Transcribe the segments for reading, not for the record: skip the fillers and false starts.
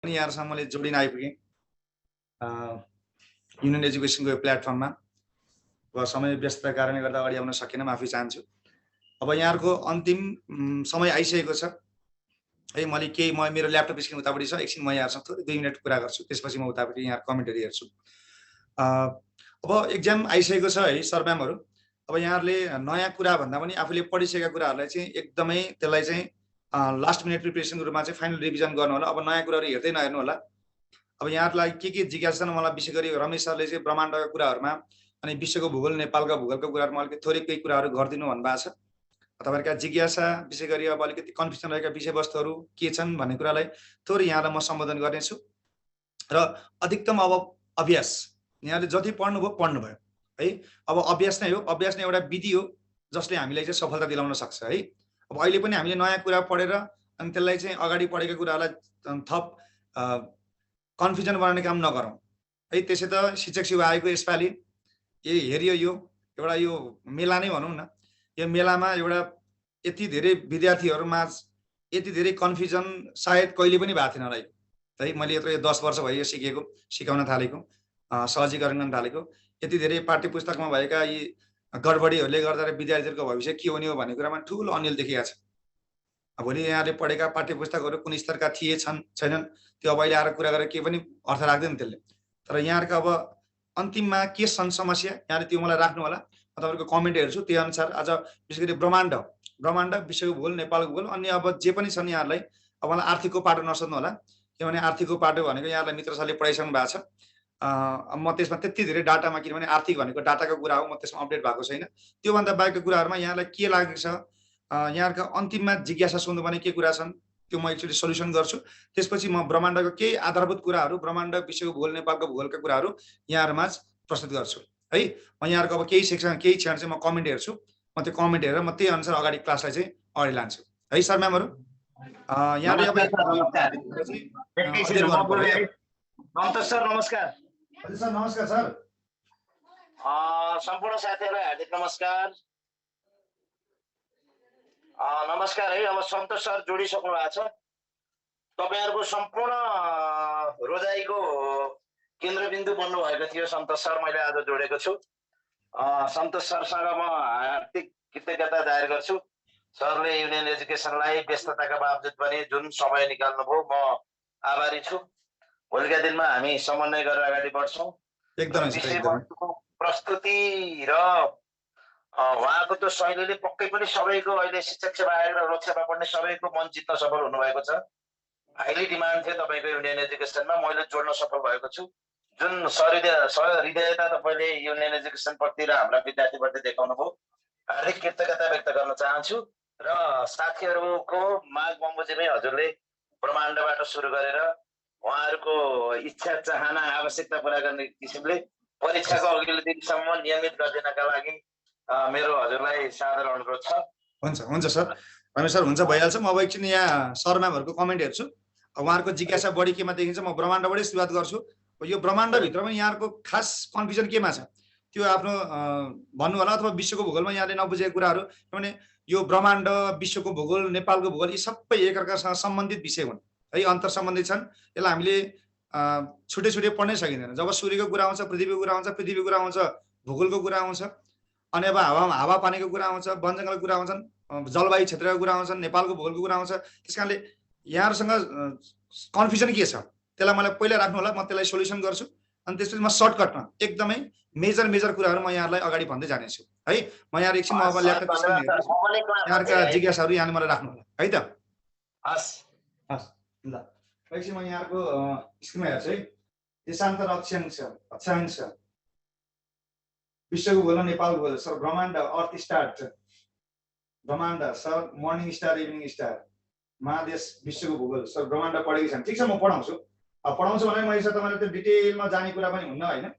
पनि यहाँहरूसँग मैले जोडिन आइपुगेँ युनियन एजुकेसनको यो प्लेटफर्ममा। अब समय व्यस्तताका कारणले गर्दा अगाडि आउन सकेन, माफी चाहन्छु। अब यहाँहरूको अन्तिम समय आइसकेको छ है। मैले मेरो ल्यापटप स्क्रिन उतापट्टि छ, एकछिन म यहाँहरूसँग थोरै 2 मिनट कुरा गर्छु, त्यसपछि म उतापट्टि यहाँ कमेन्टहरू हेर्छु। अब एक्जाम आइसकेको छ है सर म्यामहरू। अब यहाँहरूले नयाँ कुरा भन्दा पनि आफूले पढिसकेका कुराहरूलाई चाहिँ एकदमै त्यसलाई चाहिँ लास्ट मिनट प्रिपरेसनको रूपमा चाहिँ फाइनल रिभिजन गर्नु होला। अब नयाँ कुराहरू हेर्दै नहेर्नु होला। अब यहाँहरूलाई के जिज्ञासा छन्, मलाई विशेष गरी रमेश सरले चाहिँ ब्रह्माण्डका कुराहरूमा अनि विश्वको भूगोल, नेपालका भूगोलका कुराहरूमा अलिकति थोरै केही कुराहरू गरिदिनु भन्नुभएको छ। तपाईँहरूका जिज्ञासा विशेष गरी अब अलिकति कन्फ्युजन रहेका विषयवस्तुहरू के छन् भन्ने कुरालाई थोरै यहाँलाई म सम्बोधन गर्नेछु। र अधिकतम अब अभ्यास, यहाँले जति पढ्नुभयो पढ्नुभयो है। अब अभ्यास नै हो, अभ्यास नै एउटा विधि हो जसले हामीलाई चाहिँ सफलता दिलाउन सक्छ है। अब अहिले पनि हामीले नयाँ कुरा पढेर अनि त्यसलाई चाहिँ अगाडि पढेका कुराहरूलाई थप कन्फ्युजन बनाउने काम नगरौँ है। त्यसै त शिक्षक सेवा आयोगको यसपालि हेरियो यो एउटा यो मेला नै भनौँ न। यो मेलामा एउटा यति धेरै विद्यार्थीहरूमा यति धेरै कन्फ्युजन सायद कहिले पनि भएको थिएन है। मैले यत्रो 10 वर्ष भयो सिकेको, सिकाउन थालेको, सहजीकरण गर्न थालेको। यति धेरै पाठ्य पुस्तकमा भएका यी गडबडीहरूले गर्दा विद्यार्थीहरूको भविष्य के हुने हो भन्ने कुरामा ठुलो अन्यल देखिएको छ। भोलि यहाँले पढेका पाठ्य पुस्तकहरू कुन स्तरका थिए छैनन् त्यो अब अहिले आएर कुरा गरेर केही पनि अर्थ राख्दैन त्यसले। तर यहाँहरूको अब अन्तिममा के छन् समस्या, यहाँले त्यो मलाई राख्नु होला। म तपाईँहरूको कमेन्ट हेर्छु, त्यही अनुसार आज विशेष गरी ब्रह्माण्ड विश्वको भूगोल, नेपालको भूगोल, अन्य अब जे पनि छन् यहाँहरूलाई। अब मलाई आर्थिकको पाटो नसोध्नु होला, किनभने आर्थिकको पाटो भनेको यहाँलाई मित्र सरले पढाइसक्नु भएको छ। म त्यसमा त्यति धेरै डाटामा, किनभने आर्थिक भनेको डाटाको कुरा हो, म त्यसमा अपडेट भएको छैन। त्योभन्दा बाहेकको कुराहरूमा यहाँलाई के लागेको छ, यहाँका अन्तिममा जिज्ञासा सोध्नुपर्ने के कुरा छन् त्यो म एकचोटि सल्युसन गर्छु। त्यसपछि म ब्रह्माण्डको केही आधारभूत कुराहरू, ब्रह्माण्ड विश्वको भूगोल, नेपालको भूगोलका कुराहरू यहाँहरूमा प्रस्तुत गर्छु है। म यहाँहरूको अब केही सेक्सन, केही क्षण चाहिँ म कमेन्ट हेर्छु। म त्यो कमेन्ट हेरेर म त्यही अनुसार अगाडि क्लासलाई चाहिँ अगाडि लान्छु है। सर म्यामहरू यहाँले अब सन्तोष सर नमस्कार। हजुर सर नमस्कार सर। सम्पूर्ण साथीहरूलाई हार्दिक नमस्कार। नमस्कार है। अब सन्तोष सर जोडिसक्नु भएको छ। तपाईँहरूको सम्पूर्ण रोजाइको केन्द्रबिन्दु बन्नु भएको थियो सन्तोष सर, मैले आज जोडेको छु। सन्तोष सरसँग म हार्दिक कृतज्ञता जाहेर गर्छु। सरले युनियन एजुकेसनलाई व्यस्तताका बावजुद पनि जुन समय निकाल्नुभयो, म आभारी छु। भोलिका दिनमा हामी समन्वय गरेर अगाडि बढ्छौँ। विषयवस्तुको प्रस्तुति र उहाँको त्यो शैलीले पक्कै पनि सबैको, अहिले शिक्षक सेवा आयोग र लोकसेवा पढ्ने सबैको मन जित्न सफल हुनुभएको छ। हाइली डिमान्ड थियो तपाईँको युनियन एजुकेसनमा, मैले जोड्न सफल भएको छु। जुन सहृदयता तपाईँले युनियन एजुकेसन प्रति र हाम्रा विद्यार्थीप्रति देखाउनु भयो, हार्दिक कृतज्ञता व्यक्त गर्न चाहन्छु। र साथीहरूको माग बमोजिमै हजुरले ब्रह्माण्डबाट सुरु गरेर उहाँहरूको इच्छा, चाहना, आवश्यकता पुरा गर्ने किसिमले परीक्षाको अघिल्लो दिनसम्म नियमित गरिदिनका लागि मेरो हजुरलाई सादर अनुरोध छ। हुन्छ सर, रमेश सर हुन्छ, भइहाल्छ। म अब एकछिन यहाँ सर म्यामहरूको कमेन्ट हेर्छु। उहाँहरूको जिज्ञासा बढी केमा देखिन्छ, म ब्रह्माण्डबाटै सुरुवात गर्छु। यो ब्रह्माण्डभित्रमा यहाँहरूको खास कन्फ्युजन केमा छ त्यो आफ्नो भन्नु होला, अथवा विश्वको भूगोलमा यहाँले नबुझेको कुराहरू। किनभने यो ब्रह्माण्ड, विश्वको भूगोल, नेपालको भूगोल यी सबै एकअर्कासँग सम्बन्धित विषय हुन् है, अन्तर सम्बन्धित छन्। यसलाई हामीले छुट्टै छुट्टै पढ्नै सकिँदैन। जब सूर्यको कुरा आउँछ, पृथ्वीको कुरा आउँछ, पृथ्वीको कुरा आउँछ, भूगोलको कुरा आउँछ, अनि अब हावापानीको कुरा आउँछ, वन जङ्गलको कुरा आउँछन्, जलवायु क्षेत्रको कुरा आउँछन्, नेपालको भूगोलको कुरा आउँछ। त्यस कारणले यहाँहरूसँग कन्फ्युजन के छ त्यसलाई मलाई पहिला राख्नु होला, म त्यसलाई सोल्युसन गर्छु। अनि त्यसपछि म सर्टकटमा एकदमै मेजर कुराहरू म यहाँलाई अगाडि भन्दै जानेछु है। म यहाँ एकछिन अब ल्यापटप स्क्रिन हेर्छु, यहाँका जिज्ञासाहरू यहाँले मलाई राख्नु होला है त। हस् हस् ल, एकछिन म यहाँको स्क्रिनमा हेर्छु है। देशान्तर अक्षांश विश्वको भूगोल, नेपालको भूगोल। सर ब्रह्माण्ड, अर्थ स्टार, ब्रह्माण्ड sir, morning star, evening star, महादेश, विश्वको भूगोल। सर ब्रह्माण्ड पढेको छैन, ठिक छ म पढाउँछु। पढाउँछु भने मैले तपाईँलाई त्यो डिटेलमा जाने कुरा पनि हुन्न होइन।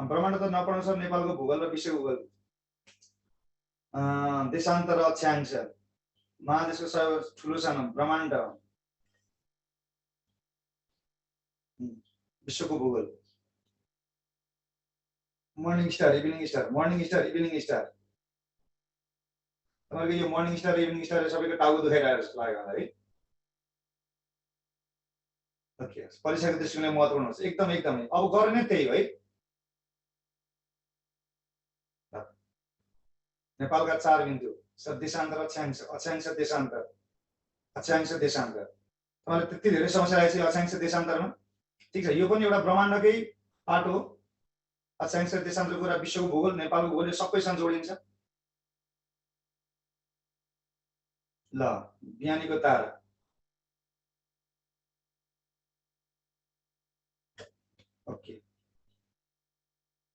ब्रह्माण्ड त नपढाउनु सर, नेपालको भूगोल र विश्वको भूगोल। देशान्तर अक्षांश, महादेशको सब ठुलो सानो, ब्रह्माण्ड, विश्वको भूगोल, morning star, evening star, morning star, evening star. तपाईँको यो मर्निङ स्टार, इभिनिङ स्टार सबैको टाउको दुखाइरहेको जस्तो लाग्यो है। ओके, परीक्षाको दृष्टिकोणले महत्त्वपूर्ण हुन्छ, एकदम एकदमै। अब गर्ने त्यही हो है। नेपालका 4 बिन्दु देशान्तर, अक्षांश, अक्षांश देशान्तर, अक्षांश देशान्तर। तपाईँले त्यति धेरै समस्या आएछ अक्षांश देशान्तरमा, ठिक छ, यो पनि एउटा ब्रह्माण्डकै पार्ट हो। अक्षांश देशान्तरको कुरा विश्वको भूगोल, नेपालको भूगोल सबैसँग जोडिन्छ। ल, बिहानीको तारा, ओके,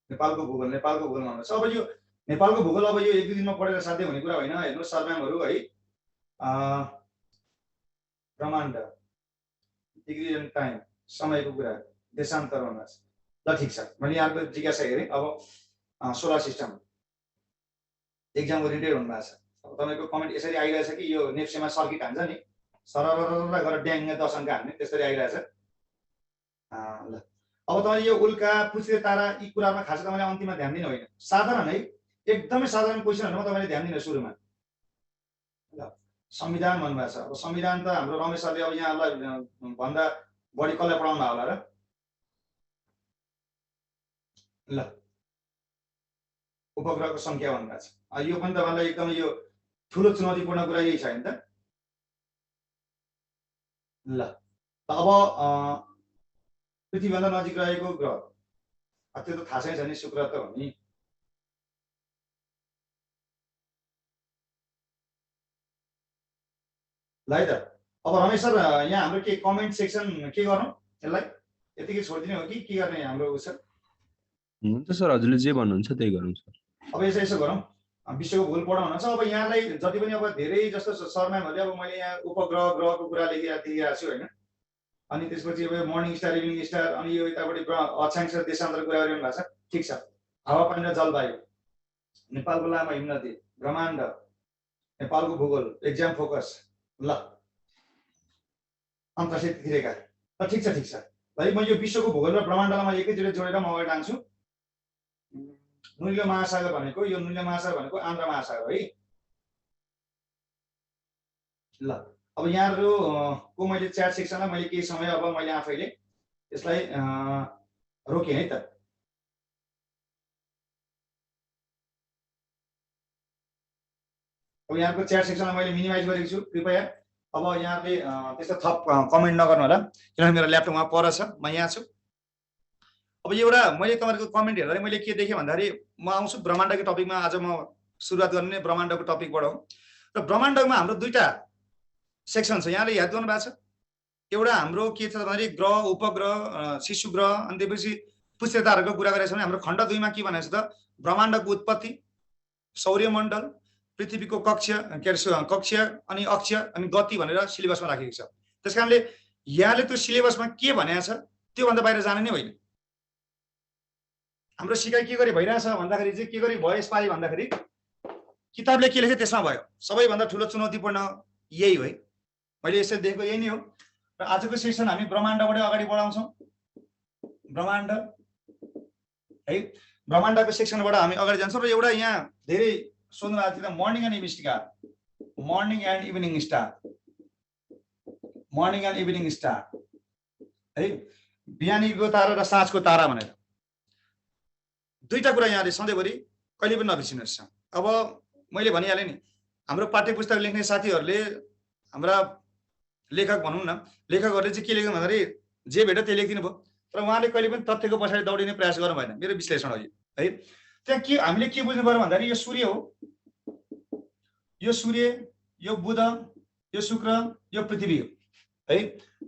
नेपालको भूगोल, नेपालको भूगोल भन्नुहोस्। अब यो नेपालको भूगोल अब यो 1-2 दिनमा पढेर साध्य हुने कुरा होइन। हेर्नुहोस् सरम्यामहरू है, ब्रह्माण्ड, डिग्री एन्ड टाइम, समयको कुरा, देशान्तर भन्नुहोस्। ल ठिक छ, मैले यहाँको जिज्ञासा हेरेँ। अब सोलर सिस्टम एक्जाम ओरिएन्टेड हुनुभएको छ। अब तपाईँको कमेन्ट यसरी आइरहेछ कि यो नेप्सेमा सर्किट हान्छ नि, सरर गरेर ड्याङ 10 अङ्क हान्ने, त्यसरी आइरहेछ। ल, अब तपाईँले यो उल्का, पृथ्वी, तारा यी कुरामा खास तपाईँले अन्तिममा ध्यान दिनु होइन। साधारण है, एकदमै साधारण क्वेसनहरुमा तपाईँले ध्यान दिनु सुरुमा। ल, संविधान भन्नुभएको छ। अब संविधान त हाम्रो रमेश सरले अब यहाँलाई भन्दा बढी कसलाई पढाउनु होला र? ल, उपग्रहको संख्या भन्नुभएको छ। यो पनि तपाईँलाई एकदमै यो ठुलो चुनौतीपूर्ण कुरा यही छ नि त। ल, अब पृथ्वीभन्दा नजिक रहेको ग्रह, त्यो त थाहा छैन नि, शुक्र त हो नि। ल है त, अब रमेश सर यहाँ हाम्रो के कमेन्ट सेक्सन के गरौँ यसलाई? यतिकै छोडिदिने हो कि के गर्ने हाम्रो उस? हुन्छ सर, हजुरले जे भन्नुहुन्छ त्यही गरौँ सर। अब यसो गरौँ, विश्वको भूगोल पढाउनु छ। अब यहाँलाई जति पनि अब धेरै जस्तो सरम्यामहरूले अब मैले यहाँ उपग्रह ग्रहको कुरा लेखिरहेको छु होइन। अनि त्यसपछि अब मर्निङ स्टार, इभिनिङ स्टार, अनि यो यतापट्टि अक्षांश देशान्तर कुरा गरिरहनु भएको छ। ठिक छ, हावापानी र जलवायु, नेपालको लामो हिमनदी, ब्रह्माण्ड, नेपालको भूगोल, एक्जाम फोकस, ल, अन्तर्राष्ट्रिय तिथिरेखा। ल ठिक छ, ठिक छ भाइ, म यो विश्वको भूगोल र ब्रह्माण्डलाई म एकैचोटि जोडेर म अगाडि लान्छु। नुनिलो महासागर भनेको, यो नुनिलो महासागर भनेको आन्ध्र महासागर है। ल, अब यहाँहरुको मैले च्याट सेक्सनमा मैले केही समय अब मैले आफैले यसलाई रोकेँ है त। अब यहाँको च्याट सेक्सनलाई मैले मिनिमाइज गरेको छु, कृपया अब यहाँले त्यस्तो थप कमेन्ट नगर्नु होला, किनभने मेरो ल्यापटपमा पर छ, म यहाँ छु। अब एउटा मैले तपाईहरुको कमेन्ट हेर्दा मैले के देखेँ भन्दाखेरि म आउँछु ब्रह्माण्डको टपिकमा। आज म सुरुवात गर्ने ब्रह्माण्डको टपिकबाट हो। र ब्रह्माण्डमा हाम्रो दुईटा सेक्सन छ, यहाँले याद गर्नु भएको छ। एउटा हाम्रो के छ भन्दाखेरि ग्रह, उपग्रह, शिशु ग्रह, अनि त्यसपछि पृथ्वी ताराको कुरा गरेको छ भने हाम्रो खण्ड 2 मा के भनेको छ त, ब्रह्माण्डको उत्पत्ति, सौर्यमण्डल, पृथ्वीको कक्ष, कक्ष अनि अक्ष अनि गति भनेर सिलेबसमा राखेको छ। त्यसकारणले यहाँले त्यो सिलेबसमा के भनेको छ त्यो भन्दा बाहिर जाने नै होइन। हाम्रो सिकाइ के गरी भइरहेछ भन्दाखेरि चाहिँ के गरी भयो यसपालि भन्दाखेरि किताबले के लेख्यो त्यसमा भयो। सबैभन्दा ठुलो चुनौतीपूर्ण यही हो है, मैले यसरी देखेको यही नै हो। र आजको सेसन हामी ब्रह्माण्डबाट अगाडि बढाउँछौँ। ब्रह्माण्ड है, ब्रह्माण्डको सेक्सनबाट हामी अगाडि जान्छौँ। र एउटा यहाँ धेरै सोध्नु भएको थियो morning and evening star, morning and evening star, morning and evening star है, बिहानीको तारा र साँझको तारा भनेर दुईटा कुरा यहाँले सधैँभरि कहिले पनि नबिर्सिनुहोस्। अब मैले भनिहालेँ नि, हाम्रो पाठ्यपुस्तक लेख्ने साथीहरूले, हाम्रा लेखक भनौँ न, लेखकहरूले चाहिँ के लेख्नु भन्दाखेरि जे भेट्यो त्यही लेखिदिनु भयो, तर उहाँले कहिले पनि तथ्यको पछाडि दौडिने प्रयास गर्नु भएन। मेरो विश्लेषण हो यो है। त्यहाँ के हामीले के बुझ्नु पर्यो भन्दाखेरि यो सूर्य हो, यो सूर्य, यो बुध, यो शुक्र, यो पृथ्वी हो है।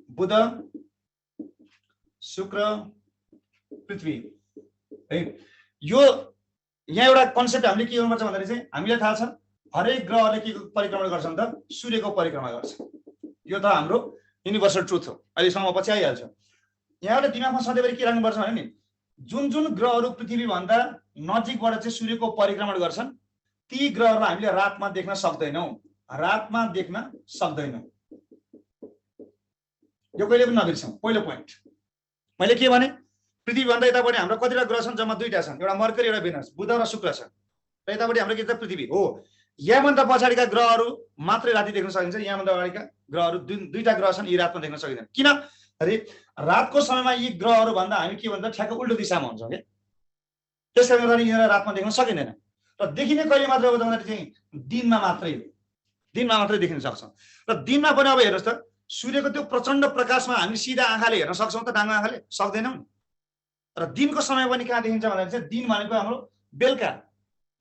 बुध, शुक्र, पृथ्वी है। यो यहाँ एउटा कन्सेप्ट हामीले के गर्नुपर्छ भन्दाखेरि चाहिँ हामीलाई थाहा छ हरेक ग्रहले के परिक्रमा गर्छन् त, सूर्यको परिक्रमा गर्छ। यो त हाम्रो युनिभर्सल ट्रुथ हो, अहिलेसम्म पछि आइहाल्छ। यहाँले दिमागमा सधैँभरि के राख्नुपर्छ भने नि, जुन जुन ग्रहहरू पृथ्वी भन्दा नजिकबाट चाहिँ सूर्यको परिक्रमण गर्छन् ती ग्रहहरूलाई हामीले रातमा देख्न सक्दैनौँ, रातमा देख्न सक्दैनौँ। यो कहिले पनि नबिर्सौँ। पहिलो पोइन्ट मैले के भने, पृथ्वी भन्दा यतापट्टि हाम्रो कतिवटा ग्रह छन्, जम्मा दुईटा छन्, एउटा मर्करी एउटा भेनस, बुध र शुक्र छ। र यतापट्टि हाम्रो के छ, पृथ्वी हो। यहाँभन्दा पछाडिका ग्रहहरू मात्रै राति देख्न सकिन्छ, यहाँभन्दा अगाडिका ग्रहहरू दुईटा ग्रह छन्, यी रातमा देख्न सकिँदैन। किन अरे रातको समयमा यी ग्रहहरू भन्दा हामी के भन्छ ठ्याक्क उल्टो दिशामा हुन्छौँ क्या, त्यस कारणले गर्दा यिनीहरूलाई रातमा देख्न सकिँदैन। र देखिने कहिले मात्र हो भन्दाखेरि चाहिँ दिनमा मात्रै देखिन सक्छौँ। र दिनमा पनि अब हेर्नुहोस् त सूर्यको त्यो प्रचण्ड प्रकाशमा हामी सिधा आँखाले हेर्न सक्छौँ त, डाङ्गो आँखाले सक्दैनौँ। र दिनको समय पनि कहाँ देखिन्छ भन्दाखेरि चाहिँ दिन भनेको हाम्रो बेलुका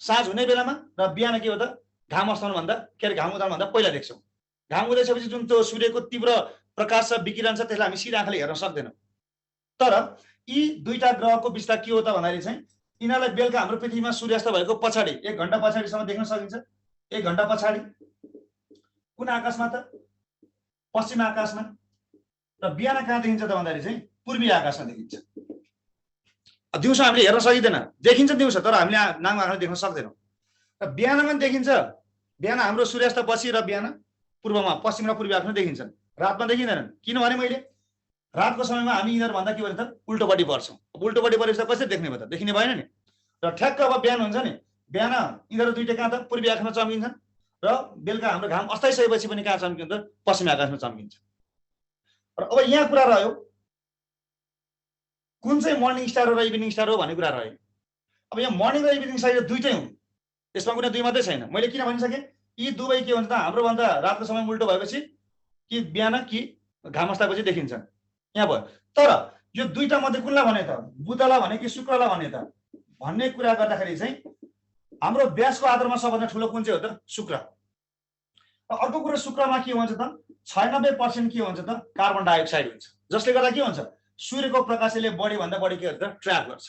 साँझ हुने बेलामा र बिहान के हो त घाम अस्ताउनुभन्दा के अरे घाम उदाउनुभन्दा पहिला देख्छौँ। घाम उदाइसकेपछि जुन त्यो सूर्यको तीव्र प्रकाश छ विकिरण छ त्यसलाई हामी सिधा आँखाले हेर्न सक्दैनौँ। तर यी दुईटा ग्रहको विस्तार के हो त भन्दाखेरि चाहिँ यिनीहरूलाई बेलुका हाम्रो पृथ्वीमा सूर्यास्त भएको पछाडि 1 घण्टा पछाडिसम्म देख्न सकिन्छ। 1 घण्टा पछाडि कुन आकाशमा त पश्चिम आकाशमा, र बिहान कहाँ देखिन्छ त भन्दाखेरि चाहिँ पूर्वी आकाशमा देखिन्छ। दिउँसो हामीले हेर्न सकिँदैन, देखिन्छ दिउँसो तर हामीले नाङ्गो आँखाले देख्न सक्दैनौँ। र बिहान पनि देखिन्छ, बिहान हाम्रो सूर्यास्त पछि र बिहान पूर्वमा पश्चिम र पूर्वी आकाशमा देखिन्छन्, रातमा देखिँदैनन्। किनभने मैले रातको समयमा हामी यिनीहरू भन्दा के भन्छ त उल्टोपट्टि पर्छौँ। उल्टोपट्टि परेपछि त कसरी देख्ने भयो त, देखिने भएन नि। र ठ्याक्क अब बिहान हुन्छ नि, बिहान यिनीहरू दुईटै कहाँ त पूर्वी आकाशमा चम्किन्छन् र बेलुका हाम्रो घाम अस्ताइसकेपछि पनि कहाँ चम्किन्छ त पश्चिम आकाशमा चम्किन्छ। र अब यहाँ कुरा रह्यो कुन चाहिँ मर्निङ स्टार हो र इभिनिङ स्टार हो भन्ने कुरा रह्यो। अब यहाँ मर्निङ र इभिनिङ स्टार दुईटै हुन्, यसमा कुनै दुई मात्रै छैन। मैले किन भनिसकेँ यी दुवै के भन्छ त हाम्रोभन्दा रातको समय उल्टो भएपछि कि बिहान कि घाम अस्ताएपछि देखिन्छन्, यहाँ भयो। तर यो दुईटा मध्ये कुनलाई भने त बुधलाई भने कि शुक्रलाई भने त भन्ने कुरा गर्दाखेरि चाहिँ हाम्रो व्यासको आधारमा सबभन्दा ठुलो कुन चाहिँ हो त शुक्र। अर्को कुरा शुक्रमा के हुन्छ त 96% के हुन्छ त कार्बन डाइअक्साइड हुन्छ, जसले गर्दा के हुन्छ सूर्यको प्रकाशले बढी भन्दा बढी के गर्छ ट्र्याप गर्छ।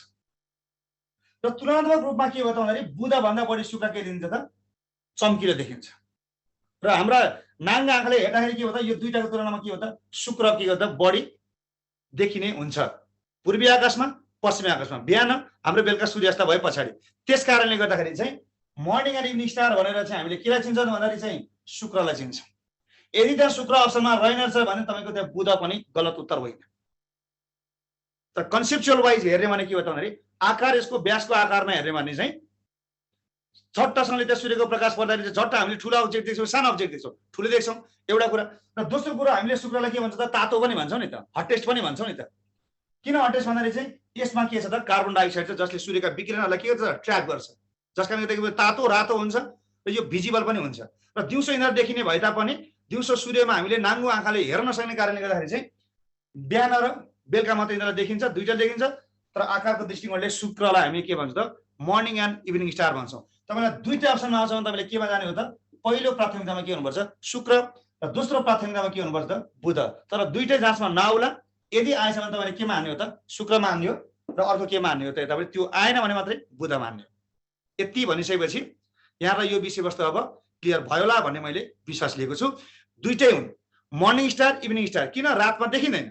र तुलनात्मक रूपमा के हो त भन्दाखेरि बुध भन्दा बढी शुक्र के दिन्छ त चम्किलो देखिन्छ। र हाम्रा नाङ्गा आँखाले हेर्दाखेरि के हो त यो दुईटाको तुलनामा के हो त शुक्र के हो त बढी देखिने हुन्छ पूर्वी आकाशमा पश्चिमी आकाशमा बिहान हाम्रो बेलुका सूर्यास्त भए पछाडि। त्यस कारणले गर्दाखेरि चाहिँ मर्निङ एन्ड इभिनिङ स्टार भनेर चाहिँ हामीले केलाई चिन्छौँ भन्दाखेरि चाहिँ शुक्रलाई चिन्छौँ। यदि त्यहाँ शुक्र अप्सनमा रहेनछ भने तपाईँको त्यहाँ बुध पनि गलत उत्तर होइन। तर कन्सेप्चुअल वाइज हेर्ने भने के हो त भन्दाखेरि आकार यसको व्यासको आकारमा हेर्ने भने चाहिँ झट्टसँगले त्यहाँ सूर्यको प्रकाश पर्दाखेरि झट्ट हामीले ठुलो अब्जेक्ट देख्छौँ, सानो अब्जेक्ट देख्छौँ, ठुलो देख्छौँ, एउटा कुरा। र दोस्रो कुरा हामीले शुक्रलाई के भन्छ त तातो पनि भन्छौँ नि त, हटेस्ट पनि भन्छौँ नि त। किन हटेस्ट भन्दाखेरि चाहिँ यसमा के छ त कार्बन डाइअक्साइड छ जसले सूर्यका विकिरणहरूलाई के गर्छ ट्र्याप गर्छ, जस कारणले गर्दा तातो रातो हुन्छ र यो भिजिबल पनि हुन्छ। र दिउँसो यिनीहरू देखिने भए तापनि दिउँसो सूर्यमा हामीले नाङ्गो आँखाले हेर्न नसक्ने कारणले गर्दाखेरि चाहिँ बिहान र बेलुका मात्रै यिनीहरूलाई देखिन्छ, दुईटा देखिन्छ। तर आकारको दृष्टिकोणले शुक्रलाई हामी के भन्छ त मर्निङ एन्ड इभिनिङ स्टार भन्छौँ। तपाईँलाई दुईटा अप्सनमा आउँछ भने तपाईँले केमा जाने हो त पहिलो प्राथमिकतामा के हुनुपर्छ शुक्र र दोस्रो प्राथमिकतामा के हुनुपर्छ त बुध। तर दुईटै जाँचमा नआउला, यदि आएछ भने तपाईँले केमा हान्ने हो त शुक्रमा हान्ने हो र अर्को केमा हान्ने हो त यतापट्टि, त्यो आएन भने मात्रै बुधमा हान्ने हो। यति भनिसकेपछि यहाँलाई यो विषयवस्तु अब क्लियर भयो होला भन्ने मैले विश्वास लिएको छु। दुईटै हुन् मर्निङ स्टार इभिनिङ स्टार। किन रातमा देखिँदैन,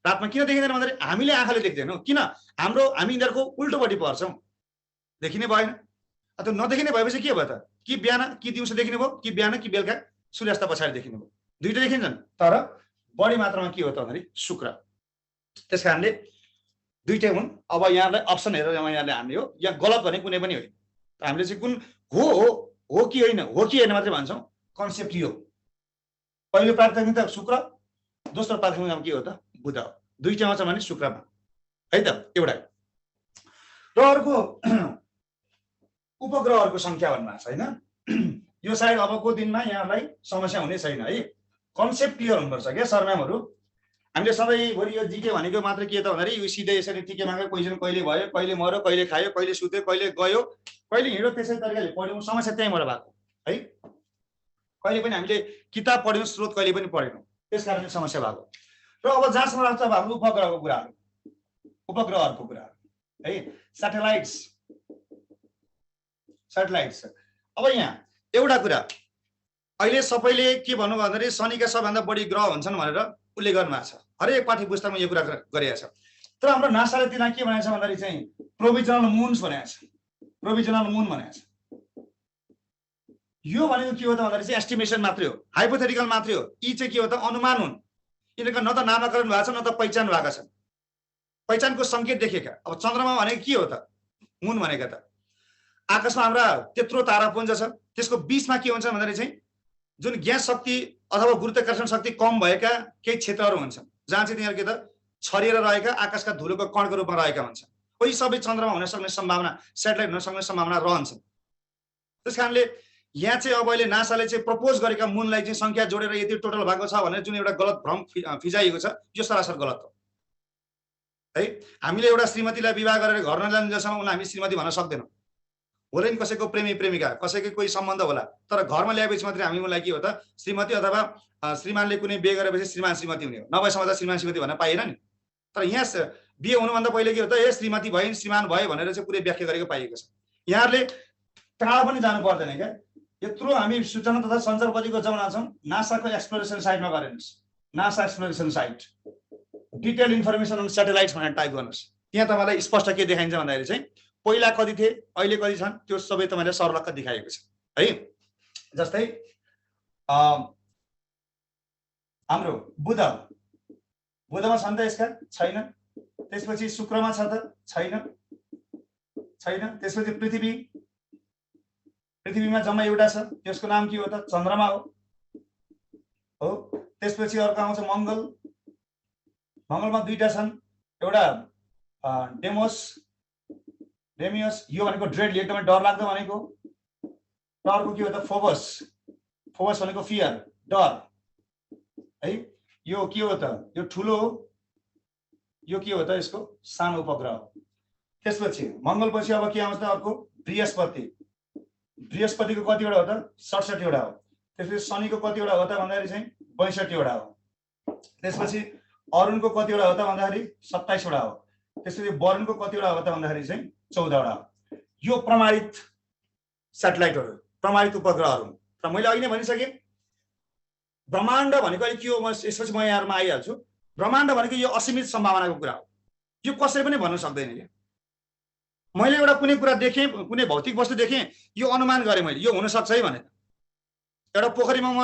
रातमा किन देखिँदैन भन्दाखेरि हामीले आँखाले देख्दैनौँ, किन हामी यिनीहरूको उल्टोपट्टि पर्छौँ, देखिने भएन। त्यो नदेखिने भएपछि के भयो त कि बिहान कि दिउँसो देखिने भयो कि बिहान कि बेलुका सूर्यास्त पछाडि देखिने भयो, दुईटै देखिन्छन्। तर बढी मात्रामा के हो त भन्दाखेरि शुक्र। त्यस कारणले दुईटै हुन्। अब यहाँलाई अप्सन हेरेर यहाँले हान्ने हो, यहाँ गलत भने कुनै पनि होइन। हामीले चाहिँ कुन हो कि होइन मात्रै भन्छौँ। कन्सेप्ट यो पहिलो प्राथमिकता शुक्र, दोस्रो प्राथमिकतामा के हो त बुध हो। दुईटामा छ भने शुक्रमा है त एउटा। र अर्को उपग्रहहरूको संख्या भन्नुभएको छ होइन, यो सायद अबको दिनमा यहाँलाई समस्या हुने छैन है। कन्सेप्ट क्लियर हुनुपर्छ क्या सरम्यामहरू। हामीले सधैँभरि यो जिके भनेको मात्र के त भन्दाखेरि यो सिधै यसरी टिके माग्यो, क्वेसन कहिले भयो, कहिले मऱ्यो, कहिले खायो, कहिले सुत्यो, कहिले गयो, कहिले हिँड्यो, त्यसै तरिकाले पढ्यौँ। समस्या त्यहीँबाट भएको है। कहिले पनि हामीले किताब पढ्यौँ, स्रोत कहिले पनि पढेनौँ, त्यस कारणले समस्या भएको। र अब जहाँसम्म लाग्छ अब हाम्रो उपग्रहको कुराहरू, उपग्रहहरूको कुराहरू है, सेटेलाइट्स। अब यहाँ एउटा कुरा अहिले सबैले के भन्नु भन्दाखेरि शनिका सबभन्दा बढी ग्रह हुन्छन् भनेर उल्लेख गर्नुभएको छ, हरेक पाठ्य पुस्तकमा यो कुरा गरिएको छ। तर हाम्रो नासाले त्यसलाई के भनेको छ भन्दाखेरि चाहिँ प्रोभिजनल मुन्स भनेको छ, प्रोभिजनल मुन भनेको छ। यो भनेको के हो त भन्दाखेरि चाहिँ एस्टिमेसन मात्रै हो, हाइपोथेटिकल मात्रै हो। यी चाहिँ के हो त अनुमान हुन्, यिनीहरूको न त नामाकरण भएको छ न त पहिचान भएको छ, पहिचानको सङ्केत देखेका। अब चन्द्रमा भनेको के हो त मुन भनेको त आकाशमा हाम्रा त्यत्रो तारापुञ्ज छ, त्यसको बीचमा के हुन्छ भन्दाखेरि चाहिँ जुन ग्यास शक्ति अथवा गुरुत्वाकर्षण शक्ति कम भएका केही क्षेत्रहरू हुन्छन्, जहाँ चाहिँ तिनीहरू के त छरिएर रहेका आकाशका धुलोको कणको रूपमा रहेका हुन्छन्। कोही सबै चन्द्रमा हुन सक्ने सम्भावना, सेटेलाइट हुन सक्ने सम्भावना रहन्छ। त्यस कारणले यहाँ चाहिँ अब अहिले नासाले चाहिँ प्रपोज गरेका मुनलाई चाहिँ संख्या जोडेर यति टोटल भएको छ भनेर जुन एउटा गलत भ्रम फिजाइएको छ, यो सरासर गलत हो है। हामीले एउटा श्रीमतीलाई विवाह गरेर घर नजान्जेलसम्म उनलाई हामी श्रीमती भन्न सक्दैनौँ। होला नि कसैको प्रेमी प्रेमिका, कसैको कोही सम्बन्ध होला, तर घरमा ल्याएपछि मात्रै हामी उनलाई के हो त श्रीमती अथवा श्रीमानले कुनै बिहे गरेपछि श्रीमान श्रीमती हुने हो, नभएसम्म त श्रीमान श्रीमती भन्न पाइएन नि। तर यहाँ बिहे हुनुभन्दा पहिले के हो त ए श्रीमती भइन् श्रीमान भयो भनेर चाहिँ पुरै व्याख्या गरेको पाइएको छ। यहाँहरूले टाढा पनि जानु पर्दैन क्या। यत्रो हामी सूचना तथा सञ्चारपतिको जमाना छौँ। नासाको एक्सप्लोरेसन साइटमा गऱ्योस्, NASA exploration site detail information on satellites भनेर टाइप गर्नुहोस्। त्यहाँ तपाईँलाई स्पष्ट के देखाइन्छ भन्दाखेरि चाहिँ पहिला कति थिए, अहिले कति छन्, त्यो सबै तपाईँलाई सर्लक्क देखाएको छ है। जस्तै हाम्रो बुधमा छन् त यसका, छैन। त्यसपछि शुक्रमा छ त, छैन। त्यसपछि पृथ्वीमा जम्मा एउटा छ, त्यसको नाम के हो त चन्द्रमा हो। त्यसपछि अर्को आउँछ मङ्गलमा दुईटा छन्, एउटा डेमियस, यो भनेको ड्रेडली एकदमै डर लाग्दो भनेको। अर्को के हो त फोबस भनेको फियर, डर है। यो के हो त, यो ठुलो हो, यो के हो त यसको सानो उपग्रह हो। त्यसपछि मङ्गलपछि अब के आउँछ त अर्को बृहस्पतिको कतिवटा हो त 67 वटा हो। त्यसपछि शनिको कतिवटा हो त भन्दाखेरि चाहिँ 62 वटा हो। त्यसपछि अरुणको कतिवटा हो त भन्दाखेरि 27 वटा हो। त्यसपछि वरुणको कतिवटा हो त भन्दाखेरि चाहिँ 14 वटा हो। यो प्रमाणित सेटेलाइटहरू, प्रमाणित उपग्रहहरू। र मैले अघि नै भनिसकेँ ब्रह्माण्ड भनेको अहिले के हो, यसपछि म यहाँहरुमा आइहाल्छु। ब्रह्माण्ड भनेको यो असीमित सम्भावनाको कुरा हो, यो कसैले पनि भन्न सक्दैन क्या। मैले एउटा कुनै कुरा देखेँ, कुनै भौतिक वस्तु देखेँ, यो अनुमान गरेँ मैले, यो हुन सक्छ है भनेर। एउटा पोखरीमा म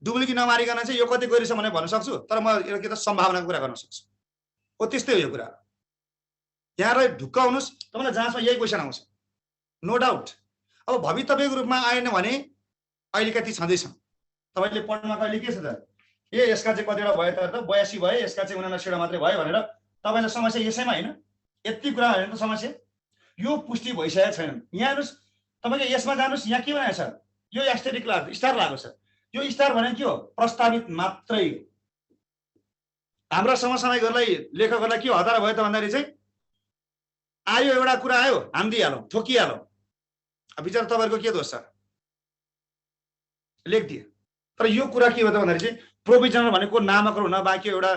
डुबुल्की नमारिकन चाहिँ यो कति गइरहेछ भनेर भन्न सक्छु, तर म के त सम्भावनाको कुरा गर्न सक्छु। हो त्यस्तै हो यो कुरा। यहाँलाई ढुक्क हुनुहोस्, तपाईँलाई जाँचमा यही क्वेसन आउँछ नो डाउट। अब भवितव्यको रूपमा आएन भने अहिले कति छँदैछ, तपाईँले पढ्नमा कहिले के छ त ए यसका चाहिँ कतिवटा भयो त 82 भयो, यसका चाहिँ 79 वटा मात्रै भयो भनेर तपाईँलाई समस्या यसैमा होइन, यति कुरा होइन त समस्या। यो पुष्टि भइसकेको छैन। यहाँ हेर्नुहोस्, तपाईँले यसमा जानुहोस्, यहाँ के भनेको छ, यो एस्टेरिक स्टार लागेको छ। यो स्टार भनेको के हो, प्रस्तावित मात्रै। हाम्रा समसामयिकहरूलाई लेखकहरूलाई के हतार भयो त भन्दाखेरि चाहिँ आयो एउटा कुरा आयो हानिदिइहालौँ, ठोकिहालौँ, विचार तपाईँहरूको के दोष छ लेखिदिए। तर यो कुरा के हो त भन्दाखेरि चाहिँ प्रोभिजनल भनेको नामकरण हुन बाँकी एउटा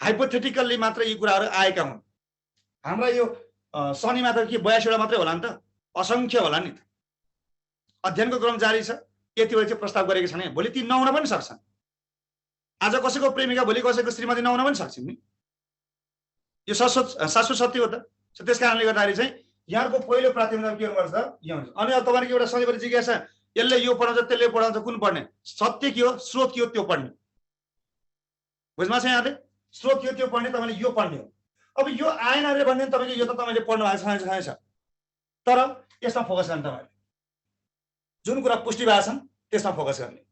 हाइपोथेटिकल्ली मात्र यी कुराहरू आएका हुन्। हाम्रा यो शनिमा त के 82 वटा मात्रै होला नि त, असङ्ख्य होला नि त। अध्ययनको क्रम जारी छ, यति बेला चाहिँ प्रस्ताव गरेको छैन, भोलि ती नहुन पनि सक्छन्। आज कसैको प्रेमिका भोलि कसैको श्रीमती नहुन पनि सक्छन् नि, यो शाश्वत सत्य हो त। त्यस कारणले गर्दाखेरि चाहिँ यहाँको पहिलो प्राथमिकता के गर्नुपर्छ यो हुन्छ। अनि अब तपाईँको एउटा सधैँभरि जिज्ञासा, यसले यो पढाउँछ त्यसले पढाउँछ, कुन पढ्ने, सत्य के हो, स्रोत के हो त्यो पढ्ने। बुझ्नु छ यहाँले, स्रोत के हो त्यो पढ्ने, तपाईँले यो पढ्ने हो। अब यो आएन अरे भन्ने तपाईँले यो त तपाईँले पढ्नु भएको छ, तर यसमा फोकस गर्ने, तपाईँले जुन कुरा पुष्टि भएको छन् त्यसमा फोकस गर्ने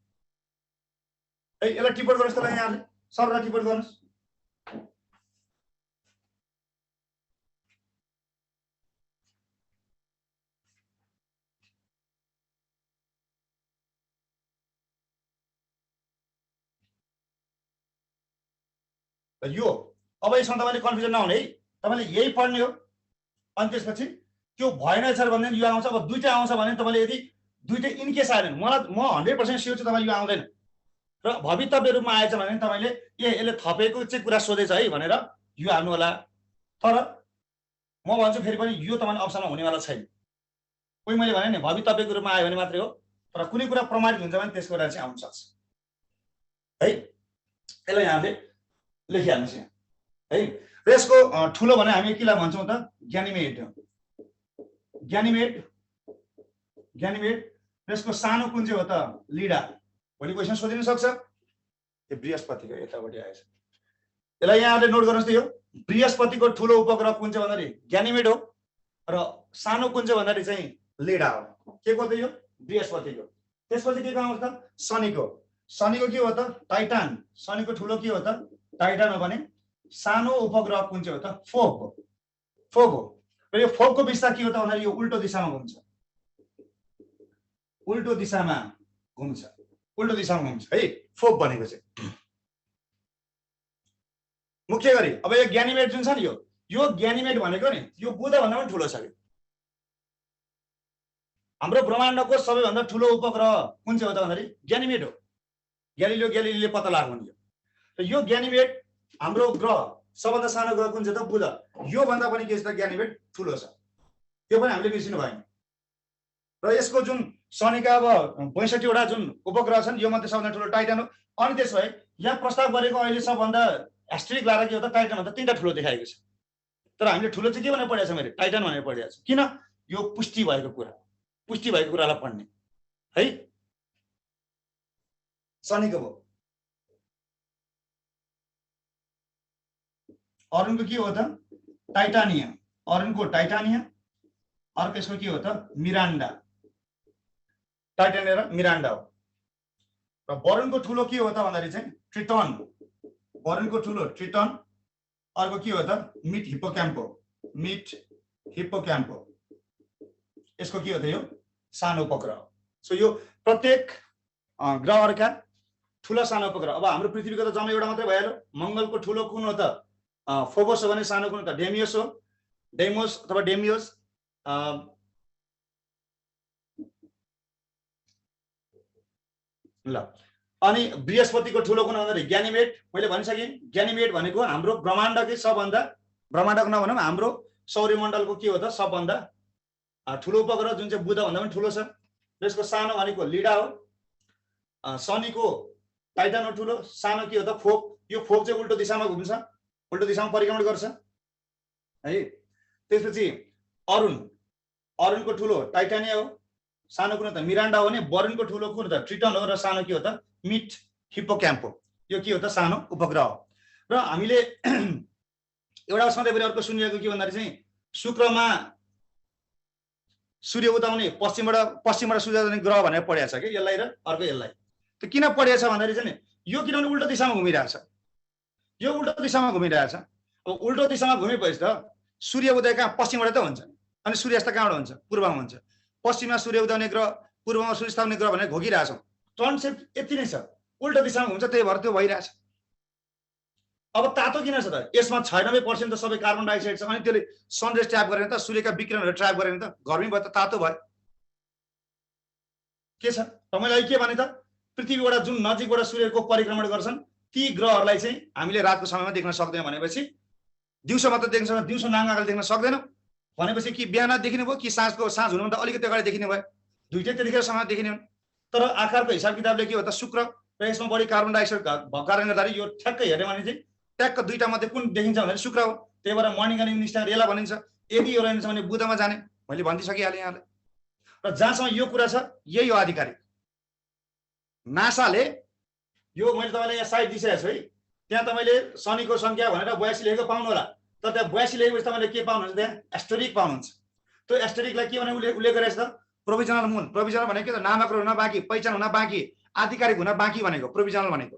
है। यसलाई टिप्पण गर्नुहोस् त यहाँले, सरलाई टिप्पण गर्नुहोस्। यो अब यसमा तपाईँले कन्फ्युजन नहुने है, तपाईँले यही पढ्ने हो। अनि त्यसपछि त्यो भएन सर भने यो आउँछ। अब दुईटा आउँछ भने तपाईँले यदि दुईटै इनकेस आएन, मलाई म 100% स्योर चाहिँ तपाईँ यो आउँदैन र भवितव्य रूपमा आएछ भने तपाईँले यसले थपेको चाहिँ कुरा सोधेछ है भनेर यो हाल्नु होला। तर म भन्छु फेरि पनि यो तपाईँले अप्सनमा हुनेवाला छैन। कोही मैले भने नि भवितव्यको रूपमा आयो भने मात्रै हो, तर कुनै कुरा प्रमाणित हुन्छ भने त्यसको कुरा चाहिँ आउन सक्छ है। यसलाई यहाँले लेखिहाल्नुहोस् यहाँ है। र यसको ठुलो भने हामी केलाई भन्छौँ त, ग्यानिमेड। यसको सानो कुन चाहिँ हो त, लिडा। भोलि क्वेसन सोधिन सक्छ। यो बृहस्पतिको यतापट्टि आएछ, यसलाई यहाँले नोट गर्नुहोस् त। यो बृहस्पतिको ठुलो उपग्रह कुन चाहिँ भन्दाखेरि ग्यानिमेड हो, र सानो कुन चाहिँ भन्दाखेरि चाहिँ लिडा हो। के को त यो बृहस्पतिको। त्यसपछि के को आउँछ त, शनिको के हो त, टाइटान। शनिको ठुलो के हो त, टाइटान हो भने सानो उपग्रह कुन चाहिँ हो त? फोब हो। फोब हो। र यो फोबको विस्तार के हो त भन्दा यो उल्टो दिशामा घुम्छ। उल्टो दिशामा घुम्छ। उल्टो दिशामा घुम्छ है फोब भनेको चाहिँ। मुख्य गरी अब यो ग्यानिमेड जुन छ नि यो ग्यानिमेड भनेको नि यो बुध भन्दा पनि ठुलो छ। हाम्रो ब्रह्माण्डको सबैभन्दा ठुलो उपग्रह कुन चाहिँ हो त भन्दाखेरि ग्यानिमेड हो। ग्यालिलियो ग्यालिलीले पत्ता लगाएको हो। र यो ग्यानिमेड हाम्रो ग्रह सबभन्दा सानो ग्रह कुन चाहिँ त? बुध। यो भन्दा पनि के छ त? ग्यानिमेड ठुलो छ। यो पनि हामीले बिर्सिनु भएन। र यसको जुन शनिका अब 62 वटा जुन उपग्रह छन् यो मध्ये सबभन्दा ठुलो टाइटन हो। अनि त्यसो भए यहाँ प्रस्ताव गरेको अहिले सबभन्दा एस्टेरिक लाएर के हो त? टाइटन भन्दा 3टा ठुलो देखाएको छ। तर हामीले ठुलो चाहिँ के भनेर पढेको छ? मैले टाइटन भनेर पढेको छु। किन? यो पुष्टि भएको कुरा, पुष्टि भएको कुरालाई पढ्ने है। शनिको भयो। अरुणको के हो त? टाइटानियम। अरुणको टाइटानियम। अर्को यसको के हो त? मिरान्डा। टाइटानियम र मिरान्डा हो। र वरुणको ठुलो के हो त भन्दाखेरि चाहिँ ट्रिटन। वरुणको ठुलो ट्रिटन। अर्को के हो त? मिड हिप्पोक्याम्पो। मिड हिप्पोक्याम्पो। यसको के हो त? यो सानो उपग्रह। सो यो प्रत्येक ग्रहहरूका ठुला सानो उपग्रह। अब हाम्रो पृथ्वीको त जम्मा एउटा मात्रै भइहाल्यो। मंगलको ठुलो कुन हो त? फोबोस हो भने सानो कुन हो त? डेमियोस हो। डेमोस अथवा डेमियोस। ल अनि बृहस्पतिको ठुलो कुन भन्दाखेरि ग्यानिमेड। मैले भनिसकेँ ग्यानिमेड भनेको हाम्रो ब्रह्माण्डकै सबभन्दा, ब्रह्माण्डको नभनौँ हाम्रो सौर्यमण्डलको के हो त? सबभन्दा ठुलो उपग्रह जुन चाहिँ बुध भन्दा पनि ठुलो छ। यसको सानो भनेको लिडा हो। शनिको टाइटन हो ठुलो। सानो के हो त? फोब। यो फोब चाहिँ उल्टो दिशामा घुम्छ, उल्टो दिशामा परिक्रमण गर्छ है। त्यसपछि अरुण। अरुणको ठुलो टाइटानिया हो। सानो कुन त? मिरान्डा हो भने वरुणको ठुलो कुन त? ट्रिटन हो। र सानो के हो त? मिड हिप्पोक्याम्पो। यो के हो त? सानो उपग्रह हो। र हामीले एउटा सधैँभरि अर्को सुनिरहेको के भन्दाखेरि चाहिँ शुक्रमा सूर्य उदाउने पश्चिमबाट सूर्य उदाउने ग्रह भनेर पढेको छ कि यसलाई र अर्को यसलाई। त किन पढेको छ भन्दाखेरि चाहिँ यो किनभने उल्टो दिशामा घुमिरहेछ। यो उल्टो दिशामा घुमिरहेछ। अब उल्टो दिशामा घुमेपछि त सूर्य उदय कहाँ? पश्चिमबाट त हुन्छ। अनि सूर्यास्त कहाँबाट हुन्छ? पूर्वमा हुन्छ। पश्चिममा सूर्य उदाउने ग्रह, पूर्वमा सूर्यास्त हुने ग्रह भनेर घोकिरहेछौँ। कन्सेप्ट यति नै छ। उल्टो दिशामा घुम्छ, त्यही भएर त्यो भइरहेछ। अब तातो किन छ त? यसमा 96% त सबै कार्बन डाइअक्साइड छ। अनि त्यसले सनरेज ट्र्याप गरेर त सूर्यका विकिरणहरू ट्र्याप गरेर त गर्मी भयो त तातो भयो। के छ त? मैले अहिले के भने त पृथ्वीबाट जुन नजिकबाट सूर्यको परिक्रमण गर्छन् ती ग्रहहरूलाई चाहिँ हामीले रातको समयमा देख्न सक्दैनौँ भनेपछि दिउँसो मात्र देख्न सक्दैन, दिउँसो नाङ्गाले देख्न सक्दैनौँ भनेपछि कि बिहान देखिने भयो कि साँझ हुनुभन्दा अलिकति अगाडि देखिने भयो। दुईटै त्यतिखेर समय देखिने हुन्। तर आकारको हिसाब किताबले के हो त? शुक्र र यसमा बढी कार्बन डाइअक्साइड भएको कारणले गर्दाखेरि यो ठ्याक्कै हेर्यो भने चाहिँ ट्याक्क दुईटा मध्ये कुन देखिन्छ भने शुक्र हो। त्यही भएर मर्निङ अनि इभिनिङ स्टार यसलाई भनिन्छ। यदि यो रहन्छ भने बुधमा जाने। मैले भनिदिइसकिहालेँ यहाँलाई। र जहाँसम्म यो कुरा छ यही हो आधिकारिक। नासाले यो मैले तपाईँलाई यहाँ साइड दिइसकेको छु है। त्यहाँ तपाईँले शनिको सङ्ख्या भनेर 82 लेखेको पाउनु होला। तर त्यहाँ 82 लेखेपछि तपाईँले के पाउनुहुन्छ? त्यहाँ एस्टेरिक पाउनुहुन्छ। त्यो एस्टेरिकलाई के भने उल्लेख गरेछ त? प्रोभिजनल मुन। प्रोभिजनल भनेको त नामाकरण हुन बाँकी, पहिचान हुन बाँकी, आधिकारिक हुन बाँकी भनेको प्रोभिजनल भनेको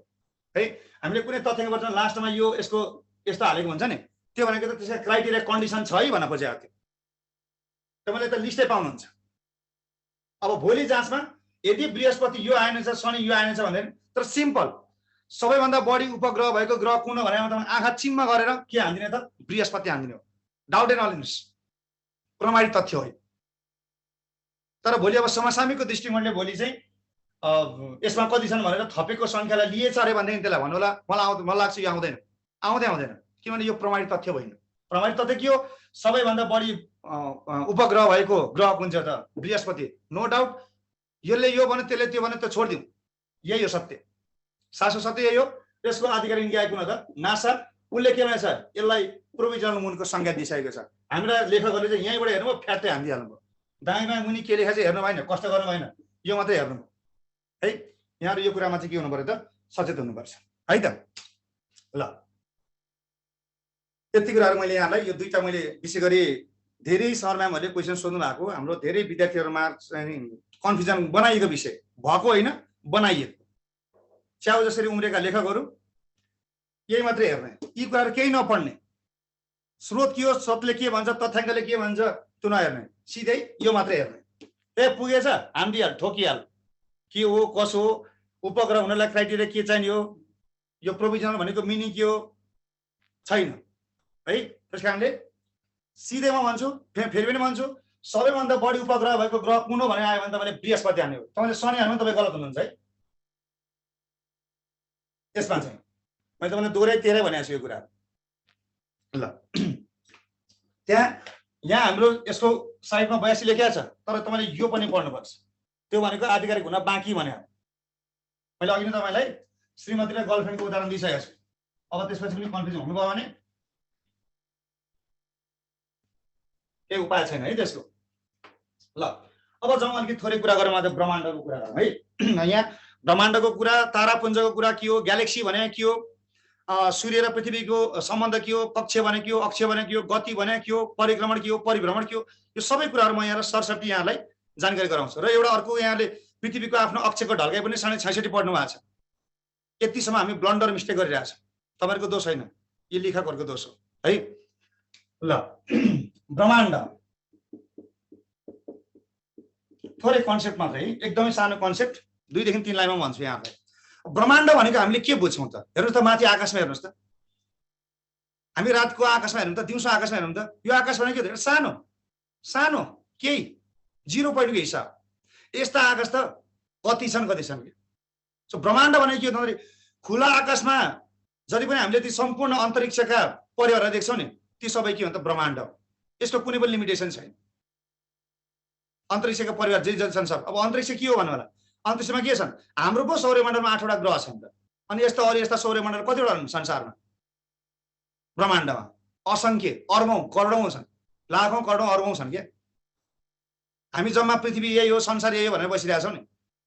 है। हामीले कुनै तथ्याङ्क वर्तन लास्टमा यो यसको यस्तो हालेको हुन्छ नि, त्यो भनेको त त्यसको क्राइटेरिया कन्डिसन छ है भन्न खोजेको थियो। तपाईँले त लिस्टै पाउनुहुन्छ। अब भोलि जाँचमा यदि बृहस्पति यो आएन छ, शनि यो आएन छ भने तर सिम्पल सबैभन्दा बढी उपग्रह भएको ग्रह कुन हो भनेर तपाईँ आँखा चिम्म गरेर के हान्दिने त? बृहस्पति हान्दिने हो। डाउट एन्ड अलिन्स प्रमाणित तथ्य हो। तर भोलि अब समसामयिकको दृष्टिकोणले भोलि चाहिँ यसमा कति छन् भनेर थपेको सङ्ख्यालाई लिएछ अरे भनेदेखि त्यसलाई भन्नु होला मलाई लाग्छ यो आउँदैन। आउँदैन किनभने यो प्रमाणित तथ्य होइन। प्रमाणित तथ्य के हो? सबैभन्दा बढी उपग्रह भएको ग्रह कुन छ त? बृहस्पति। नो डाउट यसले यो भन्यो त्यसले त्यो भन्यो त छोडिदिउँ। यही हो सत्य, सासो सत्य यही हो। यसको आधिकारिक निकाय कुन हो त? नासा। उसले के भनेछ? यसलाई प्रोभिजनल मुनको संज्ञा दिइसकेको छ। हामीलाई लेखकहरूले चाहिँ यहीँबाट हेर्नु फ्याट्टै हानिदिइहाल्नु भयो। दायाँ बायाँ मुनि के लेखा चाहिँ हेर्नु भएन, कष्ट गर्नु भएन, यो मात्रै हेर्नु है। यहाँहरू यो कुरामा चाहिँ के हुनु पर्यो त? सचेत हुनुपर्छ है त। ल यति कुराहरू मैले यहाँलाई यो दुईटा मैले विशेष गरी धेरै सर म्यामहरूले क्वेसन सोध्नु भएको, हाम्रो धेरै विद्यार्थीहरूमा कन्फ्युजन बनाइएको विषय भएको होइन, बनाइएको। च्याउ जसरी उम्रेका लेखकहरू यही मात्रै हेर्ने, यी कुराहरू केही नपढ्ने, स्रोत के हो, स्रोतले के भन्छ, तथ्याङ्कले के भन्छ त्यो नहेर्ने, सिधै यो मात्रै हेर्ने। पुगेछ हानिदिइहाल, ठोकिहाल, के हो कसो हो, उपग्रह हुनलाई क्राइटेरिया के चाहिने हो, यो प्रोभिजनल भनेको मिनिङ के हो, छैन है। त्यस कारणले सिधै म भन्छु, फेरि पनि भन्छु, सबैभन्दा बढी उपग्रह भएको ग्रह कुन हो भने आयो भने तपाईँले बृहस्पति हान्ने हो। तपाईँले शनि हान्नु तपाईँ गलत हुनुहुन्छ है। यसमा चाहिँ मैले तपाईँलाई दोहोऱ्याइ तेह्रै भनेको छु यो कुरा। ल यहाँ हाम्रो यसको साइडमा 82 लेखिएको छ, तर तपाईँले यो पनि पढ्नुपर्छ। त्यो भनेको आधिकारिक हुन बाँकी भने मैले अघि नै तपाईँलाई श्रीमती र गर्लफ्रेन्डको उदाहरण दिइसकेको छु। अब त्यसपछि पनि कन्फ्युजन हुनुभयो भने केही उपाय छैन है त्यसको। ल अब जाउँ अलिकति थोरै कुरा गरौँ आज ब्रह्माण्डको कुरा गरौँ है। यहाँ ब्रह्माण्डको कुरा, तारापुञ्जको कुरा के हो, ग्यालेक्सी भने के हो, सूर्य र पृथ्वीको सम्बन्ध के हो, कक्ष भने के हो, अक्ष भने के हो, गति भने के हो, परिक्रमण के हो, परिभ्रमण के हो, यो सबै कुराहरू म यहाँ सरसर्ती यहाँलाई जानकारी गराउँछु। र एउटा अर्को यहाँले पृथ्वीको आफ्नो अक्षको ढल्काइ पनि 66 पढ्नु भएको छ। यतिसम्म हामी ब्लन्डर मिस्टेक गरिरहेछौँ। तपाईँहरूको दोष होइन, यो लेखकहरूको दोष हो है। ल ब्रह्माण्ड थोरै कन्सेप्ट मात्रै, एकदमै सानो कन्सेप्ट, 2 देखि 3 लाइनमा भन्छु यहाँलाई। ब्रह्माण्ड भनेको हामीले के बुझ्छौँ त? हेर्नुहोस् त, माथि आकाशमा हेर्नुहोस् त, हामी रातको आकाशमा हेर्नु त, दिउँसो आकाशमा हेर्नु त, यो आकाश भनेको के हो? सानो सानो केही 0 पोइन्टको हिसाब। यस्ता आकाश त कति छन् कि। सो ब्रह्माण्ड भनेको के हो भन्दाखेरि खुला आकाशमा जति पनि हामीले ती सम्पूर्ण अन्तरिक्षका परिवारहरू देख्छौँ नि, ती सबै के हो त ब्रह्माण्ड। यसको कुनै पनि लिमिटेसन छैन। अन्तरिक्षका परिवार जे जति छन् सब। अब अन्तरिक्ष के हो भन्नु होला, अन्तरिक्षमा के छन्? हाम्रो पो सौर्यमण्डलमा 8 वटा ग्रह छन् त। अनि यस्ता अरू यस्ता सौर्यमण्डल कतिवटा छन् संसारमा? ब्रह्माण्डमा असङ्ख्य, अरबौं करोडौं छन्, लाखौं करोडौं अरबौं छन् क्या। हामी जम्मा पृथ्वी यही हो, संसार यही हो भनेर बसिरहेका छौँ नि,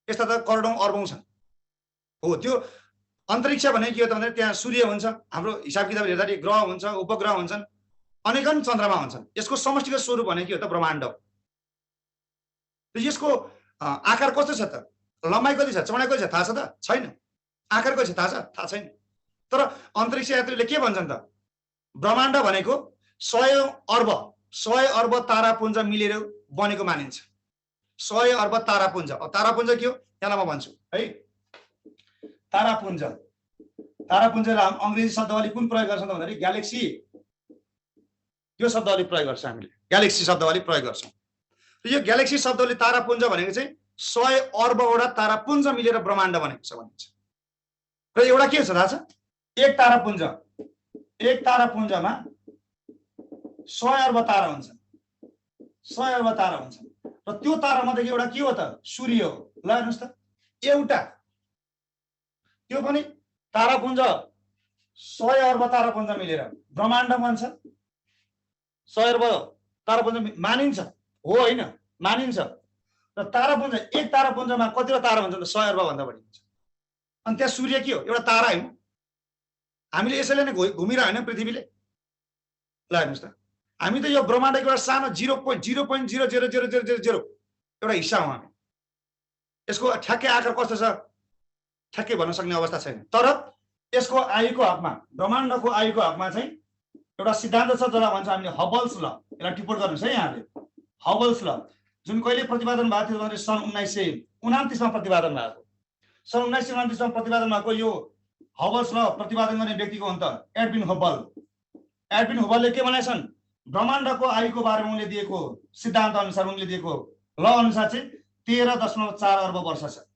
यस्ता त करोडौं अरबौं छन्। हो त्यो अन्तरिक्ष भनेको के हो त भन्दाखेरि त्यहाँ सूर्य हुन्छ, हाम्रो हिसाब किताब हेर्दाखेरि ग्रह हुन्छ, उपग्रह हुन्छन्, अनेकन चन्द्रमा हुन्छन्। यसको समष्टिगत स्वरूप भनेको के हो त ब्रह्माण्ड। यसको आकार कस्तो छ त, लम्बाइ कति छ, चौडाइ कति छ थाहा छ त? छैन। आकार कति छ थाहा छ? थाहा छैन। तर अन्तरिक्ष यात्रीले के भन्छन् त, ब्रह्माण्ड भनेको 100 अर्ब तारापुञ्ज मिलेर बनेको मानिन्छ। 100 अर्ब तारापुञ्ज। अब तारापुञ्ज के हो त्यसलाई म भन्छु है। तारापुञ्ज अङ्ग्रेजी शब्दावली कुन प्रयोग गर्छौँ त भन्दाखेरि ग्यालेक्सी, यो शब्दावली प्रयोग गर्छ हामीले, ग्यालेक्सी शब्दावली प्रयोग गर्छौँ। यो ग्यालेक्सी शब्दले तारापुञ्ज भनेको चाहिँ 100 अर्बवटा तारापुञ्ज मिलेर ब्रह्माण्ड बनेको छ भनिन्छ। र एउटा के छ थाहा छ? एक तारापुञ्जमा 100 अर्ब तारा हुन्छन्, 100 अर्ब तारा हुन्छन्। र त्यो तारामध्ये एउटा के हो त? सूर्य हो। ल हेर्नुहोस् त, एउटा त्यो पनि तारापुञ्ज 100 अर्ब तारापुञ्ज मिलेर ब्रह्माण्ड बन्छ। 100 अर्ब तारापुञ्ज मानिन्छ हो होइन, मानिन्छ। र तारापुञ्ज, एक तारापुञ्जमा कतिवटा तारा हुन्छ त? 100 अर्ब भन्दा बढी हुन्छ। अनि त्यहाँ सूर्य के हो? एउटा तारा होइन। हामीले यसैले नै घुमिरह्यो होइन पृथ्वीले। ल हेर्नुहोस् त, हामी त यो ब्रह्माण्डको एउटा सानो 0.00000 एउटा हिस्सा हो हामी। यसको ठ्याक्कै आकार कस्तो छ ठ्याक्कै भन्न सक्ने अवस्था छैन। तर यसको आयुको हकमा, ब्रह्माण्डको आयुको हकमा चाहिँ एउटा सिद्धान्त छ जसलाई भन्छ हामीले हबल्स ल। यसलाई टिप्पणी गर्नुहोस् है यहाँले। हबल्स ल जुन कहिले प्रतिपादन भएको थियो भने सन् 1929 मा प्रतिपादन भएको। सन् 1929 मा प्रतिपादन भएको यो हबल्स ल प्रतिपादन गर्ने व्यक्तिको अन्त एडविन हबल। एडविन हबलले के भनेछन्? ब्रह्माण्डको आयुको बारेमा उनले दिएको सिद्धान्त अनुसार, उनले दिएको ल अनुसार चाहिँ 13.4 अर्ब वर्ष छ।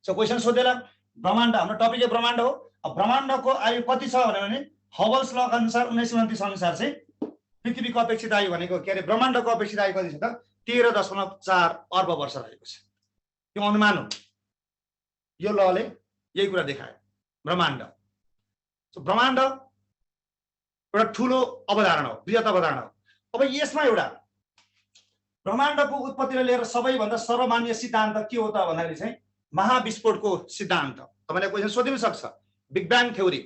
सो क्वेसन सोधेला, ब्रह्माण्ड, हाम्रो टपिकै ब्रह्माण्ड हो। अब ब्रह्माण्डको आयु कति छ भने हबल्स ल अनुसार 1929 अनुसार चाहिँ पृथ्वीको अपेक्षित आयु भनेको के अरे, ब्रह्माण्डको अपेक्षित आयु कति छ त? 13.4 अर्ब वर्ष रहेको छ। यो अनुमान हो, यो लले यही कुरा देखायो। ब्रह्माण्ड, ब्रह्माण्ड एउटा ठुलो अवधारणा हो, बृहत अवधारणा हो। अब यसमा एउटा ब्रह्माण्डको उत्पत्तिलाई लिएर सबैभन्दा सर्वमान्य सिद्धान्त के हो त भन्दाखेरि चाहिँ महाविस्फोटको सिद्धान्त। तपाईँले क्वेसन सोधिन सक्छ, बिग ब्याङ थ्योरी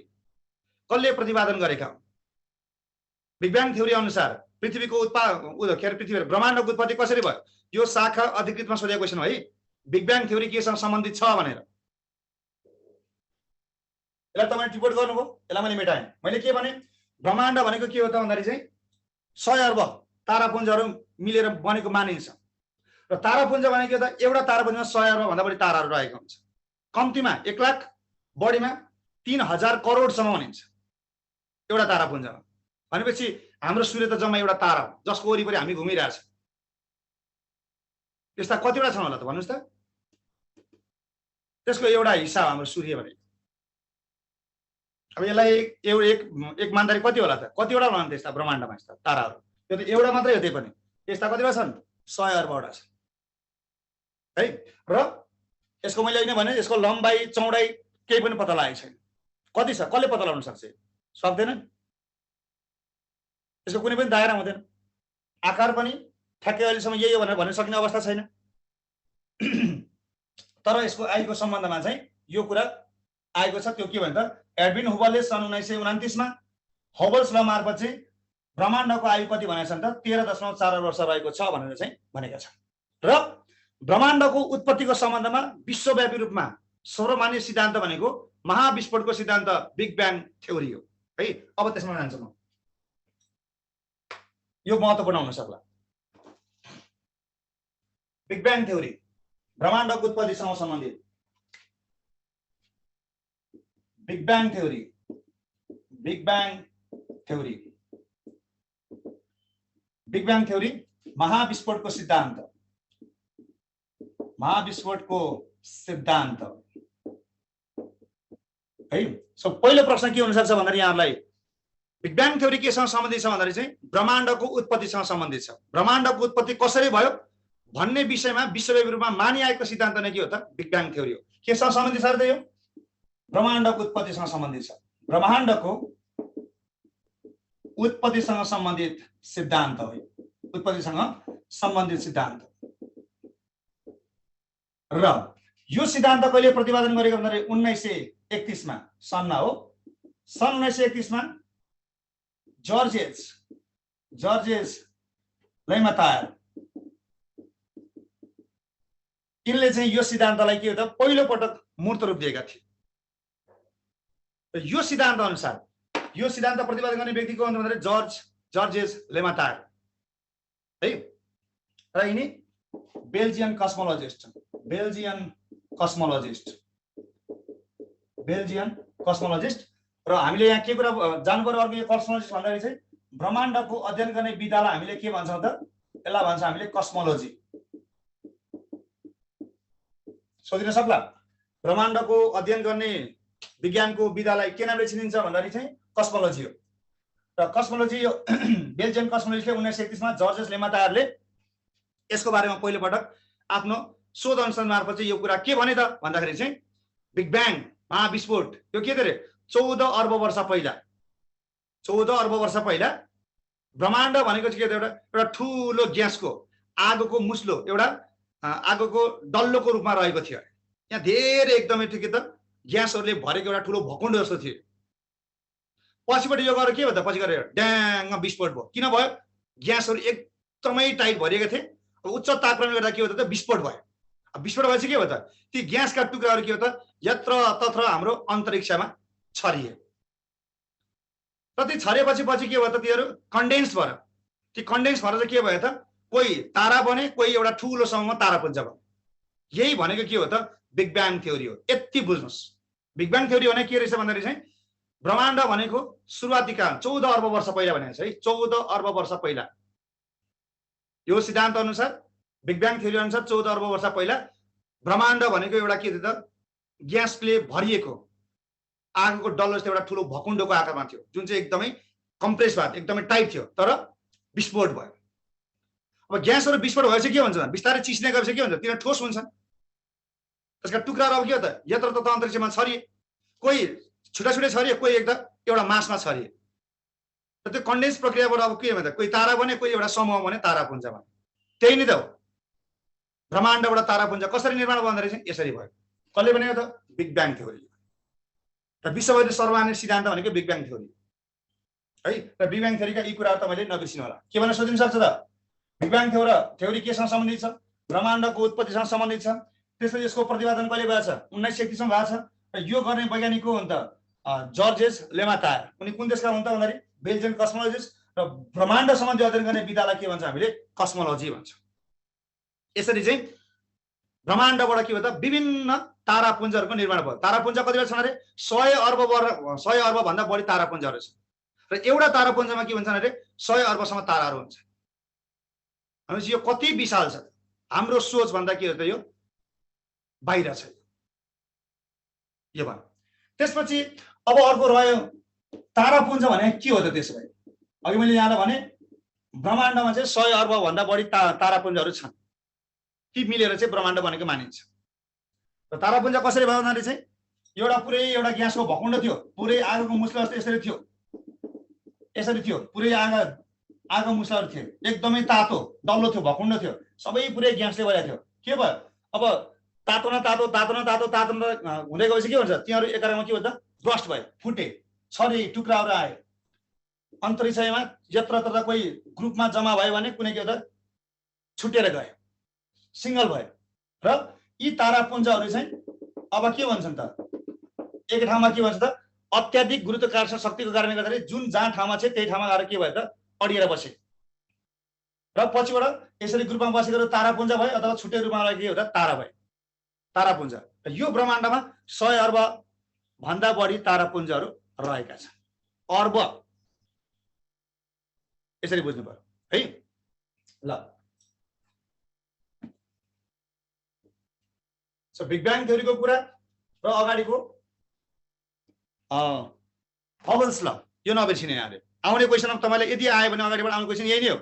कसले प्रतिपादन गरेका? बिग ब्याङ थ्योरी अनुसार पृथ्वीको पृथ्वी ब्रह्माण्डको उत्पत्ति कसरी भयो? यो शाखा अधिकृतमा सोधेको क्वेसन हो है। बिग ब्याङ थ्योरी केसँग सम्बन्धित छ भनेर यसलाई तपाईले रिपोर्ट गर्नुभयो, यसलाई मैले मेटाएँ। मैले के भने ब्रह्माण्ड भनेको के हो त भन्दाखेरि चाहिँ 100 अर्ब तारापुञ्जहरू मिलेर बनेको मानिन्छ र तारापुञ्ज भनेको त एउटा तारापुञ्जमा 100 अर्ब भन्दा बढी ताराहरू रहेको हुन्छ। कम्तीमा 1 लाख, बढीमा 3000 करोडसम्म भनिन्छ एउटा तारापुञ्जमा। भनेपछि हाम्रो सूर्य त जम्मा एउटा तारा हो जसको वरिपरि हामी घुमिरहेछ। त्यस्ता कतिवटा छन् होला त भन्नुस् त? त्यसको एउटा हिस्सा हो हाम्रो सूर्य भनेको। अब यसलाई एक मान्दाखेरि कति होला त? कतिवटा होला त्यस्ता ब्रह्माण्डमा यस्ता ताराहरू? त्यो त एउटा मात्रै हो, त्यही पनि त्यस्ता कतिवटा छन्? 100 अर्बवटा छन् है। र यसको मैले अहिले भने यसको लम्बाइ चौडाइ केही पनि पत्ता लागेको छैन। कति छ कसले पत्ता लगाउन सक्छ? सक्दैन। यसको कुनै पनि दायरा हुँदैन। आकार पनि ठ्याक्कै अहिलेसम्म यही हो भनेर भन्न सक्ने अवस्था छैन। तर यसको आयुको सम्बन्धमा चाहिँ यो कुरा आएको छ। त्यो के भन्छ त? एडविन हुबलले सन् 1929 मा हबल्स ल मार्फत चाहिँ ब्रह्माण्डको आयु कति भनेका छन् त? 13.4 वर्ष रहेको छ भनेर चाहिँ भनेका छन्। र ब्रह्माण्डको उत्पत्तिको सम्बन्धमा विश्वव्यापी रूपमा सर्वमान्य सिद्धान्त भनेको महाविस्फोटको सिद्धान्त, बिग ब्याङ थ्योरी हो है। अब त्यसमा जान्छु म। यो महत्त्वपूर्ण हुन सक्ला। बिग ब्याङ थ्योरी ब्रह्माण्डको उत्पत्तिसँग सम्बन्धित। Big bang theory, big bang theory, big bang theory महाविस्फोटको सिद्धान्त, महाविस्फोटको सिद्धान्त है। सो पहिलो प्रश्न के हुन सक्छ भन्दाखेरि यहाँहरुलाई बिग ब्याङ थ्योरी केसँग सम्बन्धित छ भन्दाखेरि चाहिँ ब्रह्माण्डको उत्पत्तिसँग सम्बन्धित छ। ब्रह्माण्डको उत्पत्ति कसरी भयो भन्ने विषयमा विश्वव्यापी रूपमा मानिआएको सिद्धान्त नै के हो त? बिग ब्याङ थ्योरी हो। केसँग सम्बन्धित छ त? यो ब्रह्माण्डको उत्पत्तिसँग सम्बन्धित छ। ब्रह्माण्डको उत्पत्तिसँग सम्बन्धित सिद्धान्त हो। उत्पत्तिसँग सम्बन्धित सिद्धान्त। र यो सिद्धान्त कहिले प्रतिपादन गरेको भन्दाखेरि 1931 मा सन्ना हो। सन् 1931 मा जर्जेस लेमातायर यिनले चाहिँ यो सिद्धान्तलाई के हो त? पहिलो पटक मूर्त रूप दिएका थिए। यो सिद्धान्त अनुसार यो सिद्धान्त प्रतिपादन गर्ने व्यक्ति को भन्दा जर्जेस लेमातायर है। र यिनी बेल्जियन कस्मोलोजिस्ट, र हामीले यहाँ के कुरा जान्नुपर्ने अर्को यो कस्मोलोजिस्ट भन्दाखेरि चाहिँ ब्रह्माण्डको अध्ययन गर्ने विधालाई हामीले के भन्छौँ त? यसलाई भन्छ हामीले कस्मोलोजी। सोधिन सक्ला? ब्रह्माण्डको अध्ययन गर्ने विज्ञानको विधालाई के नामले चिनिन्छ भन्दाखेरि चाहिँ कस्मोलोजी हो। र कस्मोलोजी यो बेल्जियन कस्मोलोजिस्टले 1931 मा जर्जेस लेमातायरले यसको बारेमा पहिलो पटक आफ्नो शोध अनुसन्धान मार्फत चाहिँ यो कुरा के भने त भन्दाखेरि चाहिँ बिग ब्याङ महाविस्फोट यो के रे 14 अर्ब वर्ष पहिला, 14 अर्ब वर्ष पहिला ब्रह्माण्ड भनेको चाहिँ के त? एउटा ठूलो ग्यासको आगोको मुस्लो, एउटा आगोको डल्लोको रूपमा रहेको थियो। यहाँ धेरै एकदमै ठिक त ग्यासहरूले भरेको एउटा ठूलो भकुण्ड जस्तो थियो। पछिबाट यो गरेर के भयो त? पछि गएर ड्याङ विस्फोट भयो। किन भयो? ग्यासहरू एकदमै टाइट भरिएका थिए। अब उच्च तापक्रमले गर्दा के हो त? विस्फोट भयो। विस्फोट भएपछि के भयो त? ती ग्यासका टुक्राहरू के हो त? यत्र तत्र हाम्रो अन्तरिक्षमा छरिए। र ती छरिएपछि के भयो त? तीहरू कन्डेन्स भयो। ती कन्डेन्स भएर चाहिँ के भयो त? कोही तारा बने, कोही एउटा ठूलो समूहमा तारापुञ्ज बने। यही भनेको के हो त? बिग ब्याङ थ्योरी हो। यति बुझ्नुस्। बिग ब्याङ थ्योरी भने के रहेछ भन्दाखेरि चाहिँ ब्रह्माण्ड भनेको सुरुवाती काल 14 अर्ब वर्ष पहिला भनेको छ है। 14 अर्ब वर्ष पहिला यो सिद्धान्त अनुसार, बिग ब्याङ थ्योरी अनुसार 14 अर्ब वर्ष पहिला ब्रह्माण्ड भनेको एउटा के थियो त? ग्यासले भरिएको आगोको डल्लो जस्तो एउटा ठूलो भकुण्डको आकारमा थियो, जुन चाहिँ एकदमै कम्प्रेस भएको, एकदमै टाइट थियो। तर विस्फोट भयो। अब ग्यासहरू विस्फोट भएपछि के हुन्छ? बिस्तारै चिस्ने गएपछि के हुन्छ? तिनीहरू ठोस हुन्छन्। त्यसका टुक्राहरू अब के हो त? यत्र तत्र अन्तरिक्षमा छरिए। कोही छुट्टा छुट्टै छरिए, कोही एउटा मासमा छरिए। र त्यो कन्डेन्स प्रक्रियाबाट अब के भन्छ? कोही तारा बने, कोही एउटा समूह बने, तारापुञ्ज बने। त्यही नै त हो। ब्रह्माण्डबाट तारापुञ्ज कसरी निर्माण भयो भन्दाखेरि चाहिँ यसरी भयो। कसले भनेको त? Big bang theory. र विश्वभरि सर्वमान्य सिद्धान्त भनेको बिग ब्याङ थ्योरी है। र बिग ब्याङ थ्योरीका यी कुराहरू तपाईँले नबिर्सिनु होला। के भनेर सोधिन सक्छ त? बिग ब्याङ थ्योरी केसँग सम्बन्धित छ? ब्रह्माण्डको उत्पत्तिसँग सम्बन्धित छ। त्यसपछि यसको प्रतिपादन कहिले भएको छ? 1931 मा भएको छ। र यो गर्ने वैज्ञानिक को हो त? जर्जेस लेमातायर, उनी कुन देशका हुन् त भन्दाखेरि बेल्जियन कस्मोलोजिस्ट, र ब्रह्माण्ड सम्बन्धी अध्ययन गर्ने विधालाई के भन्छ हामीले कस्मोलोजी भन्छौँ। यसरी चाहिँ ब्रह्माण्डबाट के हो त विभिन्न तारापुञ्जहरूको निर्माण भयो। तारापुञ्ज कति छन् अरे 100 अर्ब भन्दा बढी तारापुञ्जहरू छन्, र एउटा तारापुञ्जमा के भन्छन् अरे 100 अर्बसम्म ताराहरू हुन्छ। भनेपछि यो कति विशाल छ, हाम्रो सोच भन्दा के हो त यो बाहिर छ यो भन्छ। त्यसपछि अब अर्को रह्यो तारापुञ्ज भने के हो त। त्यसो भए अघि मैले यहाँलाई भने ब्रह्माण्डमा चाहिँ 100 अर्ब भन्दा बढी तारापुञ्जहरू छन्, ती मिलेर चाहिँ ब्रह्माण्ड बनेको मानिन्छ। र तारापुञ्ज कसरी भयो भन्दाखेरि चाहिँ एउटा ग्यासको भकुण्ड थियो, पुरै आगोको मुस्लो जस्तो यसरी थियो, पुरै आगो मुस्लाहरू थिए, एकदमै तातो डल्लो थियो, भकुण्ड थियो, सबै पुरै ग्यासले भरेको थियो। के भयो अब तातो न हुँदै गएपछि के हुन्छ, तिनीहरू एकअर्कामा के हुन्छ ब्रस्ट भयो, फुटे, छरी टुक्राहरू आए। अन्तरिक्षमा यत्रत्र कोही ग्रुपमा जम्मा भयो भने कुनै के हो त छुटेर गयो, सिङ्गल भयो। र यी तारापुञ्जहरू चाहिँ अब के भन्छन् त, एक ठाउँमा के भन्छ त अत्याधिक गुरुत्वाकर्षण शक्तिको कारणले गर्दाखेरि जुन जहाँ ठाउँमा छ त्यही ठाउँमा गएर के भयो त अडिएर बसे, र पछिबाट यसरी ग्रुपमा बसेको तारापुञ्ज भयो, अथवा छुट्टै रूपमा के हो त तारा भयो, तारापुञ्ज। यो ब्रह्माण्डमा 100 अर्ब भन्दा बढी तारापुञ्जहरू रहेका छन्। अर्ब यसरी बुझ्नु पर्यो है। ल बिग ब्याङ थ्योरीको कुरा र अगाडिको बबल्स ल यो नबिर्सिने यहाँले। आउने क्वेसन तपाईँले यदि आयो भने अगाडिबाट आउने क्वेसन यही नै हो।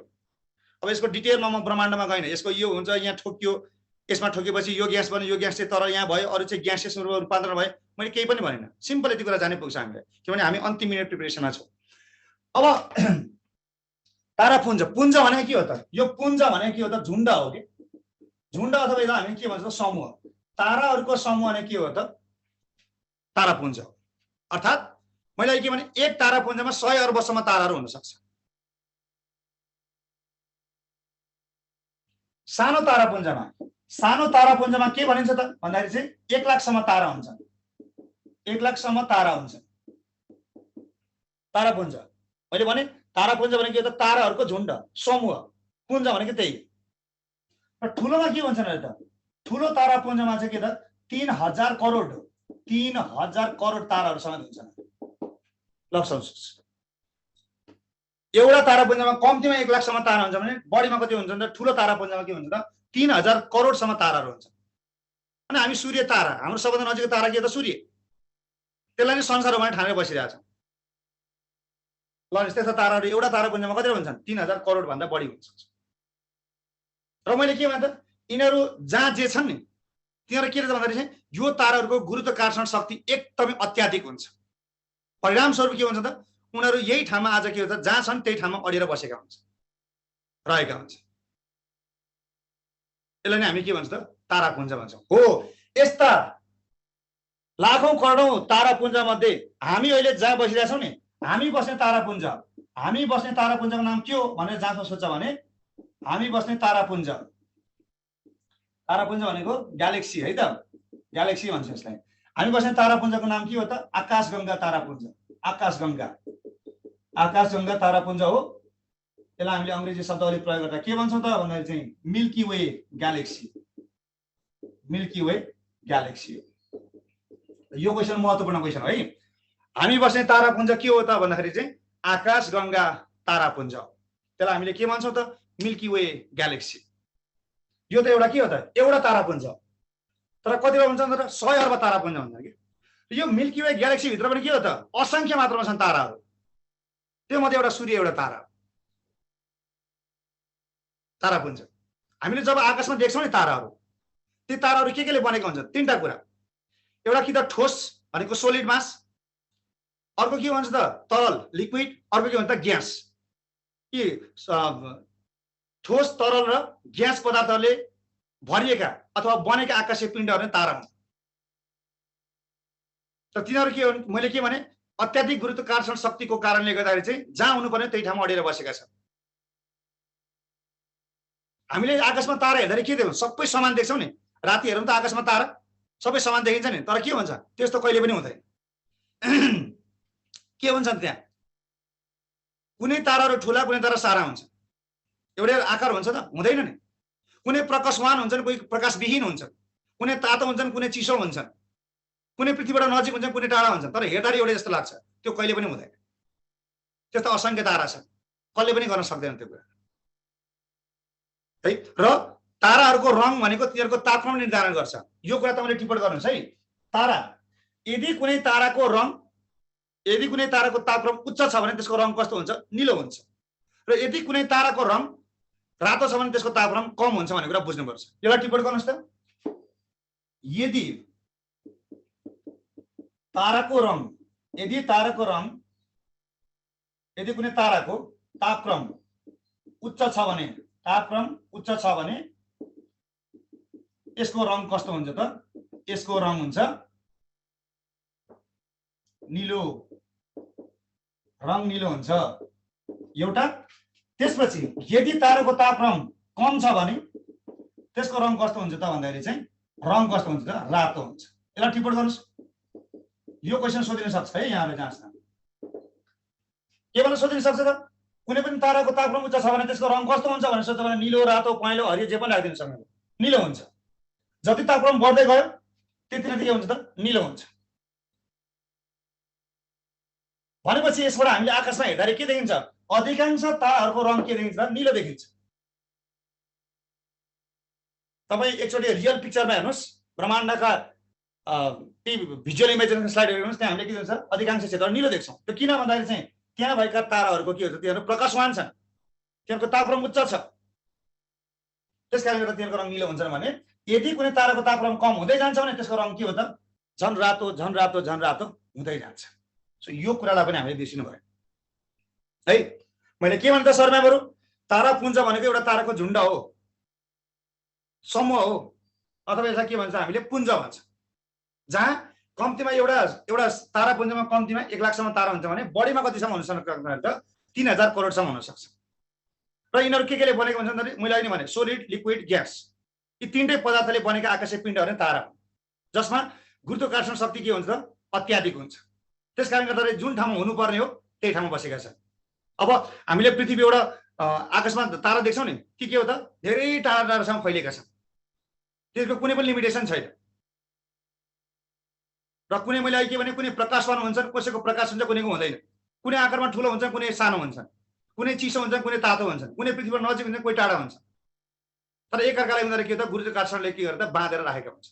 अब यसको डिटेलमा म ब्रह्माण्डमा गएन, यसको यो हुन्छ यहाँ ठोक्यो, यसमा ठोकेपछि यो ग्यास बन्यो, यो ग्यास चाहिँ तर यहाँ भयो, अरू चाहिँ ग्यासेस रूपान्तरण भयो, मैले केही पनि भनेन। सिम्पल यति कुरा जानै पुग्छ हामीलाई, किनभने हामी अन्तिम मिनट प्रिपरेसनमा छौँ। अब तारापुञ्ज, पुञ्ज भने के हो त, यो पुञ्ज भने के हो त झुण्ड हो कि, झुण्ड अथवा यसलाई हामी के भन्छौँ समूह। ताराहरूको समूह भने के हो त तारापुञ्ज। अर्थात् मैले के भने एक तारापुञ्जमा 100 अर्बसम्म ताराहरू हुन सक्छ। सानो तारापुञ्जमा के भनिन्छ त भन्दाखेरि चाहिँ 1 लाखसम्म तारा हुन्छन्, 1 लाखसम्म तारा हुन्छन् तारापुञ्ज। मैले भने तारापुञ्ज भने के हो त ताराहरूको झुण्ड, समूह। पुञ्ज भनेको त्यही। र ठुलोमा के भन्छन् अरे त, ठुलो तारापुञ्जमा चाहिँ के त 3000 करोड ताराहरू समेत हुन्छन्। एउटा तारापुञ्जमा कम्तीमा 1 लाखसम्म तारा हुन्छ भने बढीमा कति हुन्छ त ठुलो तारापुञ्जमा के हुन्छ त 3000 करोडसम्म ताराहरू हुन्छ। अनि हामी सूर्य तारा, हाम्रो सबभन्दा नजिकको तारा के त सूर्य, त्यसलाई नै संसार हो भने ठानेर बसिरहेछ। ल त्यस्ता ताराहरू एउटा तारापुञ्जमा कति हुन्छन् 3000 करोड भन्दा बढी हुन्छ। र मैले के भने त यिनीहरू जहाँ जे छन् नि तिनीहरू के भन्दाखेरि चाहिँ यो ताराहरूको गुरुत्वाकर्षण शक्ति एकदमै अत्याधिक हुन्छ। परिणामस्वरूप के हुन्छ त उनीहरू यही ठाउँमा आज के हुन्छ जहाँ छन् त्यही ठाउँमा अडिएर बसेका हुन्छ, रहेका हुन्छ। यसलाई नै हामी के भन्छ त तारापुञ्ज भन्छौँ। हो यस्ता लाखौं करोडौं तारापुञ्ज मध्ये हामी अहिले जहाँ बसिरहेछौँ नि, हामी बस्ने तारापुञ्जको नाम के हो भनेर जहाँ सोच्छ भने हामी बस्ने तारापुञ्ज भनेको ग्यालेक्सी है त, ग्यालेक्सी भन्छ यसलाई। हामी बस्ने तारापुञ्जको नाम के हो त आकाशगङ्गा तारापुञ्ज। आकाशगङ्गा तारापुञ्ज हो। त्यसलाई हामीले अङ्ग्रेजी शब्दावली प्रयोग गर्दा के भन्छौँ त भन्दाखेरि चाहिँ मिल्की वे ग्यालेक्सी हो। यो क्वेसन महत्त्वपूर्ण क्वेसन है। हामी बस्ने तारापुञ्ज के हो त भन्दाखेरि चाहिँ आकाशगङ्गा तारापुञ्ज, त्यसलाई हामीले के भन्छौँ त मिल्की वे ग्यालेक्सी। यो त एउटा के हो त एउटा तारापुञ्ज, तर कतिवटा हुन्छ त 100 अर्ब तारापुञ्ज हुन्छ कि। यो मिल्की वे ग्यालेक्सी भित्र पनि के हो त असङ्ख्य मात्रामा छन् ताराहरू। त्यो मध्ये एउटा सूर्य एउटा तारापुञ्ज। हामीले जब आकाशमा देख्छौँ नि ताराहरू, ती ताराहरू केले बनेको हुन्छ, 3टा कुरा। एउटा कि त ठोस भनेको सोलिड मास, अर्को के भन्छ त तरल लिक्विड, अर्को के भन्छ त ग्यास। कि ठोस तरल र ग्यास पदार्थहरूले भरिएका अथवा बनेका आकाशीय पिण्डहरू नै तारा हुन्। त तिनीहरू के हुन्, मैले के भने अत्याधिक गुरुत्वाकर्षण शक्तिको कारणले गर्दाखेरि चाहिँ जहाँ हुनुपर्ने त्यही ठाउँमा अडिएर बसेका छन्। हामीले आकाशमा तारा हेर्दाखेरि के देख्छौँ, सबै समान देख्छौँ नि। राति हेरौँ त आकाशमा तारा सबै समान देखिन्छ नि, तर के हुन्छ त्यस्तो कहिले पनि हुँदैन। के हुन्छन् त्यहाँ? कुनै ताराहरू ठुला, कुनै तारा सारा हुन्छ। एउटै आकार हुन्छ त? हुँदैन नि। कुनै प्रकाशवान हुन्छन्, कोही प्रकाशविहीन हुन्छन्, कुनै तातो हुन्छन्, कुनै चिसो हुन्छन्, कुनै पृथ्वीबाट नजिक हुन्छन्, कुनै टाढा हुन्छन्। तर हेर्दाखेरि एउटै जस्तो लाग्छ, त्यो कहिले पनि हुँदैन। त्यस्तो असंख्य तारा छन्, कसले पनि गर्न सक्दैन त्यो कुरा है। र ताराहरूको रङ भनेको तिनीहरूको तापक्रम निर्धारण गर्छ। यो कुरा तपाईँले टिप्पणी गर्नुहोस् है। तारा, यदि कुनै ताराको तापक्रम उच्च छ भने त्यसको रङ कस्तो हुन्छ? निलो हुन्छ। र यदि कुनै ताराको रङ रातो छ भने त्यसको तापक्रम कम हुन्छ भन्ने कुरा बुझ्नुपर्छ। यसलाई टिप्पणी गर्नुहोस् त। यदि कुनै ताराको तापक्रम उच्च छ भने यसको रङ कस्तो हुन्छ त? यसको रङ हुन्छ निलो, रङ निलो हुन्छ एउटा। त्यसपछि यदि ताराको तापक्रम कम छ भने त्यसको रङ कस्तो हुन्छ त भन्दाखेरि चाहिँ रङ कस्तो हुन्छ त? रातो हुन्छ। यसलाई टिप्पणी गर्नुहोस्। यो क्वेसन सोधिन सक्छ है यहाँले जाँच्न। के भन्न सोधिन सक्छ त? कुनै पनि ताराको तापक्रम उच्च छ भने त्यसको रङ कस्तो हुन्छ भनेर सोध्छ भने निलो, रातो, पहेँलो, हरियो जे पनि राखिदिन सक्नुहुन्छ, निलो हुन्छ। जति तापक्रम बढ्दै गयो त्यति नै के हुन्छ त? निलो हुन्छ। भनेपछि यसबाट हामीले आकाशमा हेर्दाखेरि के देखिन्छ? अधिकांश ताराहरूको रङ के देखिन्छ? निलो देखिन्छ। तपाईँ एकचोटि रियल पिक्चरमा हेर्नुहोस्, ब्रह्माण्डका भिजुअल इमेजिनेसन स्लाइड हेर्नुहोस्, त्यहाँ हामीले के देख्छ? अधिकांश क्षेत्र निलो देख्छौँ। त्यो किन भन्दाखेरि चाहिँ त्यहाँ भएका ताराहरूको के हुन्छ? तिनीहरू प्रकाशवान छन्, तिनीहरूको तापक्रम उच्च छ, त्यस कारणले गर्दा तिनीहरूको रङ निलो हुन्छन्। भने यदि कुनै ताराको तापक्रम कम हुँदै जान्छ भने त्यसको रङ के हो त? झन् रातो हुँदै जान्छ। सो यो कुरालाई पनि हामीले बिर्सिनु भयो है। मैले के भन्दा शर्माहरू, तारापुञ्ज भनेको एउटा ताराको झुण्ड हो, समूह हो, अथवा यसलाई के भन्छ? हामीले पुञ्ज भन्छ। जहाँ कम्तीमा एउटा तारापुञ्जमा कम्तीमा 1 लाखसम्म तारा हुन्छ भने बढीमा कतिसम्म हुन सक्छ त? 3000 करोडसम्म हुन सक्छ। र यिनीहरू के बनेको हुन्छन् भने मैले अहिले भने सोलिड, लिक्विड, ग्यास, यी तीनटै पदार्थले बनेका आकाशीय पिण्डहरू नै तारा हुन्, जसमा गुरुत्वाकर्षण शक्ति के हुन्छ? अत्याधिक हुन्छ। त्यस कारणले गर्दा जुन ठाउँमा हुनुपर्ने हो त्यही ठाउँमा बसेका छन्। अब हामीले पृथ्वीबाट आकाशमा तारा देख्छौँ नि, के हो त? धेरै टाढासम्म फैलिएका छन्, त्यसको कुनै पनि लिमिटेसन छैन। र कुनै मैले अहिले के भने कुनै प्रकाशवान हुन्छन्, कसैको प्रकाश हुन्छ, कुनैको हुँदैन, कुनै आकारमा ठुलो हुन्छ, कुनै सानो हुन्छ, कुनै चिसो हुन्छ, कुनै तातो हुन्छ, कुनै पृथ्वीबाट नजिक हुन्छ, कोही टाढा हुन्छ। तर एकअर्कालाई उनीहरू के हो त? गुरुत्वाकर्षणले के गर्दा बाँधेर राखेका हुन्छ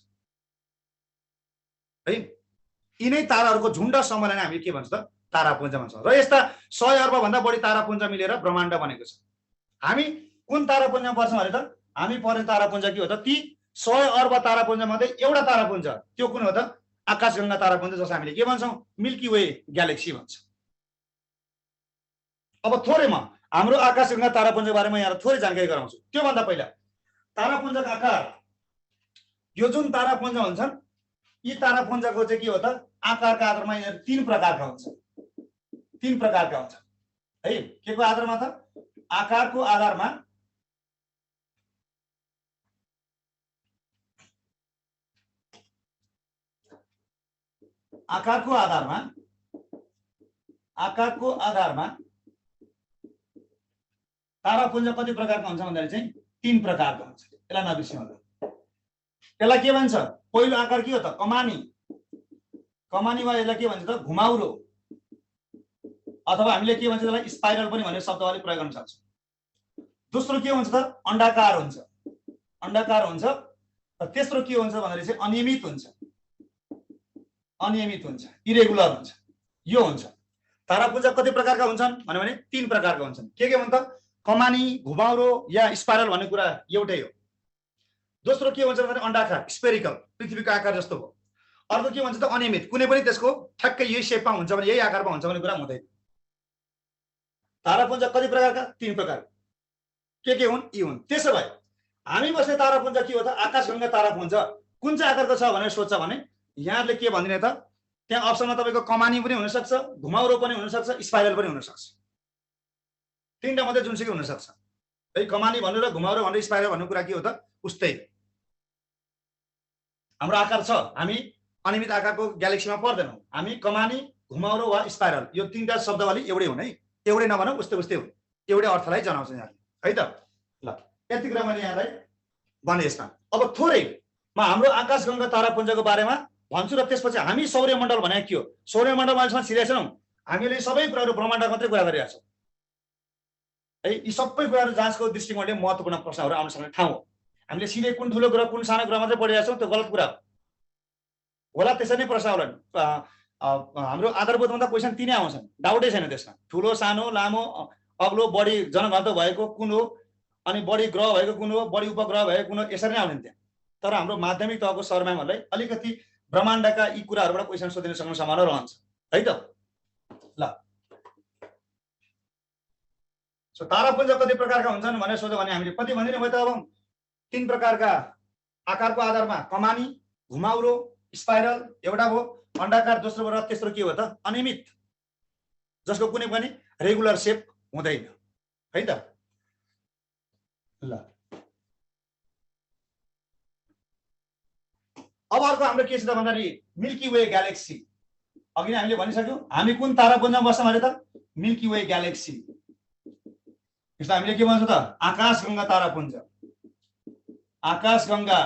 है। यिनै ताराहरूको झुण्ड समूहलाई हामी के भन्छ त? तारापुञ्ज भन्छ। र यस्ता 100 अर्ब भन्दा बढी तारापुञ्ज मिलेर ब्रह्माण्ड बनेको छ। हामी कुन तारापुञ्जमा पर्छौँ भने त? हामी पर्ने तारापुञ्ज के हो त? ती 100 अर्ब तारापुञ्ज मध्ये एउटा तारापुञ्ज, त्यो कुन हो त? आकाशगंगा तारापुञ्ज, जसलाई हामीले के भन्छौँ? मिल्की वे ग्यालेक्सी भन्छ। अब थोरैमा हाम्रो आकाशगंगा तारापुञ्जको बारेमा यहाँ थोरै जानकारी गराउँछु। त्योभन्दा पहिला तारापुञ्जको आकार, यो जुन तारापुञ्ज हुन्छन्, यी तारापुञ्जको चाहिँ के हो त? आकारका आधारमा यिनीहरू 3 प्रकारका हुन्छन्। 3 प्रकारका हुन्छन् है। के को आधारमा त? आकारको आधारमा तारापुञ्ज कति प्रकारका हुन्छ भन्दाखेरि चाहिँ 3 प्रकारका हुन्छ। यसलाई नबिर्सिनु होला। यसलाई के भन्छ? पहिलो आकार के हो त? कमानी। कमानीमा यसलाई के भन्छ त? घुमाउरो, अथवा हामीले के भन्छ त्यसलाई? स्पाइरल पनि भनेर शब्दले प्रयोग गर्न सक्छौँ। दोस्रो के हुन्छ त? अण्डाकार हुन्छ। र तेस्रो के हुन्छ भन्दाखेरि चाहिँ अनियमित हुन्छ, इरेगुलर हुन्छ। यो हुन्छ। तारापुञ्ज कति प्रकारका हुन्छन् भने 3 प्रकारका हुन्छन्। के भन्छ त? कमानी, घुमाउरो या स्पाइरल भन्ने कुरा एउटै हो। दोस्रो के भन्छ भने अण्डाकार, स्पेरिकल, पृथ्वीको आकार जस्तो हो। अर्को के भन्छ त? अनियमित, कुनै पनि त्यसको ठ्याक्कै यही शेपमा हुन्छ भने, यही आकारमा हुन्छ भन्ने कुरा हुँदैन। तारापुञ्ज कति प्रकारका? 3 प्रकार। के हुन्? यी हुन्। त्यसो भए हामी बस्ने तारापुञ्ज के हो त? आकाशगंगा तारापुञ्ज। कुन चाहिँ आकारको छ भनेर सोध्छ भने यहाँले के भन्दिने त? त्यहाँ अप्सनमा तपाईँको कमानी पनि हुनसक्छ, घुमाउरो पनि हुनसक्छ, स्पाइरल पनि हुनसक्छ। 3टा मध्ये जुनसुकै हुनसक्छ है। कमानी भन्नु र घुमाउरो भन्नु, स्पाइरल भन्नु कुरा के हो त? उस्तै। हाम्रो आकार छ, हामी अनियमित आकारको ग्यालेक्सीमा पर्दैनौँ। हामी कमानी, घुमाउरो वा स्पाइरल यो तीनटा शब्दावली एउटै हुने एउटै नभनौँ उस्तै उस्तै हुने एउटै अर्थलाई जनाउँछ यहाँले है त ल यति कुरा मैले यहाँलाई भने यसमा अब थोरै म हाम्रो आकाशगंगा तारापुञ्जको बारेमा भन्छु र त्यसपछि हामी सौर्यमण्डल भनेको के हो सौर्यमण्डलमा अहिलेसम्म छिरेका छैनौँ हामीले सबै कुराहरू ब्रह्माण्ड मात्रै कुरा गरिरहेका छौँ है यी सबै कुराहरू जाँचको दृष्टिकोणले महत्त्वपूर्ण प्रश्नहरू आउन सक्ने ठाउँ हो हामीले सिधै कुन ठुलो ग्रह कुन सानो ग्रह मात्रै पढिरहेका छौँ त्यो गलत कुरा होला त्यसरी नै प्रश्न होला हाम्रो आधारभूतमा त क्वेसन तिनै आउँछन् डाउटै छैन त्यसमा ठुलो सानो लामो अग्लो बढी जनघनत्व भएको कुन हो अनि बढी ग्रह भएको कुन हो बढी उपग्रह भएको कुन हो यसरी नै आउँदैन त्यहाँ तर हाम्रो माध्यमिक तहको सरम्यामहरूलाई अलिकति ब्रह्माण्डका यी कुराहरूबाट क्वेसन सोधिन सक्ने सम्भावना रहन्छ है त ल सो तारापुञ्ज कति प्रकारका हुन्छन् भनेर सोध्यो भने हामीले कति भनिदिनु भयो त अब 3 प्रकारका आकारको आधारमा कमानी घुमाउरो स्पाइरल एउटा भयो अण्डाकार दोस्रो र तेस्रो के हो त अनियमित जसको कुनै पनि रेगुलर शेप हुँदैन है त ल अब अर्को हाम्रो के छ त भन्दाखेरि मिल्की वे ग्यालेक्सी अघि नै हामीले भनिसक्यौँ हामी कुन तारापुञ्जमा बस्छौँ अरे त मिल्की वे ग्यालेक्सी यसलाई हामीले के भन्छौँ त आकाशगंगा तारापुञ्ज आकाशगंगा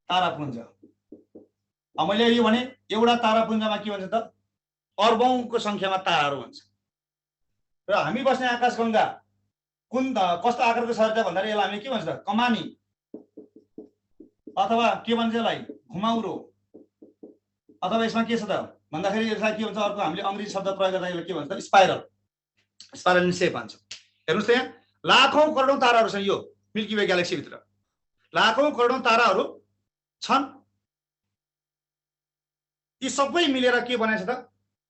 तारापुञ्ज मैले यो भने एउटा तारापुञ्जमा के भन्छ त अर्बौंको संख्यामा ताराहरू हुन्छ र हामी बस्ने आकाशगंगा कुन कस्तो आकारको छ त भन्दाखेरि यसलाई हामीले के भन्छ त कमानी अथवा के भन्छ यसलाई घुमाउरो अथवा यसमा के छ त भन्दाखेरि यसलाई के भन्छ अर्को हामीले अंग्रेजी शब्द प्रयोग गर्दा यसलाई के भन्छ त स्पाइरल स्पाइरल शेप भन्छ हेर्नुस् त यहाँ लाखौं करोडौं ताराहरू छन् यो मिल्की वे ग्यालेक्सी भित्र लाखौं करोडौं ताराहरू छन् यी सबै मिलेर के बनाएको छ त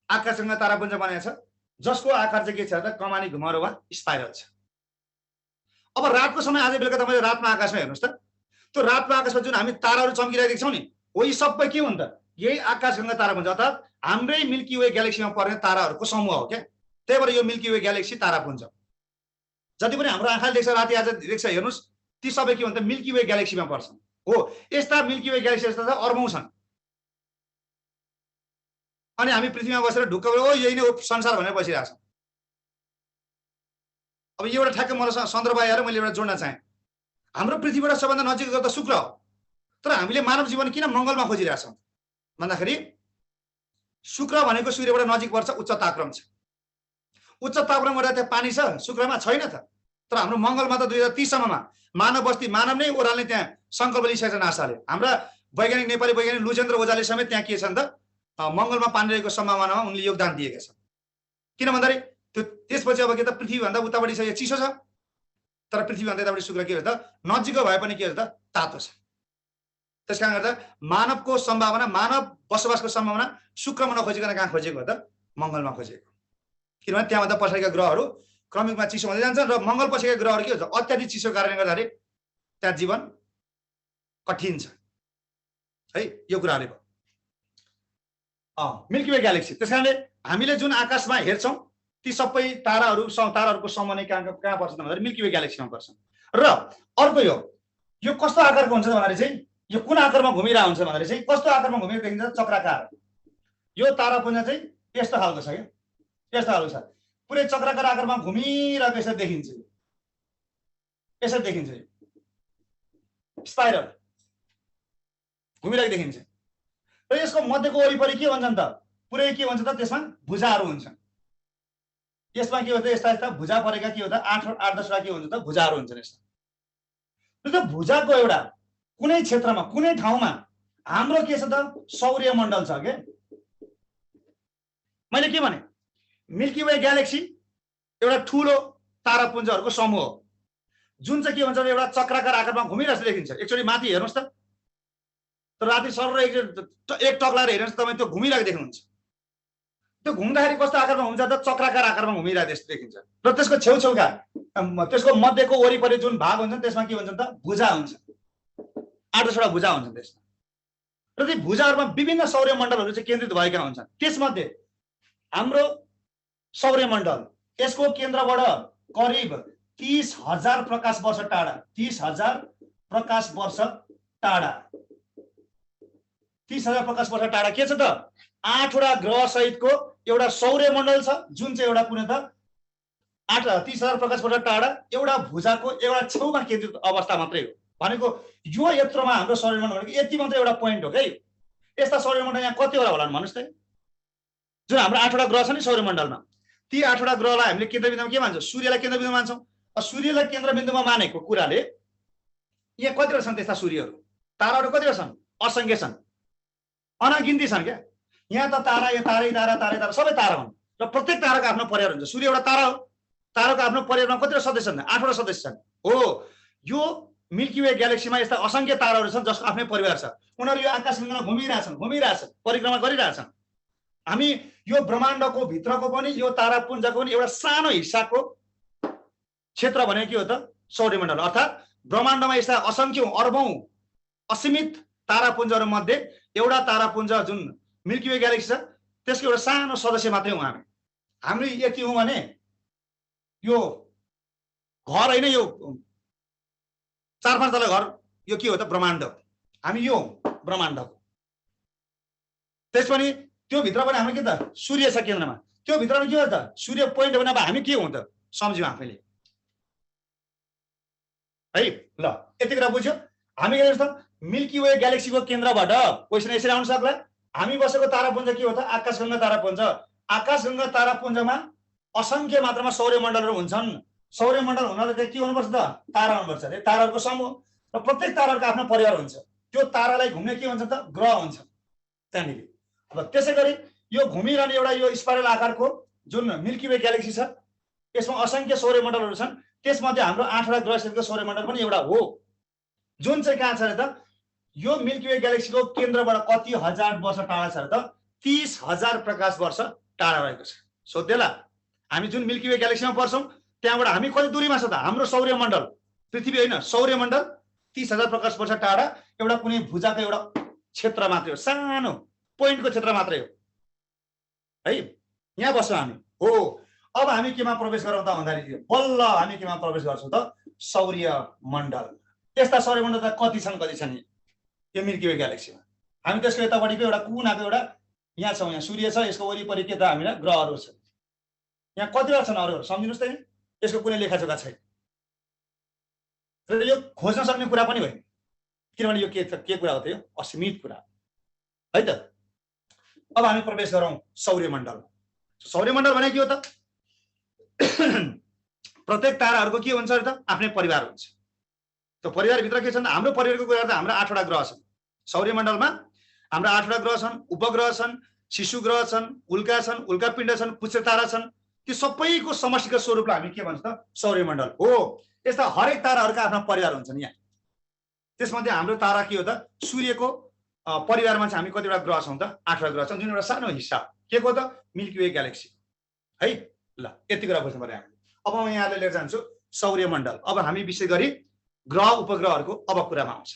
आकाशगंगा तारापुञ्ज बनाएको छ जसको आकार चाहिँ के छ त कमानी घुमाउरो वा स्पाइरल छ अब रातको समय आज बेलुका तपाईले रातमा आकाशमा हेर्नुस् त त्यो रातको आकाशमा जुन हामी ताराहरू चम्किरहेको देख्छौँ नि हो यी सबै के हुन् त यही आकाशगंगा तारापुञ्ज अर्थात् हाम्रै मिल्की वे ग्यालेक्सीमा पर्ने ताराहरूको समूह हो क्या त्यही भएर यो मिल्की वे ग्यालेक्सी तारापुञ्ज जति पनि हाम्रो आँखाले देख्छ राति आज देख्छ हेर्नुस् ती सबै के भन्छ मिल्की वे ग्यालेक्सीमा पर्छन् हो यस्ता मिल्की वे ग्यालेक्सी जस्ता अर्बौं छन् अनि हामी पृथ्वीमा बसेर ढुक्क ओ यही नै हो संसार भनेर बसिरहेछौँ अब यो एउटा ठ्याक्कै मलाई सन्दर्भ आएर मैले एउटा जोड्न चाहेँ हाम्रो पृथ्वीबाट सबभन्दा नजिकको त शुक्र हो तर हामीले मानव जीवन किन मङ्गलमा खोजिरहेछौँ भन्दाखेरि शुक्र भनेको सूर्यबाट नजिक पर्छ उच्च तापक्रम छ उच्च तापक्रम गर्दा त्यहाँ पानी छ शुक्रमा छैन त तर हाम्रो मङ्गलमा त 2030 सम्ममा मानव बस्ती मानव नै ओह्राल्ने त्यहाँ संकल्प लिइसकेको छ नासाले हाम्रा वैज्ञानिक नेपाली वैज्ञानिक लुजेन्द्र ओझाले समेत त्यहाँ के छन् त मङ्गलमा पानी रहेको सम्भावनामा उनले योगदान दिएका छन् किन भन्दाखेरि त्यो त्यसपछि अब के त पृथ्वीभन्दा उतापट्टि छ यो चिसो छ तर पृथ्वीभन्दा यतापट्टि शुक्र के हो त नजिकको भए पनि के हो त तातो छ त्यस कारणले गर्दा मानवको सम्भावना मानव बसोबासको सम्भावना शुक्रमा नखोजिकन कहाँ खोजेको हो त मङ्गलमा खोजेको किनभने त्यहाँभन्दा पछाडिका ग्रहहरू क्रमिकमा चिसो हुँदै जान्छन् र मङ्गल पछिका ग्रहहरू के हुन्छ अत्याधिक चिसो कारणले गर्दाखेरि त्यहाँ जीवन कठिन छ है यो कुराले भयो मिल्की वे ग्यालेक्सी त्यस कारणले हामीले जुन आकाशमा हेर्छौँ ती सबै ताराहरूको समूह नै कहाँ पर्छ भन्दाखेरि मिल्की वे ग्यालेक्सीमा पर्छ र अर्को यो कस्तो आकारको हुन्छ भन्दाखेरि चाहिँ यो कुन आकारमा घुमिरहेको हुन्छ भन्दाखेरि चाहिँ कस्तो आकारमा घुमेको देखिन्छ चक्राकार यो तारापुञ्ज चाहिँ यस्तो खालको छ क्या यस्तो खालको छ पुरै चक्राकार आकारमा घुमिरहेको यसरी देखिन्छ यसरी देखिन्छ स्पाइरल घुमिरहेको देखिन्छ र यसको मध्यको वरिपरि के भन्छन् त पुरै के भन्छ त त्यसमा भुजाहरू हुन्छन् यसमा के हुन्छ यस्ता यस्ता भुजा परेका के हो त 8-10 के हुन्छ त भुजाहरू हुन्छन् यस्ता र त्यो भुजाको एउटा कुनै क्षेत्रमा कुनै ठाउँमा हाम्रो के छ त सौर्यमण्डल छ के मैले के भने मिल्की वे ग्यालेक्सी एउटा ठुलो तारापुञ्जहरूको समूह हो जुन चाहिँ के भन्छ एउटा चक्राकार आकारमा घुमिरहेको देखिन्छ एकचोटि माथि हेर्नुस् त राति सर एक टक लगाएर हेर्नुहोस् तपाईँ त्यो घुमिरहेको देख्नुहुन्छ त्यो घुम्दाखेरि कस्तो आकारमा हुन्छ त चक्राकार आकारमा घुमिरहेको जस्तो देखिन्छ र त्यसको छेउछेउका त्यसको मध्यको वरिपरि जुन भाग हुन्छ त्यसमा के भन्छ त भुजा हुन्छ 8-10 भुजा हुन्छ त्यसमा र ती भुजाहरूमा विभिन्न सौर्यमण्डलहरू चाहिँ केन्द्रित भएका हुन्छन् त्यसमध्ये हाम्रो सौर्यमण्डल यसको केन्द्रबाट करिब 30,000 प्रकाश वर्ष टाढा 30,000 प्रकाश वर्ष टाढा 30,000 प्रकाश वर्ष टाढा के छ त 8वटा ग्रह सहितको एउटा सौर्यमण्डल छ जुन चाहिँ एउटा कुनै त 30,000 प्रकाश वर्ष टाढा एउटा भुजाको एउटा छेउमा केन्द्रित अवस्था मात्रै हो भनेको यो यत्रोमा हाम्रो सौर्यमण्डल भनेको यति मात्रै एउटा पोइन्ट हो के यस्ता सौर्यमण्डल यहाँ कतिवटा होला भन्नुस् त जुन हाम्रो 8वटा ग्रह छ नि सौर्यमण्डलमा ती 8वटा ग्रहलाई हामीले केन्द्रबिन्दुमा के मान्छौँ सूर्यलाई केन्द्रबिन्दु मान्छौँ सूर्यलाई केन्द्रबिन्दुमा मानेको कुराले यहाँ कतिवटा छन् त्यस्ता सूर्यहरू ताराहरू कतिवटा छन् असङ्ख्य छन् अनगिन्ती छन् क्या यहाँ त तारा यो तारै तारा तारै तारा सबै तारा हुन् र प्रत्येक ताराको आफ्नो परिवार हुन्छ सूर्य एउटा तारा हो ताराको आफ्नो परिवारमा कतिवटा सदस्य छन् 8वटा सदस्य छन् हो यो मिल्की वे ग्यालेक्सीमा यस्ता असङ्ख्य ताराहरू छन् जसको आफ्नै परिवार छ उनीहरू यो आकाशगङ्गामा घुमिरहेछन् परिक्रमा गरिरहेछन् हामी यो ब्रह्माण्डको भित्रको पनि यो तारापुञ्जको पनि एउटा सानो हिस्साको क्षेत्र भनेको के हो त सौर्यमण्डल अर्थात् ब्रह्माण्डमा यस्ता असङ्ख्य अर्बौं असीमित तारापुञ्जहरू मध्ये एउटा तारापुञ्ज जुन मिल्की वे ग्यालेक्सी छ त्यसको एउटा सानो सदस्य मात्रै हौँ हामी यति हौँ भने यो घर होइन यो 4-5 तला घर यो के हो त ब्रह्माण्ड हामी यो ब्रह्माण्डको त्यसपछि त्यो भित्र पनि हाम्रो के त सूर्य छ केन्द्रमा त्यो भित्रमा के हो त सूर्य पोइन्ट हो भने अब हामी के हौँ त सम्झ्यौँ आफैले है ल यति कुरा बुझ्यो हामी के गर्छौँ मिल्की वे ग्यालेक्सीको केन्द्रबाट क्वेसन यसरी आउन सक्ला हामी बसेको तारापुञ्ज के हो त आकाशगङ्गा तारापुञ्ज आकाशगङ्गा तारापुञ्जमा असङ्ख्य मात्रामा सौर्यमण्डलहरू हुन्छन् सौर्यमण्डल हुनलाई चाहिँ के हुनुपर्छ त तारा हुनुपर्छ अरे ताराहरूको समूह र प्रत्येक ताराहरूको आफ्नो परिवार हुन्छ त्यो तारालाई घुम्ने के हुन्छ त ग्रह हुन्छ त्यहाँनिर अब त्यसै गरी यो घुमिरहने एउटा यो स्पाइरल आकारको जुन मिल्की वे ग्यालेक्सी छ यसमा असङ्ख्य सौर्यमण्डलहरू छन् त्यसमध्ये हाम्रो 8वटा ग्रहको सौर्यमण्डल पनि एउटा हो जुन चाहिँ कहाँ छ अरे त यो मिल्की वे ग्यालेक्सीको केन्द्रबाट कति हजार वर्ष टाढा छ अरे त 30,000 प्रकाश वर्ष टाढा रहेको छ सोध्देला हामी जुन मिल्की वे ग्यालेक्सीमा पर्छौँ त्यहाँबाट हामी कति दूरीमा छ त हाम्रो सौर्यमण्डल पृथ्वी होइन सौर्यमण्डल 30,000 प्रकाश वर्ष टाढा एउटा कुनै भुजाको एउटा क्षेत्र मात्रै हो सानो पोइन्टको क्षेत्र मात्रै हो है यहाँ बस्छौँ हामी हो अब हामी केमा प्रवेश गरौँ त भन्दाखेरि बल्ल हामी केमा प्रवेश गर्छौँ त सौर्यमण्डल यस्ता सौर्यमण्डल त कति छन् यो मिल्की वे ग्यालेक्सीमा हामी त्यसको यतापट्टिको एउटा कुनाको एउटा यहाँ छौँ यहाँ सूर्य छ यसको वरिपरि के त हामीलाई ग्रहहरू छ यहाँ कतिवटा छन् अरूहरू सम्झिनुहोस् त यसको कुनै लेखाजोखा छैन र यो खोज्न सक्ने कुरा पनि होइन किनभने यो के कुरा हो त यो असीमित कुरा है त अब हामी प्रवेश गरौँ सौर्यमण्डल सौर्यमण्डल भने के हो त प्रत्येक ताराहरूको के हुन्छ त आफ्नै परिवार हुन्छ त्यो परिवारभित्र के छन् हाम्रो परिवारको कुरा त हाम्रो 8वटा ग्रह छन् सौर्यमण्डलमा हाम्रो 8वटा ग्रह छन् उपग्रह छन् शिशु ग्रह छन् उल्कापिण्ड छन् पुच्छ तारा छन् ती सबैको समष्टिगत स्वरूपलाई हामी के भन्छ त सौर्यमण्डल हो यस्ता हरेक ताराहरूका आफ्ना परिवार हुन्छन् यहाँ त्यसमध्ये हाम्रो तारा के हो त सूर्यको परिवारमा चाहिँ हामी कतिवटा ग्रह छौँ त 8वटा ग्रह छन् जुन एउटा सानो हिस्सा के को त मिल्की वे ग्यालेक्सी है ल यति कुरा बुझ्नु पर्यो हामी अब म यहाँले लिएर जान्छु सौर्यमण्डल अब हामी विशेष गरी ग्रह उपग्रहहरूको अब कुरामा आउँछ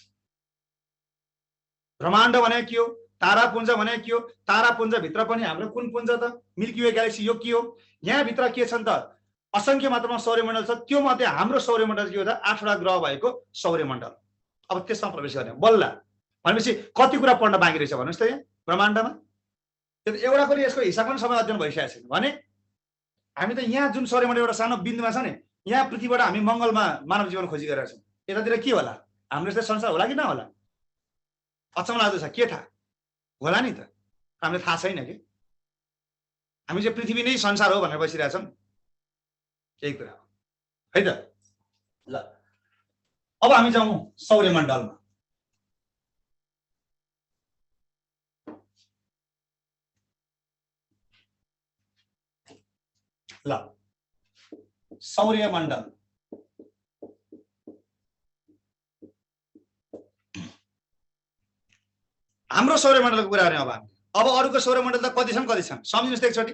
ब्रह्माण्ड भने के हो तारापुञ्ज भने के हो तारापुञ्जभित्र पनि हाम्रो कुन पुञ्ज त मिल्की वे ग्यालेक्सी यो के हो यहाँभित्र के छन् त असङ्ख्य मात्रामा सौर्यमण्डल छ त्यो मध्ये हाम्रो सौर्यमण्डल के हो त 8वटा ग्रह भएको सौर्यमण्डल अब त्यसमा प्रवेश गर्ने बल्ल भनेपछि कति कुरा पढ्न बाँकी रहेछ भन्नुहोस् त यहाँ ब्रह्माण्डमा त्यो एउटा पनि यसको हिसाब पनि समय अध्ययन भइसकेको छैन भने हामी त यहाँ जुन सौर्यमण्डल एउटा सानो बिन्दुमा छ नि यहाँ पृथ्वीबाट हामी मङ्गलमा मानव जीवन खोजी गरेका छौँ यतातिर के होला हाम्रो यस्तै संसार होला कि नहोला अचम्म लाग्दो छ के थाहा होला नि त हामीलाई थाहा छैन कि हामी चाहिँ पृथ्वी नै संसार हो भनेर बसिरहेछौँ केही कुरा हो है त ल अब हामी जाउँ सौर्यमण्डलमा ल सौर्यमण्डल हाम्रो सौर्यमण्डलको कुरा गर्ने अब अरूको सौर्यमण्डल त कति छन् सम्झिनुहोस् त एकचोटि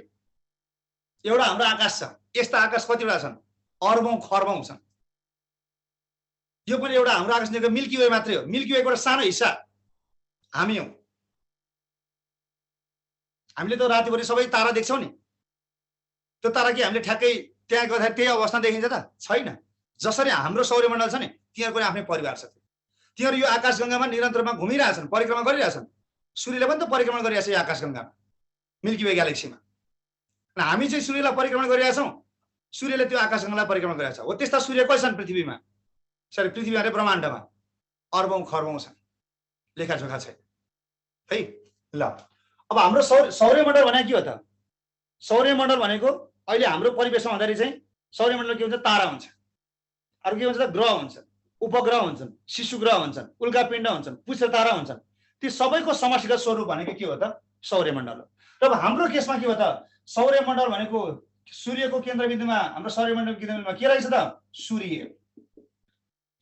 एउटा हाम्रो आकाश छ यस्ता आकाश कतिवटा छन् अर्बौं खर्बौं छन् यो पनि एउटा हाम्रो आकाश भनेको मिल्की वे मात्रै हो मिल्की वेको एउटा सानो हिस्सा हामी हौँ हामीले त रातिभरि सबै तारा देख्छौँ नि त्यो तारा के हामीले ठ्याक्कै त्यहाँ गर्दा त्यही अवस्था देखिन्छ त छैन जसरी हाम्रो सौर्यमण्डल छ नि तिनीहरूको आफ्नै परिवार छ तिनीहरू यो आकाशगङ्गामा निरन्तरमा घुमिरहेछन् परिक्रमा गरिरहेछन् सूर्यले पनि त परिक्रमण गरिरहेको छ यो आकाशगङ्गामा, मिल्की वे ग्यालेक्सीमा। हामी चाहिँ सूर्यलाई परिक्रमण गरिरहेका छौँ, सूर्यले त्यो आकाशगङ्गालाई परिक्रमण गरिरहेको छ। हो त्यस्ता सूर्य कति छन् पृथ्वीमा? सरी, पृथ्वीमा अरे ब्रह्माण्डमा अर्बौं खर्बौं छन्, लेखाजोखा छैन है। ल अब हाम्रो सौर्यमण्डल भनेको के हो त? सौर्यमण्डल भनेको अहिले हाम्रो परिवेशमा हुँदाखेरि चाहिँ सौर्यमण्डल के हुन्छ? तारा हुन्छ, अरू के हुन्छ त? ग्रह हुन्छन्, उपग्रह हुन्छन्, शिशु ग्रह हुन्छन्, उल्कापिण्ड हुन्छन्, पुष्प तारा हुन्छन्। ती सबैको समष्टिगत स्वरूप भनेको के हो त? सौर्यमण्डल हो। र अब हाम्रो केसमा के हो त? सौर्यमण्डल भनेको सूर्यको केन्द्रबिन्दुमा, हाम्रो सौर्यमण्डलको केन्द्रबिन्दुमा के रहेछ त? सूर्य।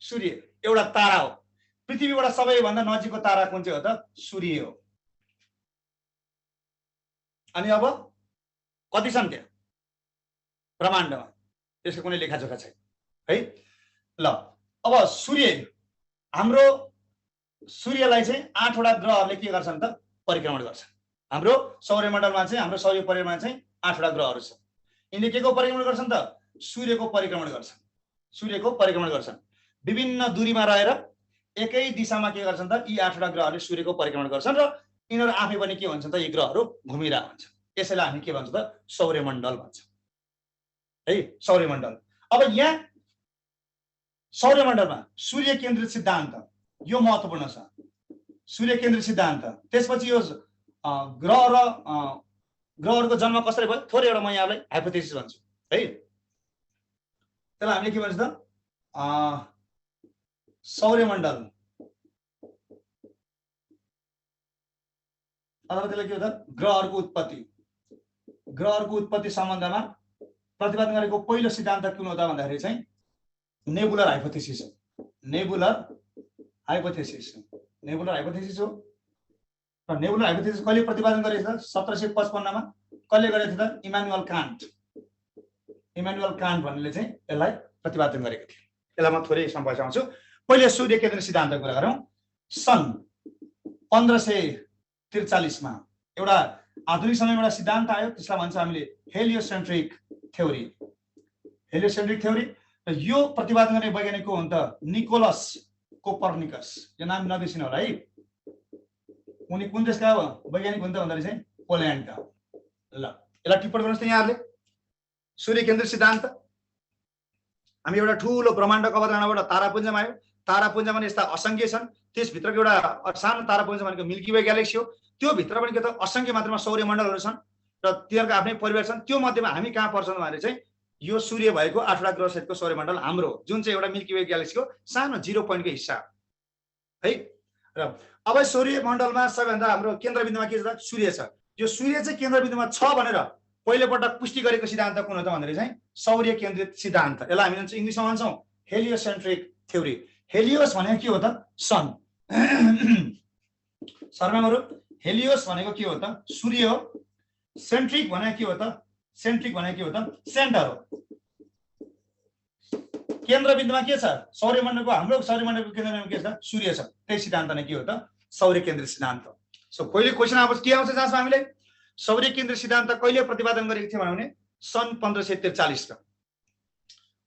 सूर्य एउटा तारा हो। पृथ्वीबाट सबैभन्दा नजिकको तारा कुन चाहिँ हो त? सूर्य हो। अनि अब कति छन् त्यहाँ ब्रह्माण्डमा? त्यसको कुनै लेखाजोखा छैन है। ल अब हाम्रो सूर्यलाई चाहिँ 8 वटा ग्रहहरूले के गर्छन् त? परिक्रमण गर्छन्। हाम्रो सौर्यमण्डलमा चाहिँ, हाम्रो सौर्य परिवारमा चाहिँ 8 वटा ग्रहहरू छन्। यिनले के को परिक्रमण गर्छन् त? सूर्यको परिक्रमण गर्छन्। सूर्यको परिक्रमण गर्छन्। विभिन्न दूरीमा रहेर एकै दिशामा के गर्छन् त? यी 8 वटा ग्रहहरूले सूर्यको परिक्रमण गर्छन् र यिनीहरू आफै पनि के भन्छन् त? यी ग्रहहरू घुमिरहेको हुन्छन्। यसैलाई हामी के भन्छौँ त? सौर्यमण्डल भन्छौँ है, सौर्यमण्डल। अब यहाँ सौर्यमण्डलमा सूर्य केन्द्रित सिद्धान्त यो महत्त्वपूर्ण छ। सूर्य केन्द्रित सिद्धान्त, त्यसपछि यो ग्रहहरूको जन्म कसरी भयो? थोरै एउटा म यहाँलाई हाइपोथेसिस भन्छु है। त्यसलाई हामीले के भन्छ त? सौर्यमण्डल अथवा त्यसलाई के हो त? ग्रहहरूको उत्पत्ति। ग्रहहरूको उत्पत्ति सम्बन्धमा प्रतिपादन गरेको पहिलो सिद्धान्त कुन हो त भन्दाखेरि चाहिँ नेबुलर हाइपोथेसिस हो। नेबुलर हाइपोथेसिस, नेबुलर हाइपोथेसिस हो। र नेबुलर हाइपोथेसिस कहिले प्रतिपादन गरेको छ? 1755 मा। कसले गरेको थियो त? Emmanuel can't. इमानुएल कान्ट भन्नेले चाहिँ यसलाई प्रतिपादन गरेको थियो। यसलाई म थोरै सम्झाउँछु। पहिले सूर्य केन्द्रित सिद्धान्तको कुरा गरौँ। सन् 1543 मा एउटा आधुनिक समयमा एउटा सिद्धान्त आयो, त्यसलाई भन्छ हामीले हेलियोसेन्ट्रिक थ्योरी। हेलियोसेन्ट्रिक थ्योरी। र यो प्रतिपादन गर्ने वैज्ञानिक को हुन् त? Nicolaus Copernicus. यो नाम नबिर्सिनु होला है। उनी कुन देशका वैज्ञानिक हुन् त भन्दाखेरि चाहिँ पोल्यान्डका। ल यसलाई टिप्पणी गर्नुहोस् त यहाँहरूले। सूर्य केन्द्रित सिद्धान्त, हामी एउटा ठुलो ब्रह्माण्डको अवधारणाबाट तारापुञ्जमा आयो। तारापुञ्ज भने यस्ता असङ्ख्य छन्, त्यसभित्रको एउटा सानो तारापुञ्ज भनेको मिल्की वे ग्यालेक्सी हो। त्यो भित्र पनि के त? असङ्ख्य मात्रामा सौर्यमण्डलहरू छन् र तिनीहरूको आफ्नै परिवार छन्। त्यो मध्येमा हामी कहाँ पर्छौँ भने चाहिँ यो सूर्य भएको 8 वटा ग्रह सहितको सौर्यमण्डल हाम्रो, जुन चाहिँ एउटा मिल्की वे ग्यालेक्सीको सानो 0 पोइन्टको हिस्सा है। र अब सौर्यमण्डलमा सबैभन्दा हाम्रो केन्द्रबिन्दुमा के छ त? सूर्य छ। यो सूर्य चाहिँ केन्द्रबिन्दुमा छ भनेर पहिलोपटक पुष्टि गरेको सिद्धान्त कुन हो त भन्दाखेरि चाहिँ सौर्य केन्द्रित सिद्धान्त। यसलाई हामी इङ्ग्लिसमा भन्छौँ हेलियोसेन्ट्रिक थ्योरी। हेलियोस भनेको के हो त? सन। सरनामहरू, हेलियोस भनेको के हो त? सूर्य हो। सेन्ट्रिक भनेको के हो त? सेन्ट्रिक भनेको के हो त? सेन्टर हो। केन्द्रबिन्दुमा के छ? सौर्यमण्डलको, हाम्रो सौर्यमण्डलको केन्द्रबिन्दुमा के छ? सूर्य छ। त्यही सिद्धान्त नै के हो त? सौर्य केन्द्रित सिद्धान्त। सो पहिलो क्वेसन अब के आउँछ जसमा हामीले सौर्य केन्द्रित सिद्धान्त कहिले प्रतिपादन गरेको थियो भने सन् 1543 मा।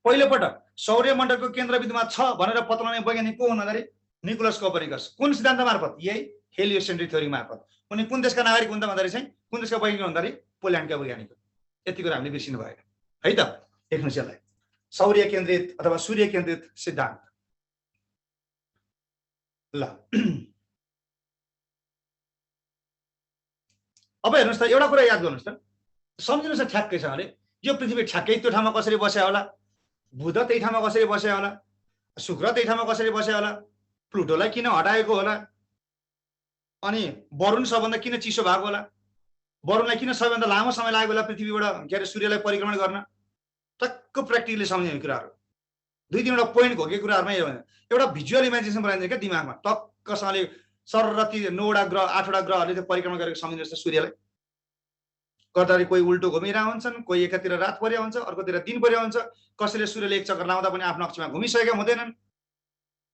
पहिलोपटक सौर्यमण्डलको केन्द्रबिन्दुमा छ भनेर पत्ता लगाउने वैज्ञानिक को हुन् भन्दाखेरि निकोलस कोपर्निकस। कुन सिद्धान्त मार्फत? यही हेलियोसेन्ट्रिक थ्योरी मार्फत। उनी कुन देशका नागरिक हुन् त भन्दाखेरि चाहिँ, कुन देशका वैज्ञानिक हुन् भन्दाखेरि पोल्यान्डका वैज्ञानिक। यति कुरा हामीले बिर्सिनु भएन है त। हेर्नुहोस् यसलाई सौर्य केन्द्रित अथवा सूर्य केन्द्रित सिद्धान्त। ल अब हेर्नुहोस् त, एउटा कुरा याद गर्नुहोस् त, सम्झिनुहोस् न ठ्याक्कैसँगले। यो पृथ्वी ठ्याक्कै त्यो ठाउँमा कसरी बस्या होला? बुध त्यही ठाउँमा कसरी बस्या होला? शुक्र त्यही ठाउँमा कसरी बस्या होला? प्लुटोलाई किन हटाएको होला? अनि वरुण सबभन्दा किन चिसो भएको होला? वरुणलाई किन सबैभन्दा लामो समय लागेको होला पृथ्वीबाट के अरे सूर्यलाई परिक्रमण गर्न? टक्क प्र्याक्टिकली सम्झिने कुराहरू, 2-3वटा पोइन्ट घोकेको कुराहरूमा एउटा भिजुअल इमेजिनेसन बनाइदिन्छ क्या दिमागमा। टक्कसँगले सररती 9 वटा ग्रह 8 वटा ग्रहहरूले त्यो परिक्रमण गरेको सम्झिनुहोस् त सूर्यलाई। गर्दाखेरि कोही उल्टो घुमिरहेको हुन्छन्, कोही एकातिर रात परेको हुन्छ, अर्कोतिर दिन परेको हुन्छ, कसैले सूर्यले एक चक्कर लाउँदा पनि आफ्नो अक्षमा घुमिसकेका हुँदैनन्।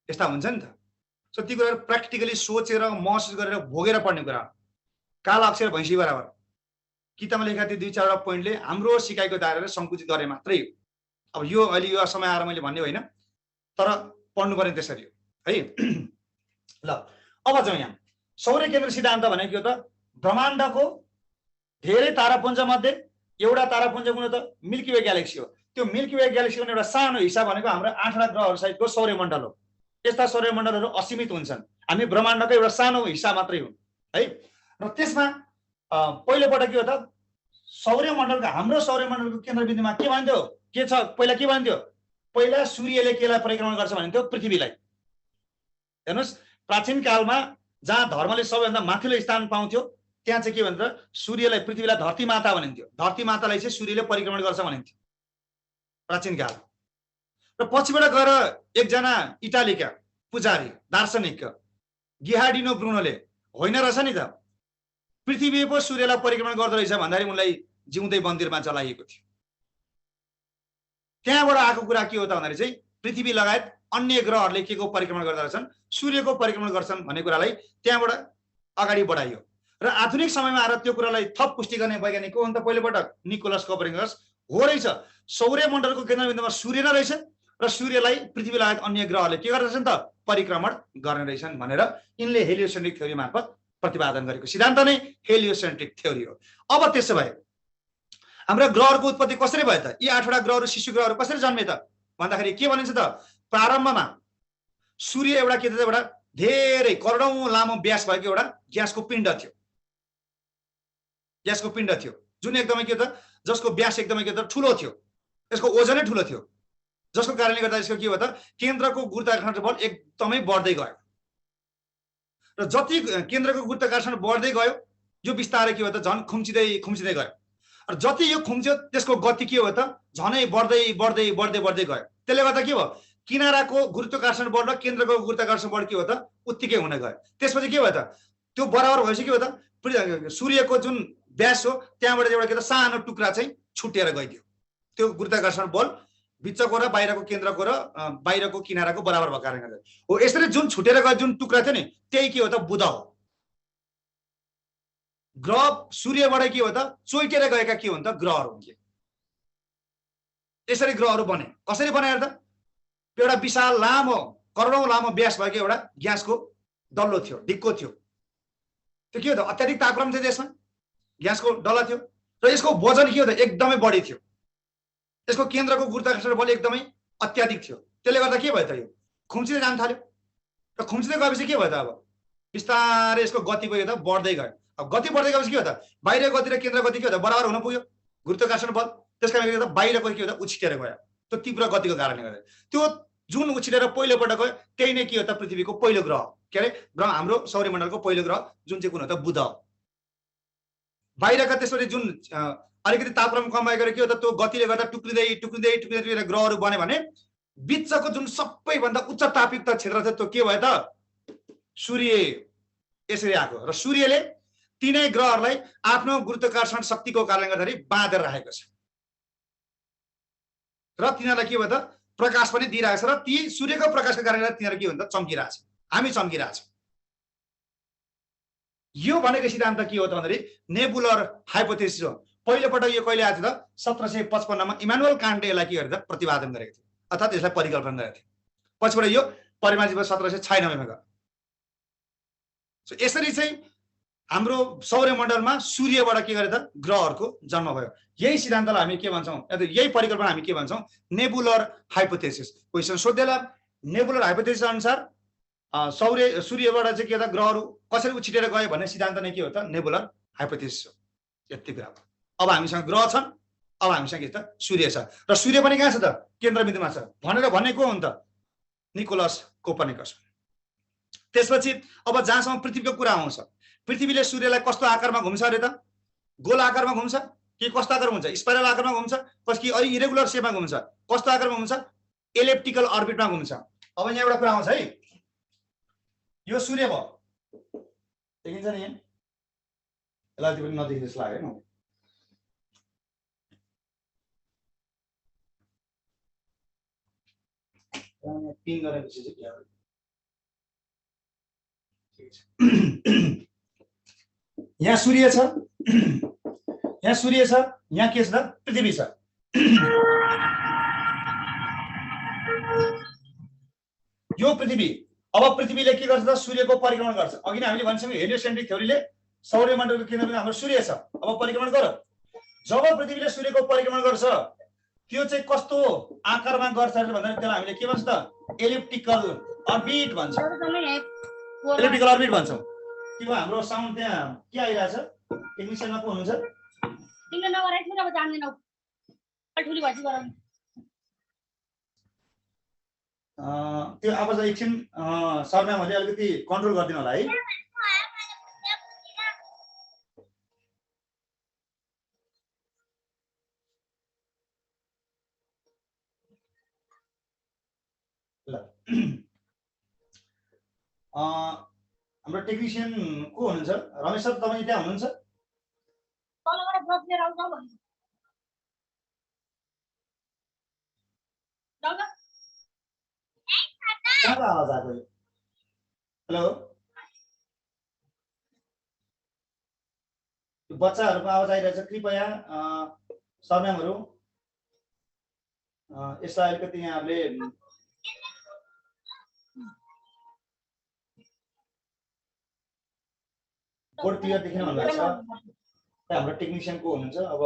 यस्ता हुन्छ नि त। सो ती कुराहरू प्र्याक्टिकली सोचेर महसुस गरेर भोगेर पढ्ने कुरा हो। काला अक्षर भैँसी बराबर। किताबमा लेखा त्यो 2-4वटा पोइन्टले हाम्रो सिकाइको दायरालाई सङ्कुचित गरे मात्रै। अब यो अहिले यो समय आएर मैले भन्ने होइन, तर पढ्नु पर्ने त्यसरी हो है। ल अब जाउँ यहाँ सौर्य केन्द्र सिद्धान्त भनेको के हो त? ब्रह्माण्डको धेरै तारापुञ्ज मध्ये एउटा तारापुञ्ज कुन त? मिल्की वे ग्यालेक्सी हो। त्यो मिल्की वे ग्यालेक्सीको एउटा सानो हिस्सा भनेको हाम्रो 8वटा ग्रहहरू सहितको सौर्यमण्डल हो। यस्ता सौर्यमण्डलहरू असीमित हुन्छन्, हामी ब्रह्माण्डको एउटा सानो हिस्सा मात्रै हो है। र त्यसमा पहिलोपटक के हो त? सौर्यमण्डलको हाम्रो सौर्यमण्डलको केन्द्रबिन्दुमा के भन्थ्यो? के छ? पहिला के भन्थ्यो? पहिला सूर्यले केलाई परिक्रमण गर्छ भन्थ्यो? पृथ्वीलाई। हेर्नुहोस्, प्राचीन कालमा जहाँ धर्मले सबैभन्दा माथिल्लो स्थान पाउँथ्यो त्यहाँ चाहिँ के भन्छ? सूर्यलाई, पृथ्वीलाई धरती माता भनिन्थ्यो। धरती मातालाई चाहिँ सूर्यले परिक्रमण गर्छ भनिन्थ्यो प्राचीन काल। र पछिबाट गएर एकजना इटालीका पुजारी दार्शनिक गिहार्डिनो ब्रुनोले होइन रहेछ नि त, पृथ्वी पो सूर्यलाई परिक्रमण गर्दो रहेछ भन्दाखेरि उनलाई जिउँदै मन्दिरमा चलाइएको थियो। त्यहाँबाट आएको कुरा के हो त भन्दाखेरि चाहिँ पृथ्वी लगायत अन्य ग्रहहरूले के को परिक्रमण गर्दो रहेछन्? सूर्यको परिक्रमण गर्छन् भन्ने कुरालाई त्यहाँबाट अगाडि बढाइयो। र आधुनिक समयमा आएर त्यो कुरालाई थप पुष्टि गर्ने वैज्ञानिक को अन्त पहिलोपटक निकोलस कोपरनिकस हो रहेछ। सौर्यमण्डलको केन्द्रबिन्दुमा सूर्य नै रहेछ र सूर्यलाई पृथ्वी लगायत अन्य ग्रहहरूले के गर्दछन् त? परिक्रमण गर्ने रहेछन् भनेर यिनले हेलियोसेन्ट्रिक थ्योरी मार्फत प्रतिपादन गरेको सिद्धान्त नै हेलियोसेन्ट्रिक थ्योरी हो। अब त्यसो भए हाम्रा ग्रहहरूको उत्पत्ति कसरी भयो त? यी 8वटा ग्रहहरू, शिशु ग्रहहरू कसरी जन्मे त भन्दाखेरि के भनिन्छ त? प्रारम्भमा सूर्य एउटा के थियो? एउटा धेरै करोडौं लामो व्यास भएको एउटा ग्यासको पिण्ड थियो। ग्यासको पिण्ड थियो जुन एकदमै के त? जसको व्यास एकदमै के त? ठुलो थियो, यसको ओजनै ठुलो थियो, जसको कारणले गर्दा यसको के हो त? केन्द्रको गुरुत्वाकर्षण बल एकदमै बढ्दै गयो। र जति केन्द्रको गुरुत्वाकर्षण बढ्दै गयो यो बिस्तारै के हो त? झन् खुम्चिँदै गयो। र जति यो खुम्च्यो त्यसको गति के हो त? झनै बढ्दै गयो। त्यसले गर्दा के भयो? किनाराको गुरुत्वाकर्षण बल र केन्द्रको गुरुत्वाकर्षण बल के हो त? उत्तिकै हुन गयो। त्यसपछि के भयो त? त्यो बराबर भएपछि के हो त? सूर्यको जुन व्यास हो त्यहाँबाट एउटा के त? सानो टुक्रा चाहिँ छुटेर गइदियो। त्यो गुरुत्वाकर्षण बल भित्रको र बाहिरको केन्द्रको र बाहिरको किनाराको बराबर भएको कारणले गर्दा हो। यसरी जुन छुटेर गयो जुन टुक्रा थियो नि त्यही के हो त? बुध हो। ग्रह सूर्यबाट के हो त? चोइटेर गएका के हुन् त? ग्रहहरू हुन्। यसरी ग्रहहरू बने। कसरी बने त? एउटा विशाल लामो करोडौं लामो व्यास भएको एउटा ग्यासको डल्लो थियो, डिक्को थियो। त्यो के हो त? अत्याधिक तापक्रम थियो त्यसमा, ग्यासको डल्ला थियो र यसको वजन के हो त? एकदमै बढी थियो। यसको केन्द्रको गुरुत्वाकर्षण बल एकदमै अत्याधिक थियो। त्यसले गर्दा के भयो त? यो खुम्चिँदै जान थाल्यो र खुम्चिँदै गएपछि के भयो त? अब बिस्तारै यसको गति के हो त? बढ्दै गयो। अब गति बढ्दै गएपछि के हो त? बाहिर गति र केन्द्र गति के हो त? बराबर हुन पुग्यो गुरुत्वाकर्षण बल। त्यसकारणले गर्दा बाहिरको के हो त? उछिटेर गयो। त्यो तीव्र गतिको कारणले गर्दा त्यो जुन उछिटेर पहिलोपटक गयो त्यही नै के हो त? पृथ्वीको पहिलो ग्रह, के अरे हाम्रो सौर्यमण्डलको पहिलो ग्रह जुन चाहिँ कुन हो त? बुध हो। बाहिरका त्यसरी जुन अलिकति तापक्रम कम भएर के हो त? त्यो गतिले गर्दा टुक्रिँदै ग्रहहरू बन्यो भने बिचको जुन सबैभन्दा उच्च तापयुक्त क्षेत्र थियो त्यो के भयो त? सूर्य यसरी आएको र सूर्यले तीनै ग्रहहरूलाई आफ्नो गुरुत्वाकर्षण शक्तिको कारणले गर्दाखेरि बाँधेर राखेको छ र तिनीहरूलाई के भयो त? प्रकाश पनि दिइरहेको छ र ती सूर्यको प्रकाशको कारणले तिनीहरू के हुन्छ? चम्किरहेछ, हामी चम्किरहेछ। यो भनेको सिद्धान्त के हो त भन्दाखेरि नेबुलर हाइपोथेसिस हो। पहिलोपटक यो कहिले आएको थियो त? 1755 मा इमानुएल कान्टले यसलाई के गरेको थियो? प्रतिपादन गरेको थियो, अर्थात् यसलाई परिकल्पना गरेको थियो। पछिबाट यो परिमार्जित 1796 मा गयो। सो यसरी चाहिँ हाम्रो सौर्यमण्डलमा सूर्यबाट के गरे त? ग्रहहरूको जन्म भयो। यही सिद्धान्तलाई हामी के भन्छौँ? यही परिकल्पना हामी के भन्छौँ? Nebular hypothesis. क्वेसन सोधेला नेबुलर हाइपोथेसिस अनुसार सूर्यबाट चाहिँ के त? ग्रहहरू कसरी उछिटेर गयो भन्ने सिद्धान्त नै के हो त? नेबुलर हाइपोथेसिस हो। यति कुरा हो। अब हामीसँग ग्रह छन्, अब हामीसँग के छ त? सूर्य छ र सूर्य पनि कहाँ छ त? केन्द्रबिन्दुमा छ भनेर भन्ने को हुन् त? Nicholas Copernicus. त्यसपछि अब जहाँसम्म पृथ्वीको कुरा आउँछ, पृथ्वीले सूर्यलाई कस्तो आकारमा घुम्छ अरे त? गोल आकारमा घुम्छ कि कस्तो आकारमा घुम्छ? स्पाइरल आकारमा घुम्छ कि इरेगुलर सेपमा घुम्छ? कस्तो आकारमा घुम्छ? एलिप्टिकल अर्बिटमा घुम्छ। अब यहाँ एउटा कुरा आउँछ है, यो सूर्य भयो, देखिन्छ नि यहाँ? यसलाई पनि नदेखि जस्तो लाग्यो नि। पिन गरेपछि चाहिँ के हो? यहाँ सूर्य छ, यहाँ सूर्य छ, यहाँ के छ त? पृथ्वी छ। यो पृथ्वी अब पृथ्वीले के गर्छ त सूर्यको परिक्रमण गर्छ। अघि नै हामीले भनिसक्यौँ हेलियोसेन्ट्रिक थ्योरीले सौर्यमण्डलको केन्द्रबिन्दु हाम्रो सूर्य छ। अब परिक्रमण गर। जब पृथ्वीले सूर्यको परिक्रमण गर्छ त्यो चाहिँ कस्तो आकारमा गर्छ भन्दा त्यसलाई हामीले के भन्छ त एलिप्टिकल अर्बिट भन्छ। एलिप्टिकल अर्बिट भन्छौँ। के भयो हाम्रो साउन्ड त्यहाँ के आइरहेछ? टेक्निसियनमा को हुनुहुन्छ? तिमीले नगराइस् पनि अब जान्दैनौ। ठुली भएपछि गराउनु। त्यो आवाज एकछिन सर म्यामहरूले अलिकति कन्ट्रोल गरिदिनु होला है। ल हाम्रो टेक्निसियन को हुनुहुन्छ? रमेश सर तपाईँ त्यहाँ हुनुहुन्छ? तलबाट ब्रस लिएर आउँछ भन्नु। कहाँको आवाज आएको यो? हेलो बच्चाहरूको आवाज आइरहेछ। कृपया सर म्यामहरू यसलाई अलिकति यहाँहरूले बोर्ड क्लियर देखिन भन्नुभएको छ। हाम्रो टेक्निसियन को हुनुहुन्छ? अब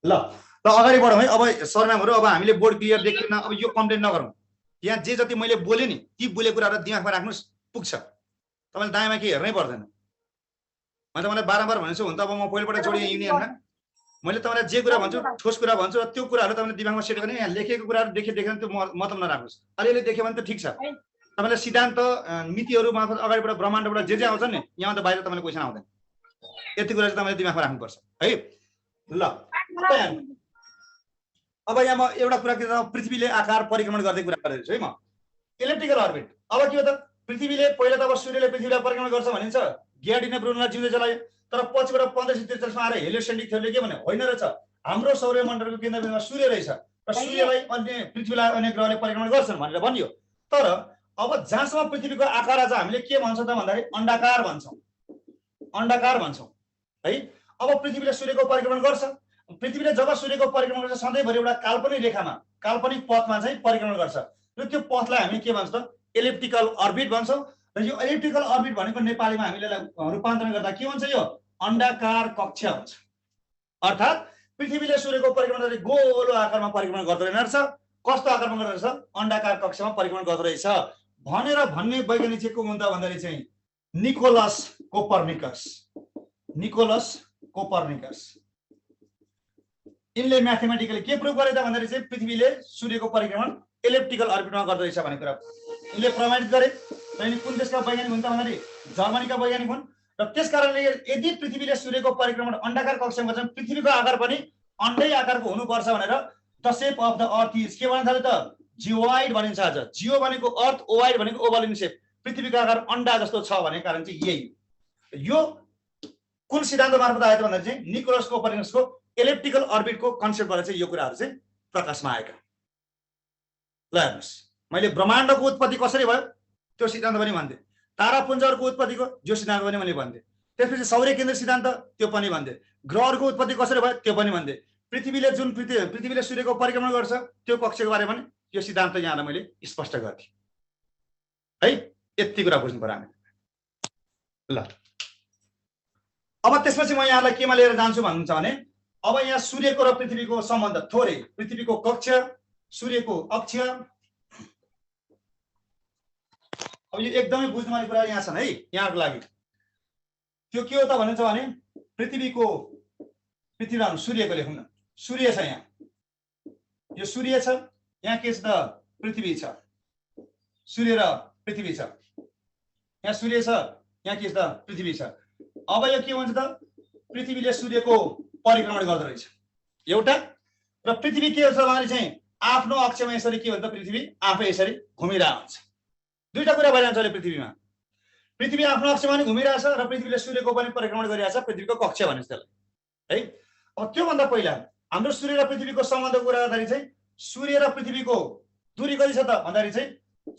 ल अगाडि बढौँ है। अब सर म्यामहरू अब हामीले बोर्ड क्लियर देख्दैन। अब यो कम्प्लेन नगरौँ। यहाँ जे जति मैले बोलेँ नि ती बोलेको कुराहरू दिमागमा राख्नुहोस्, पुग्छ। तपाईँले दायाँमा केही हेर्नै पर्दैन। मैले तपाईँलाई बारम्बार भनेको छु हुन त अब म पहिलोपल्ट जोडेँ युनियनमा। मैले तपाईँलाई जे कुरा भन्छु ठोस कुरा भन्छु र त्यो कुराहरू तपाईँले दिमागमा सेट गर्ने। यहाँ लेखेको कुराहरू देखेन त्यो मतलब नराख्नुहोस्। अलिअलि देख्यो भने त ठिक छ। तपाईँले सिद्धान्त नीतिहरू मार्फत अगाडिबाट ब्रह्माण्डबाट जे आउँछ नि यहाँ त बाहिर तपाईँले क्वेसन आउँदैन। यति कुरा चाहिँ तपाईँले दिमागमा राख्नुपर्छ है। ल अब यहाँ म एउटा कुरा के पृथ्वीले आकार परिक्रमण गर्दै कुरा गरिरहेको छु है म। Electrical orbit. अब के हो त पृथ्वीले पहिला त अब सूर्यले पृथ्वीलाई परिक्रमण गर्छ भनिन्छ। ग्याडिने ब्रुनलाई जिउँदै जलायो। तर पछिबाट 1543 मा आएर हेलियोसेन्ट्रिक थ्योरीले के भन्यो? होइन रहेछ, हाम्रो सौर्यमण्डलको केन्द्रबिन्दुमा सूर्य रहेछ र सूर्यलाई अन्य पृथ्वीलाई अन्य ग्रहले परिक्रमण गर्छन् भनेर भनियो। तर अब जहाँसम्म पृथ्वीको आकार आज हामीले के भन्छौँ त भन्दाखेरि अण्डाकार भन्छौँ। अण्डाकार भन्छौँ है। अब पृथ्वीले सूर्यको परिक्रमण गर्छ। पृथ्वीले जब सूर्यको परिक्रमण गर्छ सधैँभरि एउटा काल्पनिक रेखामा काल्पनिक पथमा चाहिँ परिक्रमण गर्छ र त्यो पथलाई हामी के भन्छौँ त एलिप्टिकल अर्बिट भन्छौँ। र यो एलिप्टिकल अर्बिट भनेको नेपालीमा हामीले रूपान्तरण गर्दा के भन्छ? यो अण्डाकार कक्ष भन्छ। अर्थात् पृथ्वीले सूर्यको परिक्रमण गर्दै गोलो आकारमा परिक्रमण गर्दो रहेछ। कस्तो आकारमा गर्दो रहेछ? अण्डाकार कक्षमा परिक्रमण गर्दो रहेछ भनेर भन्ने वैज्ञानिक चाहिँ को हुन् त भन्दाखेरि चाहिँ निकोलस कोपर्निकस। निकोलस कोपर्निकस इनले म्याथमेटिकली के प्रुभ गरे त भन्दाखेरि चाहिँ पृथ्वीले सूर्यको परिक्रमण इलेप्टिकल अर्बिटमा गर्दो रहेछ भन्ने कुरा इनले प्रमाणित गरे। र यिनी कुन देशका वैज्ञानिक हुन् त भन्दाखेरि जर्मनीका वैज्ञानिक हुन्। र त्यसकारणले यदि पृथ्वीले सूर्यको परिक्रमण अण्डाकार कक्षमा गर्छ पृथ्वीको आकार पनि अण्डै आकारको हुनुपर्छ भनेर the shape of the earth is के भन्न थाल्यो त जियोइड भनिन्छ। आज जियो भनेको अर्थ, ओवाइड भनेको ओभल इन शेप। पृथ्वीको आकार अण्डा जस्तो छ भन्ने कारण चाहिँ यही। यो कुन सिद्धान्त मार्फत आयो त भन्दा चाहिँ निकोलस कोपर्निकसको इलेप्टिकल अर्बिटको कन्सेप्टबाट चाहिँ यो कुराहरू चाहिँ प्रकाशमा आएका। ल हेर्नुहोस्, मैले ब्रह्माण्डको उत्पत्ति कसरी भयो त्यो सिद्धान्त पनि भन्थे। तारापुञ्जहरूको उत्पत्तिको जो सिद्धान्त पनि मैले भन्थे। त्यसपछि सौर्य केन्द्र सिद्धान्त त्यो पनि भन्थे। ग्रहहरूको उत्पत्ति कसरी भयो त्यो पनि भन्थे। पृथ्वीले जुन पृथ्वीले सूर्यको परिक्रमण गर्छ त्यो कक्षको बारेमा पनि यो सिद्धान्त यहाँलाई मैले स्पष्ट गर्थेँ है। यति कुरा बुझ्नु पर्यो हामी। ल अब त्यसपछि म यहाँलाई केमा लिएर जान्छु भन्नुहुन्छ भने अब यहाँ सूर्यको र पृथ्वीको सम्बन्ध थोरै, पृथ्वीको कक्ष, सूर्यको अक्ष। अब यो एकदमै बुझ्नुपर्ने कुरा यहाँ छन् है यहाँको लागि। त्यो के हो त भनिन्छ भने पृथ्वी सूर्यको लेखौँ न। सूर्य छ यहाँ, यो सूर्य छ, यहाँ के छ त पृथ्वी छ। सूर्य र पृथ्वी छ, यहाँ सूर्य छ, यहाँ के छ त पृथ्वी छ। अब यो के भन्छ त पृथ्वीले सूर्यको परिक्रमण गर्दो रहेछ एउटा। र पृथ्वी के छ भने चाहिँ आफ्नो अक्षमा यसरी के भन्छ पृथ्वी आफै यसरी घुमिरहेको हुन्छ। दुईटा कुरा भइरहन्छ अहिले पृथ्वीमा। पृथ्वी आफ्नो अक्षमा पनि घुमिरहेछ र पृथ्वीले सूर्यको पनि परिक्रमण गरिरहेछ। पृथ्वीको कक्ष भनिन्छ त्यसलाई है। अब त्योभन्दा पहिला हाम्रो सूर्य र पृथ्वीको सम्बन्धको कुरा गर्दाखेरि चाहिँ सूर्य र पृथ्वीको दूरी कति छ त भन्दाखेरि चाहिँ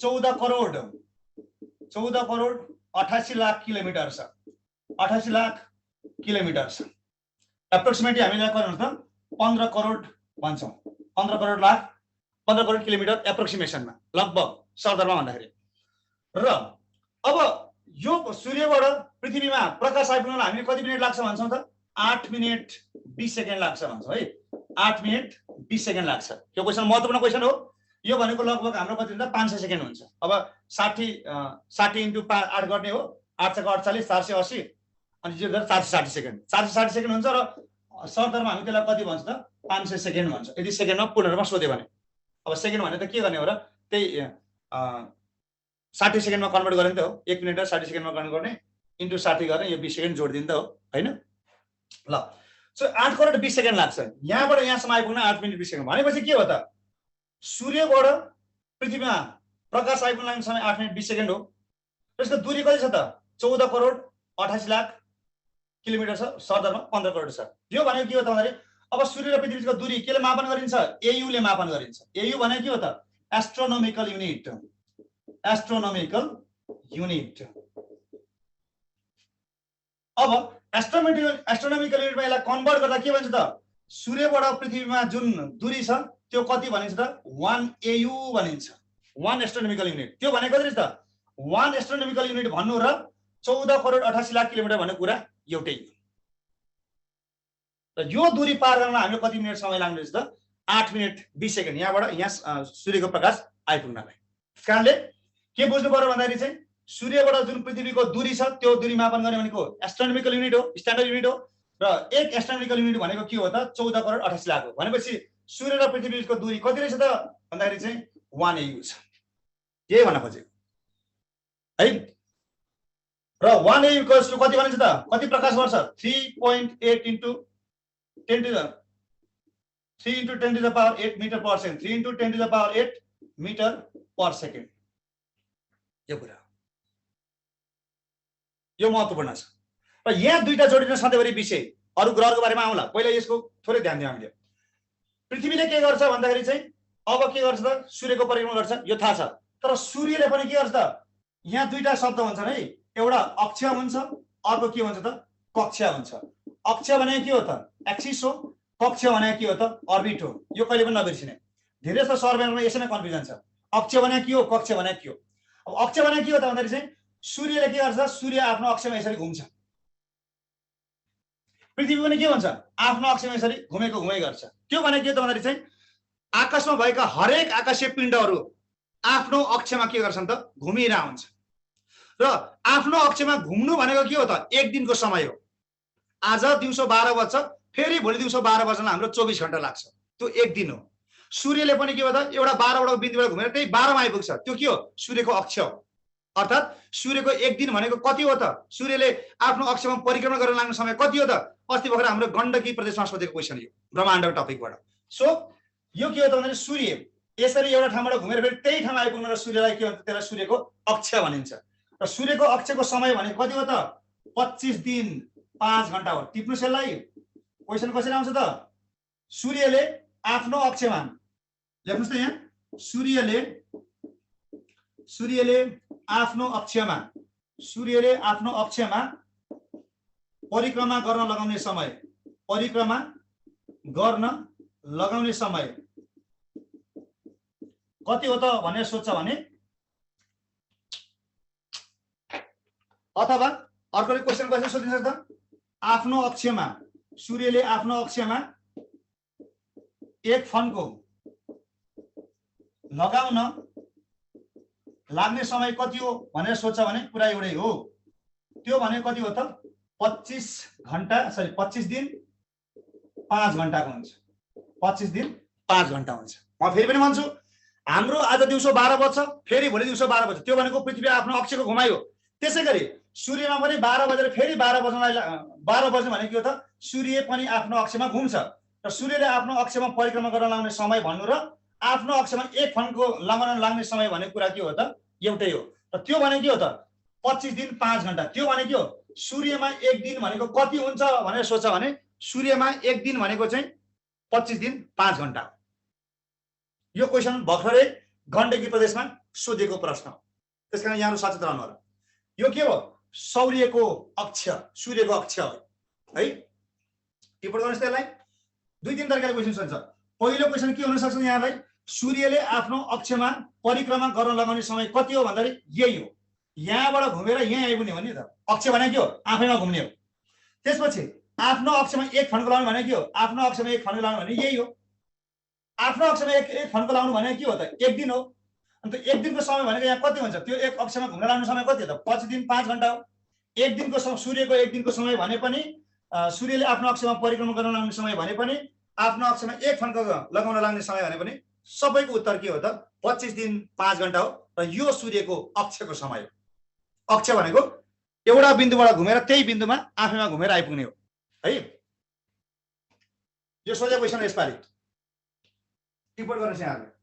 14 करोड 88 लाख किलोमिटर छ। 88 लाख किलोमिटर छ। एप्रोक्सिमेटली हामीलाई गर्नुहुन्छ 15 करोड भन्छौँ 15 करोड लाख 15 करोड किलोमिटर एप्रोक्सिमेसनमा लगभग सरदरमा भन्दाखेरि। र अब यो सूर्यबाट पृथ्वीमा प्रकाश आइपुग्न हामीले कति मिनेट लाग्छ भन्छौँ त 8 मिनेट 20 सेकेन्ड लाग्छ भन्छौँ है 8 मिनेट 20 सेकेन्ड लाग्छ। यो क्वेसन महत्त्वपूर्ण क्वेसन हो। यो भनेको लगभग हाम्रो कति हुन्छ 500 सेकेन्ड हुन्छ। अब 60 इन्टु 8 गर्ने हो 8 × 48 480 अनि 0 460 सेकेन्ड 460 सेकेन्ड हुन्छ। र सरदरमा हामी त्यसलाई कति भन्छ त 500 सेकेन्ड भन्छ यदि सेकेन्डमा पूर्ण रूपमा सोध्यो भने। अब सेकेन्ड भने त के गर्ने हो र त्यही 60 सेकेन्डमा कन्भर्ट गर्ने त हो 1 मिनेट 60 सेकेन्डमा कन्भर्ट गर्ने इन्टु 60 गर्ने यो 20 सेकेन्ड जोडिदिनु त हो हैन। ल सो 8 करोड 20 सेकेन्ड लाग्छ यहाँबाट यहाँसम्म आइपुग्न 8 मिनेट 20 सेकेन्ड भनेपछि के हो त सूर्यबाट पृथ्वीमा प्रकाश आइपुग्न लाग्ने समय 8 मिनेट 20 सेकेन्ड हो। त्यसको दूरी कति छ त 14 करोड 88 लाख किलोमिटर छ सरदरमा 15 करोड छ। यो भनेको के हो त भन्दाखेरि अब सूर्य र पृथ्वीको दूरी केले मापन गरिन्छ AU ले मापन गरिन्छ। AU भनेको के हो त एस्ट्रोनोमिकल युनिट एस्ट्रोनोमिकल युनिट। अब एस्ट्रोनोमिकल युनिटमा यसलाई कन्भर्ट गर्दा के भन्छ त सूर्यबाट पृथ्वीमा जुन दूरी छ त्यो कति भनिन्छ त 1 AU भनिन्छ 1 एस्ट्रोनोमिकल युनिट। त्यो भनेको कति त 1 एस्ट्रोनोमिकल युनिट भन्नु र 14 करोड 88 लाख किलोमिटर भन्ने कुरा एउटै हो। र यो दूरी पार गर्न हामीले कति मिनेट समय लाग्ने रहेछ त 8 मिनेट 20 सेकेन्ड यहाँबाट यहाँ सूर्यको प्रकाश आइपुग्नलाई। त्यस कारणले के बुझ्नु पर्यो भन्दाखेरि चाहिँ सूर्यबाट जुन पृथ्वीको दूरी छ त्यो दूरी मापन गर्ने भनेको एस्ट्रोनोमिकल युनिट हो स्ट्यान्डर्ड युनिट हो। र एक एस्ट्रोनोमिकल युनिट भनेको के हो त 14 करोड 88 लाख हो। भनेपछि सूर्य र पृथ्वीको दूरी कति रहेछ त भन्दाखेरि चाहिँ 1 AU छ। यही भन्न खोजेको है। र 1 AU इक्वल्स टु कति भनिन्छ त कति प्रकाश वर्ष 3.8 into 10 to the 3 into 10 to the power 8 metre per second 3 into 10 to the power 8 metre per second. यो कुरा यो महत्त्वपूर्ण छ। र यहाँ दुईटा जोडिन सधैँभरि विषय अरू ग्रहको बारेमा आउँला। पहिला यसको थोरै ध्यान दिउँ हामीले। पृथ्वीले के गर्छ भन्दाखेरि चाहिँ अब के गर्छ त सूर्यको परिक्रमा गर्छ यो थाहा छ। तर सूर्यले पनि के गर्छ त यहाँ दुईटा शब्द हुन्छन् है एउटा अक्ष हुन्छ अर्को के भन्छ त कक्ष हुन्छ। अक्ष भनेको के हो त एक्सिस हो कक्ष भनेको के हो त अर्बिट हो। यो कहिले पनि नबिर्सिने। धेरै जस्तो सर्वेमा यसैमा कन्फ्युजन छ अक्ष भनेको के हो कक्ष भनेको के हो। अब अक्ष भनेको के हो त भन्दाखेरि चाहिँ सूर्यले के गर्छ सूर्य आफ्नो अक्षमा यसरी घुम्छ। पृथ्वी पनि के भन्छ आफ्नो अक्षमा यसरी घुमेको घुमै गर्छ। त्यो भनेको के त भन्दाखेरि चाहिँ आकाशमा भएका हरेक आकाशीय पिण्डहरू आफ्नो अक्षमा के गर्छन् त घुमिरहेको हुन्छ। र आफ्नो अक्षमा घुम्नु भनेको के हो त एक दिनको समय हो। आज दिउँसो 12 बज्छ फेरि भोलि दिउँसो 12 बज्न हाम्रो 24 घण्टा लाग्छ त्यो एक दिन हो। सूर्यले पनि के हो त एउटा 12 वटा बिन्दुबाट घुमेर त्यही 12 मा आइपुग्छ। त्यो के हो सूर्यको अक्ष हो। अर्थात् सूर्यको एक दिन भनेको कति हो त सूर्यले आफ्नो अक्षमा परिक्रमा गर्न लाग्ने समय कति हो त अस्ति भर्खर हाम्रो गण्डकी प्रदेशमा सोधेको क्वेसन यो ब्रह्माण्डको टपिकबाट। सो यो के हो त भन्दाखेरि सूर्य यसरी एउटा ठाउँबाट घुमेर फेरि त्यही ठाउँमा आइपुग्न र सूर्यलाई के भन्छ त्यसलाई सूर्यको अक्ष भनिन्छ। र सूर्यको अक्षको समय भनेको कति हो त 25 दिन 5 घण्टा हो। टिप्नुस् यसलाई क्वेसन कसरी आउँछ त सूर्यले आफ्नो अक्षमा लेख्नुस् त यहाँ सूर्यले आफ्नो अक्षमा परिक्रमा गर्न लगाउने समय कति हो त भनेर सोध्छ भने अथवा अर्कोले क्वेसन कसरी सोधिन्छ त सूर्यले आफ्नो अक्षमा एक फनको लगाउन लाग्ने समय कति हो भनेर सोध्छ भने कुरा एउटै हो। त्यो भने कति हो त 25 दिन 5 घण्टाको हुन्छ। 25 दिन 5 घण्टा हुन्छ। म फेरि पनि भन्छु हाम्रो आज दिउँसो 12 बज्छ फेरि भोलि दिउँसो 12 बज्छ त्यो भनेको पृथ्वी आफ्नो अक्षको घुमाइ हो। त्यसैगरी सूर्यमा पनि 12 बजेर फेरि 12 बज्नु भनेको के हो त सूर्य पनि आफ्नो अक्षमा घुम्छ। र सूर्यले आफ्नो अक्षमा परिक्रमा गर्न लाग्ने समय भन्नु र आफ्नो अक्षमा एक फनको लगाउन लाग्ने समय भनेको कुरा के हो त एउटै हो। र त्यो भनेको के हो त 25 दिन 5 घण्टा। त्यो भनेको के हो सूर्यमा एक दिन भनेको कति हुन्छ भनेर सोच्छ भने सूर्यमा एक दिन भनेको चाहिँ 25 दिन 5 घण्टा हो। यो क्वेसन भर्खरै गण्डकी प्रदेशमा सोधेको प्रश्न हो। त्यसकारण यहाँहरु सचेत रहनु होला। यो के हो सूर्यको अक्ष सूर्यको अक्ष हो है। टिप्पणी गर्नुस् त्यसलाई 2-3 तरिकाले क्वेसन सोध्छ। पहिलो क्वेसन के हुन सक्छ यहाँलाई, सूर्यले आफ्नो अक्षमा परिक्रमा गर्न लगाउने समय कति हो भन्दाखेरि यही हो। यहाँबाट घुमेर यहाँ आइपुग्ने हो नि त। अक्ष भने के हो? आफैमा घुम्ने हो। त्यसपछि आफ्नो अक्षमा एक फन्को लाउनु भने के हो? आफ्नो अक्षमा एक फन्को लाउनु भने यही हो। आफ्नो अक्षमा एक फन्को लाउनु भने के हो त? एक दिन हो। अन्त एक दिनको समय भनेको यहाँ कति हुन्छ? त्यो एक अक्षमा घुम्न लाउने समय कति हो त? 5 दिन 5 घण्टा हो। एक दिनको सूर्यको एक दिनको समय भने पनि, सूर्यले आफ्नो अक्षमा परिक्रमा गर्न लाग्ने समय भने पनि, आफ्नो अक्षमा एक फन्को लगाउन लाग्ने समय भने पनि सबैको उत्तर के हो त? 25 दिन 5 घण्टा हो। र यो सूर्यको अक्षको समय हो। अक्ष भनेको एउटा बिन्दुबाट घुमेर त्यही बिन्दुमा आफैमा घुमेर आइपुग्ने हो है। यो सोझा क्वेसन यसपालि टिप्पणी गर्नुहोस् यहाँहरूले।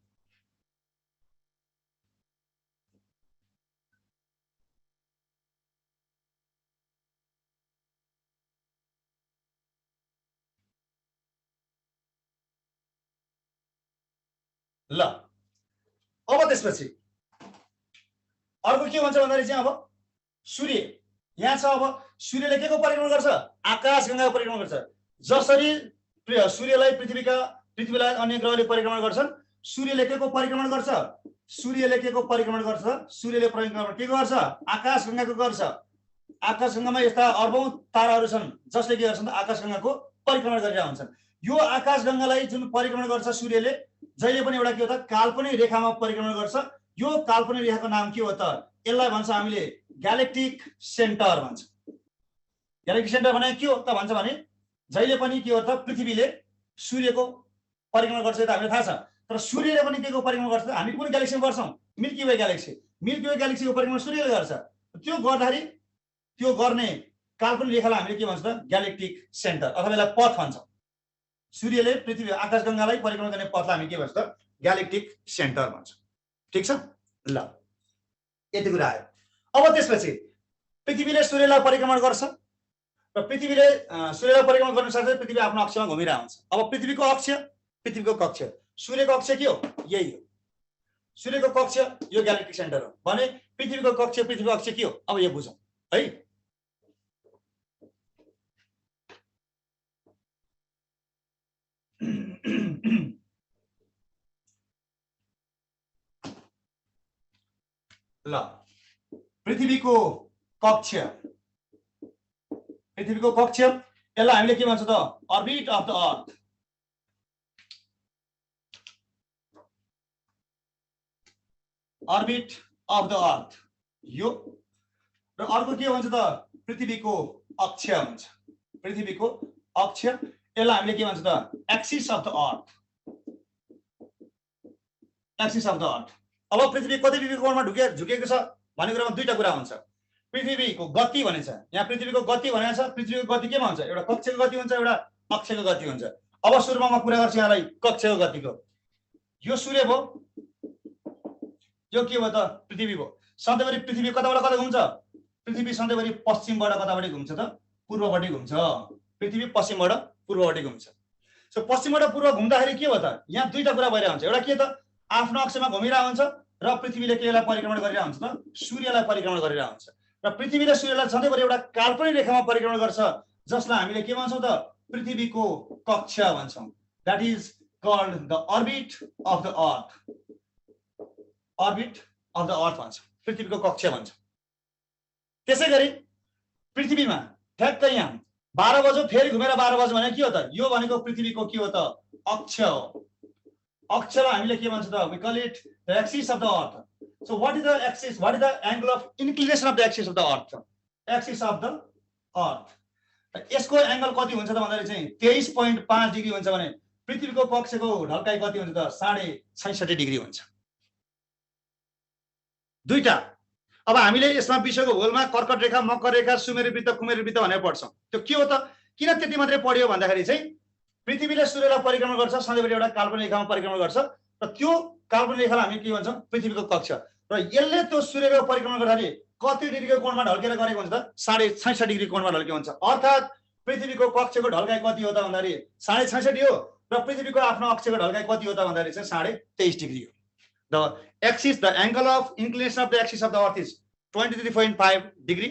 ल अब त्यसपछि अर्को के भन्छ भन्दाखेरि चाहिँ अब सूर्य यहाँ छ। अब सूर्यले के को परिक्रमा गर्छ? आकाशगङ्गाको परिक्रमा गर्छ। जसरी सूर्यलाई पृथ्वीलाई अन्य ग्रहले परिक्रमण गर्छन्, सूर्यले के को परिक्रमण गर्छ? सूर्यले के को परिक्रमण गर्छ? सूर्यले परिक्रमण के गर्छ? आकाशगङ्गाको गर्छ। आकाशगङ्गामा यस्ता अर्बौं ताराहरू छन् जसले के गर्छन्? आकाशगङ्गाको परिक्रमण गरिरहेका हुन्छन्। यो आकाशगङ्गालाई जुन परिक्रमण गर्छ सूर्यले, जहिले पनि एउटा के हो त? काल्पनिक रेखामा परिक्रमण गर्छ। यो काल्पनिक रेखाको नाम के हो त? यसलाई भन्छ हामीले ग्यालेक्टिक सेन्टर भन्छ। ग्यालेक्टिक सेन्टर भने के हो त भन्छ भने जहिले पनि के हो त? पृथ्वीले सूर्यको परिक्रमण गर्छ, त हामीलाई थाहा छ। तर सूर्यले पनि के को परिक्रमण गर्छ? हामी कुन ग्यालेक्सीमा गर्छौँ? Milky Way galaxy. Milky Way ग्यालेक्सीको परिक्रमण सूर्यले गर्छ। त्यो गर्दाखेरि त्यो गर्ने काल्पनिक रेखालाई हामीले के भन्छ त? ग्यालेक्टिक सेन्टर अथवा यसलाई पथ भन्छौँ। सूर्यले पृथ्वी आकाशगङ्गालाई परिक्रमण गर्ने पथलाई हामी के भन्छ त? ग्यालेक्टिक सेन्टर भन्छ। ठिक छ? ल यति कुरा आयो। अब त्यसपछि पृथ्वीले सूर्यलाई परिक्रमण गर्छ र पृथ्वीले सूर्यलाई परिक्रमण गर्न सक्छ। पृथ्वी आफ्नो अक्षमा घुमिरहेको हुन्छ। अब पृथ्वीको अक्ष, पृथ्वीको कक्ष, सूर्यको अक्ष के हो? यही हो। सूर्यको कक्ष यो ग्यालेक्टिक सेन्टर हो भने पृथ्वीको कक्ष, पृथ्वीको अक्ष के हो? अब यो बुझौँ है। ल पृथ्वीको कक्ष, पृथ्वीको कक्ष यसलाई हामीले के भन्छ त? Orbit of the earth. Orbit of the अर्थ यो। र अर्को के भन्छ त? पृथ्वीको अक्ष भन्छ। पृथ्वीको अक्ष यसलाई हामीले के भन्छ त? Axis of the earth. Axis of the अर्थ। अब पृथ्वी कति डिग्री कोणमा झुकेको छ भन्ने कुरामा दुईटा कुरा हुन्छ। पृथ्वीको गति भनेछ, यहाँ पृथ्वीको गति भनेको छ। पृथ्वीको गति केमा हुन्छ? एउटा कक्षको गति हुन्छ, एउटा अक्षको गति हुन्छ। अब सुरुमा म कुरा गर्छु यहाँलाई कक्षको गतिको। यो सूर्य भयो, यो के भयो त? पृथ्वी भयो। सधैँभरि पृथ्वी कताबाट कता घुम्छ? पृथ्वी सधैँभरि पश्चिमबाट कताबाट घुम्छ त? पूर्वपट्टि घुम्छ। पृथ्वी पश्चिमबाट पूर्वपट्टि घुम्छ। सो पश्चिमबाट पूर्व घुम्दाखेरि के भयो त? यहाँ दुईटा कुरा भइरहेको हुन्छ। एउटा के त? आफ्नो अक्षमा घुमिरहेको हुन्छ र पृथ्वीले केलाई परिक्रमण गरिरहेको हुन्छ त? सूर्यलाई परिक्रमण गरिरहेको हुन्छ। र पृथ्वीले सूर्यलाई सधैँभरि एउटा काल्पनिक रेखामा परिक्रमण गर्छ जसलाई हामीले के भन्छौँ त? पृथ्वीको कक्ष भन्छौँ। That is called the orbit of the earth. Orbit of the earth भन्छ, पृथ्वीको कक्ष भन्छ। त्यसै गरी पृथ्वीमा ठ्याक्क यहाँ 12 बज्यो फेरि घुमेर 12 बज्यो भने के हो त? यो भनेको पृथ्वीको के हो त? अक्ष हो। अक्षलाई हामीले के भन्छ त? We call it the axis of the earth. So what is the axis? What is the angle of inclination of the axis of the earth? Axis of the earth यसको एंगल कति हुन्छ त भन्दाखेरि चाहिँ 23.5 डिग्री हुन्छ भने पृथ्वीको कक्षको ढल्काइ कति हुन्छ त? 66.5 डिग्री हुन्छ। दुईटा। अब हामीले यसमा विषयको भूगोलमा कर्कट रेखा, मकर रेखा, सुमेरु वृत्त, कुमेरु वृत्त भनेर पढ्छौँ। त्यो के हो त? किन त्यति मात्रै पढ्यो भन्दाखेरि चाहिँ पृथ्वीले सूर्यलाई परिक्रमण गर्छ, सधैँभरि एउटा काल्पनिक रेखामा परिक्रमण गर्छ र त्यो काल्पनिक रेखालाई हामी के भन्छौँ? पृथ्वीको कक्ष। र यसले त्यो सूर्यको परिक्रमण गर्दाखेरि कति डिग्रीको कोणमा ढल्केर गरेको हुन्छ त? 66.5 डिग्री कोणमा ढल्केको हुन्छ। अर्थात् पृथ्वीको कक्षको ढल्काइ कति हो त भन्दाखेरि 66.5 हो र पृथ्वीको आफ्नो अक्षको ढल्काइ कति हो त भन्दाखेरि चाहिँ 23.5 डिग्री हो। The axis, the angle of inclination of the axis of the earth is 23.5 degree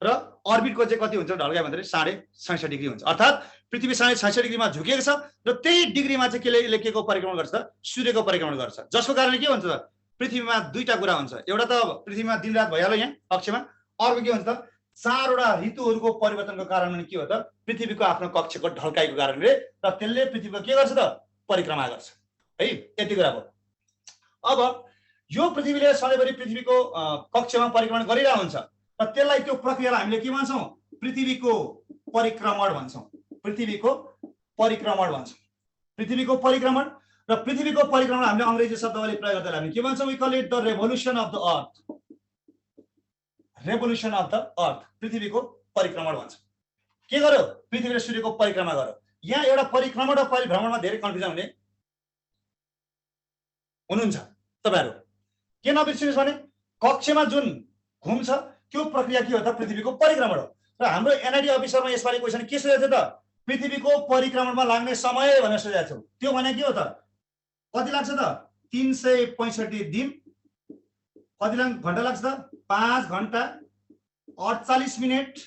र अर्बिटको चाहिँ कति हुन्छ ढल्काइ भन्दाखेरि 66.5 डिग्री हुन्छ। अर्थात् पृथ्वी 66.5 डिग्रीमा झुकेको छ र त्यही डिग्रीमा चाहिँ केले के को परिक्रमण गर्छ त सूर्यको परिक्रमण गर्छ, जसको कारणले के हुन्छ त पृथ्वीमा दुईटा कुरा हुन्छ। एउटा त पृथ्वीमा दिनरात भइहाल्यो यहाँ कक्षमा, अर्को के हुन्छ त चारवटा ऋतुहरूको परिवर्तनको कारणले के हो त पृथ्वीको आफ्नो कक्षको ढल्काइको कारणले र त्यसले पृथ्वीको के गर्छ त परिक्रमा गर्छ है। यति कुरा भयो। अब यो पृथ्वीले सधैँभरि पृथ्वीको कक्षमा परिक्रमण गरिरहेको हुन्छ र त्यसलाई त्यो प्रक्रियालाई हामीले के भन्छौँ पृथ्वीको परिक्रमण भन्छौँ। पृथ्वीको परिक्रमण भन्छौँ। पृथ्वीको परिक्रमण र पृथ्वीको परिक्रमण हामीले अङ्ग्रेजी शब्दावली प्रयोग गर्दा हामी के भन्छौँ we call it the revolution of the earth. Revolution of the earth पृथ्वीको परिक्रमण भन्छ। के गर्यो पृथ्वीले सूर्यको परिक्रमा गर्यो। यहाँ एउटा परिक्रमण र परिभ्रमणमा धेरै कन्फ्युजन हुनुहुन्छ तपाईहरु। के नबिर्सिनुहोस् भने कक्षमा जुन घुम्छ त्यो प्रक्रिया के हो त पृथ्वीको परिक्रमण हो। र हाम्रो एनआईडी अफिसरमा यसपालि क्वेशन के सोधेको थियो त पृथ्वीको परिक्रमणमा लाग्ने समय भनेर सोधेको थियो। त्यो भने के हो त कति लाग्छ त 365 दिन। कति घण्टा लाग्छ त 5 घण्टा 48 मिनेट।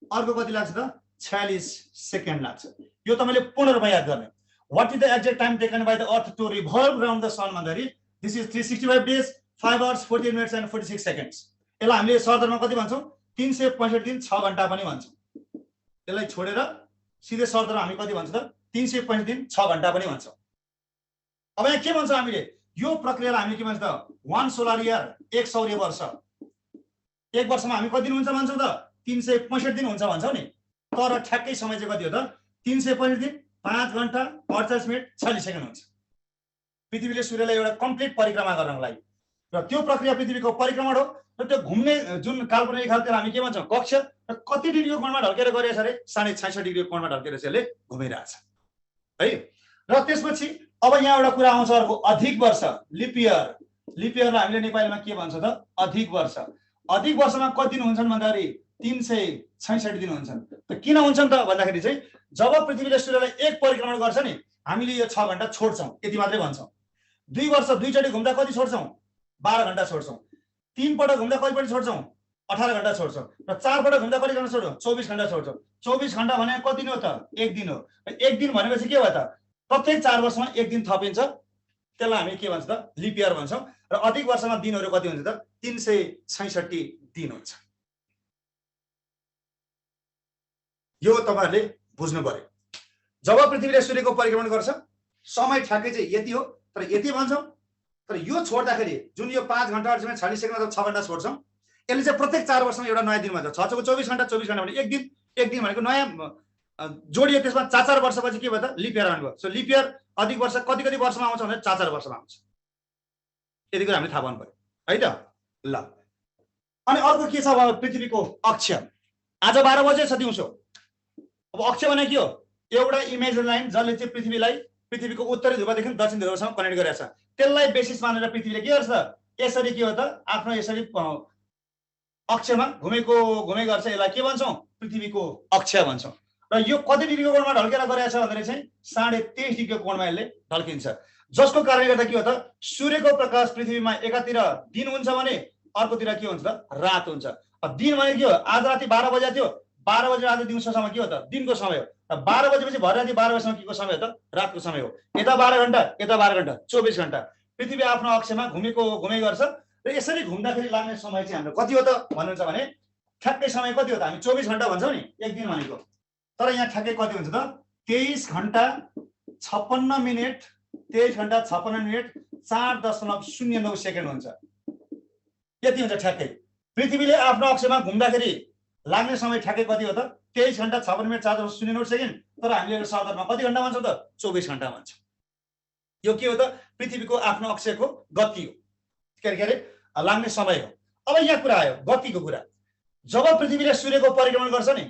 अर्को कति लाग्छ त 46 सेकेन्ड लाग्छ। यो तपाईले पूर्ण रूपमा याद गर्ने। What is the exact time taken by the earth to revolve around the sun भन्दाखेरि this is 365 days 5 hours 48 minutes and 46 seconds. यसलाई हामीले सरदरमा कति भन्छौँ 365 दिन 6 घण्टा पनि भन्छौँ। यसलाई छोडेर सिधै सरदरमा हामी कति भन्छौँ त 365 दिन 6 घण्टा पनि भन्छौँ। अब यहाँ के भन्छ हामीले यो प्रक्रियालाई हामीले के भन्छ त 1 सोलर इयर 1 सौर्य वर्ष। एक वर्षमा हामी कति दिन हुन्छ भन्छौँ त 365 दिन हुन्छ भन्छौँ नि। तर ठ्याक्कै समय चाहिँ कति हो त 365 दिन 5 घण्टा 48 मिनट 46 सेकेन्ड हुन्छ। पृथ्वीले सूर्यलाई एउटा कम्प्लिट परिक्रमा गर्नको लागि र त्यो प्रक्रिया पृथ्वीको परिक्रमण हो। र त्यो घुम्ने जुन काल्पनिक खाल त्यसलाई हामी के भन्छौँ कक्ष र कति डिग्रीको कोणमा ढल्केर गरेछ अरे 66.5 डिग्रीको कोणमा ढल्केर यसले घुमिरहेछ है। र त्यसपछि अब यहाँ एउटा कुरा आउँछ अर्को अधिक वर्ष लिप इयर। लिप इयरलाई हामीले नेपालीमा के भन्छ त अधिक वर्ष। अधिक वर्षमा कति दिन हुन्छन् भन्दाखेरि 366 दिन हुन्छन्। त किन हुन्छन् त भन्दाखेरि चाहिँ जब पृथ्वीले सूर्यलाई एक परिक्रमण गर्छ नि हामीले यो 6 घण्टा छोड्छौँ यति मात्रै भन्छौँ। 2 वर्ष दुईचोटि घुम्दा कति छोड्छौँ 12 घण्टा छोड्छौँ। 3 पटक घुम्दा कतिपटि छोड्छौँ 18 घण्टा छोड्छौँ। र 4 पटक घुम्दा कति घण्टा छोड्छौँ 24 घण्टा छोड्छौँ। 24 घण्टा भने कति दिन हो त 1 दिन हो। 1 दिन भनेपछि के भयो त प्रत्येक 4 वर्षमा 1 दिन थपिन्छ। त्यसलाई हामी के भन्छ त लिप इयर भन्छौँ। र अधिक वर्षमा दिनहरू कति हुन्छ त 366 दिन हुन्छ। यो तपाईहरुले बुझ्नु पर्यो। जब पृथ्वीले सूर्यको परिक्रमण गर्छ समय ठ्याक्कै चाहिँ यति हो। तर यति भन्छौँ। तर यो छोड्दाखेरि जुन यो 5 घण्टा 48 मिनेट 46 सेकेन्ड अथवा 6 घण्टा छोड्छौँ यसले चाहिँ प्रत्येक 4 वर्षमा एउटा नयाँ दिन भन्छ। 6 चौको 24 घण्टा 24 घण्टा भने 1 दिन। 1 दिन भनेको नयाँ जोडियो। त्यसमा 4 वर्षपछि के भयो त लिप इयर आउनुभयो। सो लिप इयर अधिक वर्ष कति कति वर्षमा आउँछ भने 4 वर्षमा आउँछ। यति कुरा हामीले थाहा पाउनु पर्यो है त। ल अनि अर्को के छ पृथ्वीको अक्ष। आज 12 बजे छ दिउँसो। अब अक्ष भने के हो एउटा इमेजिनरी लाइन जसले चाहिँ पृथ्वीको उत्तरी ध्रुवदेखि दक्षिण ध्रुवसम्म कनेक्ट गरेको छ। त्यसलाई बेसिस मानेर पृथ्वीले के गर्छ त यसरी के हो त आफ्नो यसरी अक्षमा घुमे गर्छ। यसलाई के भन्छौँ पृथ्वीको अक्ष भन्छौँ। र यो कति डिग्रीको कोणमा ढल्केर गरेछ भन्दाखेरि चाहिँ 23.5 डिग्रीको कोणमा यसले ढल्किन्छ। जसको कारणले गर्दा के हो त सूर्यको प्रकाश पृथ्वीमा एकातिर दिन हुन्छ भने अर्कोतिर के हुन्छ त रात हुन्छ। दिन भने के हो आज राति 12 बजे थियो 12 बजे आज दिउँसोसम्म के हो त दिनको समय हो। र 12 बजेपछि भरे राति 12 बजेसम्म के को समय हो त रातको समय हो। यता 12 घण्टा यता 12 घण्टा 24 घण्टा पृथ्वी आफ्नो अक्षमा घुमे गर्छ। र यसरी घुम्दाखेरि लाग्ने समय चाहिँ हाम्रो कति हो त भन्नुहुन्छ भने ठ्याक्कै समय कति हो त हामी 24 घण्टा भन्छौँ नि 1 दिन भनेको। तर यहाँ ठ्याक्कै कति हुन्छ त 23 घण्टा 56 मिनेट 23 घण्टा 56 मिनेट 4.09 सेकेन्ड हुन्छ। यति हुन्छ ठ्याक्कै। पृथ्वीले आफ्नो अक्षमा घुम्दाखेरि लाग्ने समय ठ्याक्कै कति हो त 23 घण्टा 56 मिनेट 4.09 सेकेन्ड। तर हामीले सरदरमा कति घण्टा भन्छौँ त 24 घण्टा भन्छौँ। यो के हो त पृथ्वीको आफ्नो अक्षको गति हो के अरे लाग्ने समय हो। अब यहाँ कुरा आयो गतिको कुरा। जब पृथ्वीले सूर्यको परिक्रमण गर्छ नि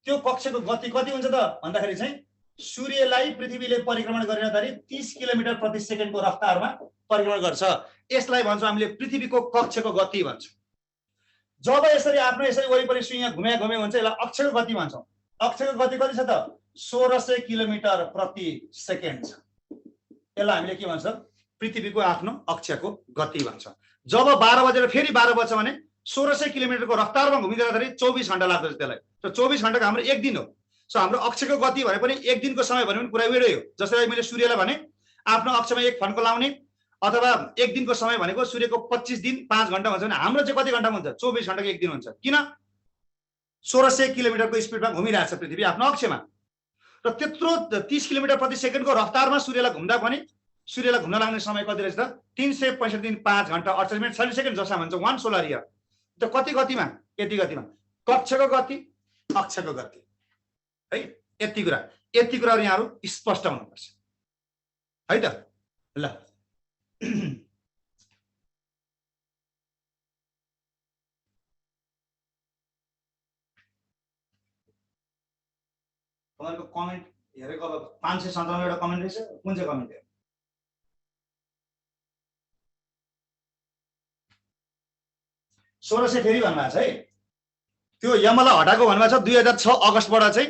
त्यो कक्षको गति कति हुन्छ त भन्दाखेरि चाहिँ सूर्यलाई पृथ्वीले परिक्रमण गरिरहँदाखेरि 30 किलोमिटर प्रति सेकेन्डको रफ्तारमा परिक्रमण गर्छ। यसलाई भन्छौँ हामीले पृथ्वीको कक्षको गति भन्छौँ। जब यसरी आफ्नो यसरी वरिपरि सुइया घुमे हुन्छ यसलाई अक्षको गति भन्छौँ। अक्षको गति कति छ त 1600 किलोमिटर प्रति सेकेन्ड छ। यसलाई हामीले के भन्छ पृथ्वीको आफ्नो अक्षको गति भन्छ। जब 12 बजेर फेरि 12 बज्छ भने 1600 किलोमिटरको रफ्तारमा घुमिँदाखेरि 24 घण्टा लाग्दछ त्यसलाई। र 24 घण्टाको हाम्रो एक दिन हो। सो हाम्रो अक्षको गति भने पनि एक दिनको समय भने पनि कुरा एउटै हो। जसरी मैले सूर्यलाई भने आफ्नो अक्षमा एक फन्को लाउने अथवा एक दिनको समय भनेको सूर्यको 25 दिन 5 घण्टा हुन्छ भने हाम्रो चाहिँ कति घण्टामा हुन्छ? 24 घण्टाको एक दिन हुन्छ। किन? 1600 किलोमिटरको स्पिडमा घुमिरहेछ पृथ्वी आफ्नो अक्षमा र त्यत्रो 30 किलोमिटर प्रति सेकेन्डको रफ्तारमा सूर्यलाई घुम्दा पनि सूर्यलाई घुम्न लाग्ने समय कति रहेछ त? 365 दिन 5 घण्टा 48 मिनट 60 सेकेन्ड जसमा भन्छ 1 सोलर इयर। त कति गतिमा? यति गतिमा। कक्षको गति, अक्षको गति है, यति कुराहरू यहाँहरू स्पष्ट हुनुपर्छ है त। ल तपाईहरुको कमेन्ट हेरेको अब 597 वटा कमेन्ट रहेछ। कुन चाहिँ कमेन्ट हो? सोह्र सय फेरि भन्नुभएको छ है। त्यो यमलाई हटाएको भन्नुभएको छ 2006 अगस्तबाट चाहिँ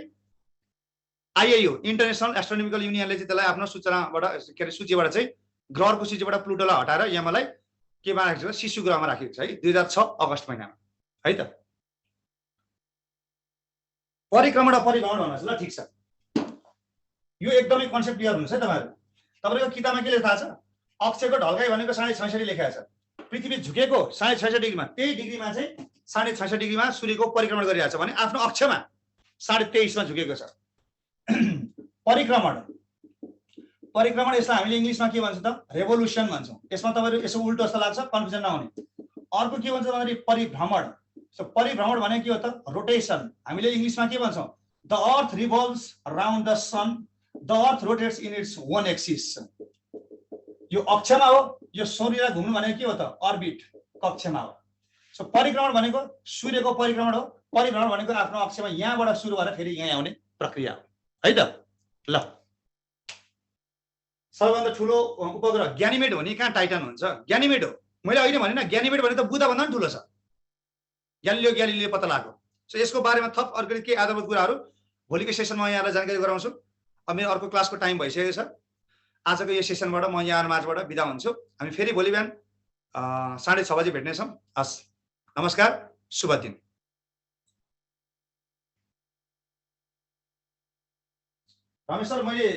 आइएयू इन्टरनेसनल एस्ट्रोनोमिकल युनियनले चाहिँ त्यसलाई आफ्नो सूचनाबाट के अरे सूचीबाट चाहिँ ग्रहको सूचीबाट प्लुटोलाई हटाएर यमलाई केमा राखेको छ? शिशु ग्रहमा राखेको छ है 2006 अगस्त महिनामा है त। परिक्रमण भन्नुहोस् ल, ठिक छ। यो एकदमै कन्सेप्ट क्लियर हुन्छ है तपाईहरु। तपाईको किताबमा के लेखा छ? अक्षको ढल्काइ भनेको 66.5 लेखेको छ। पृथ्वी झुकेको 66.5 डिग्रीमा, त्यही डिग्रीमा चाहिँ 66.5 डिग्रीमा सूर्यको परिक्रमण गरिरहेको छ भने आफ्नो अक्षमा 23.5 मा झुकेको छ। परिक्रमण यसलाई हामीले इंग्लिशमा के भन्छ त? रेभोल्युसन भन्छौं। यसमा तपाईहरु यसो उल्टो जस्तो लाग्छ, कन्फ्युजन नहुने। अर्को के भन्छ भन्दाखेरि परिभ्रमण। सो परिभ्रमण भने के हो त? रोटेसन। हामीले इंग्लिशमा के भन्छौं? The earth revolves around the sun, the earth rotates in its own axis. यो अक्षमा हो, यो सूर्यलाई घुम्नु भनेको के हो त? अर्बिट, कक्षमा हो। सो परिक्रमण भनेको सूर्यको परिक्रमण हो। परिभ्रमण भनेको आफ्नो अक्षमा यहाँबाट सुरु भएर फेरि यहाँ आउने प्रक्रिया हो है त। ल सबैभन्दा ठुलो उपग्रह ग्यानिमेड हो नि, कहाँ टाइटन हुन्छ? ग्यानिमेड हो। मैले अहिले भने न, ग्यानिमेड भने त बुधा भन्दा पनि ठुलो छ। ग्यालिलियो पत्ता लाग्यो। सो यसको बारेमा थप अर्को के आधारभूत कुराहरू भोलिको सेसनमा यहाँलाई जानकारी गराउँछु। अब मेरो अर्को क्लासको टाइम भइसकेको छ। आजको यो सेसनबाट म यहाँ माझबाट बिदा हुन्छु। हामी फेरि भोलि बिहान 6:30 बजे भेट्नेछौँ। हस्, नमस्कार, शुभ दिन। रमेश सर, मैले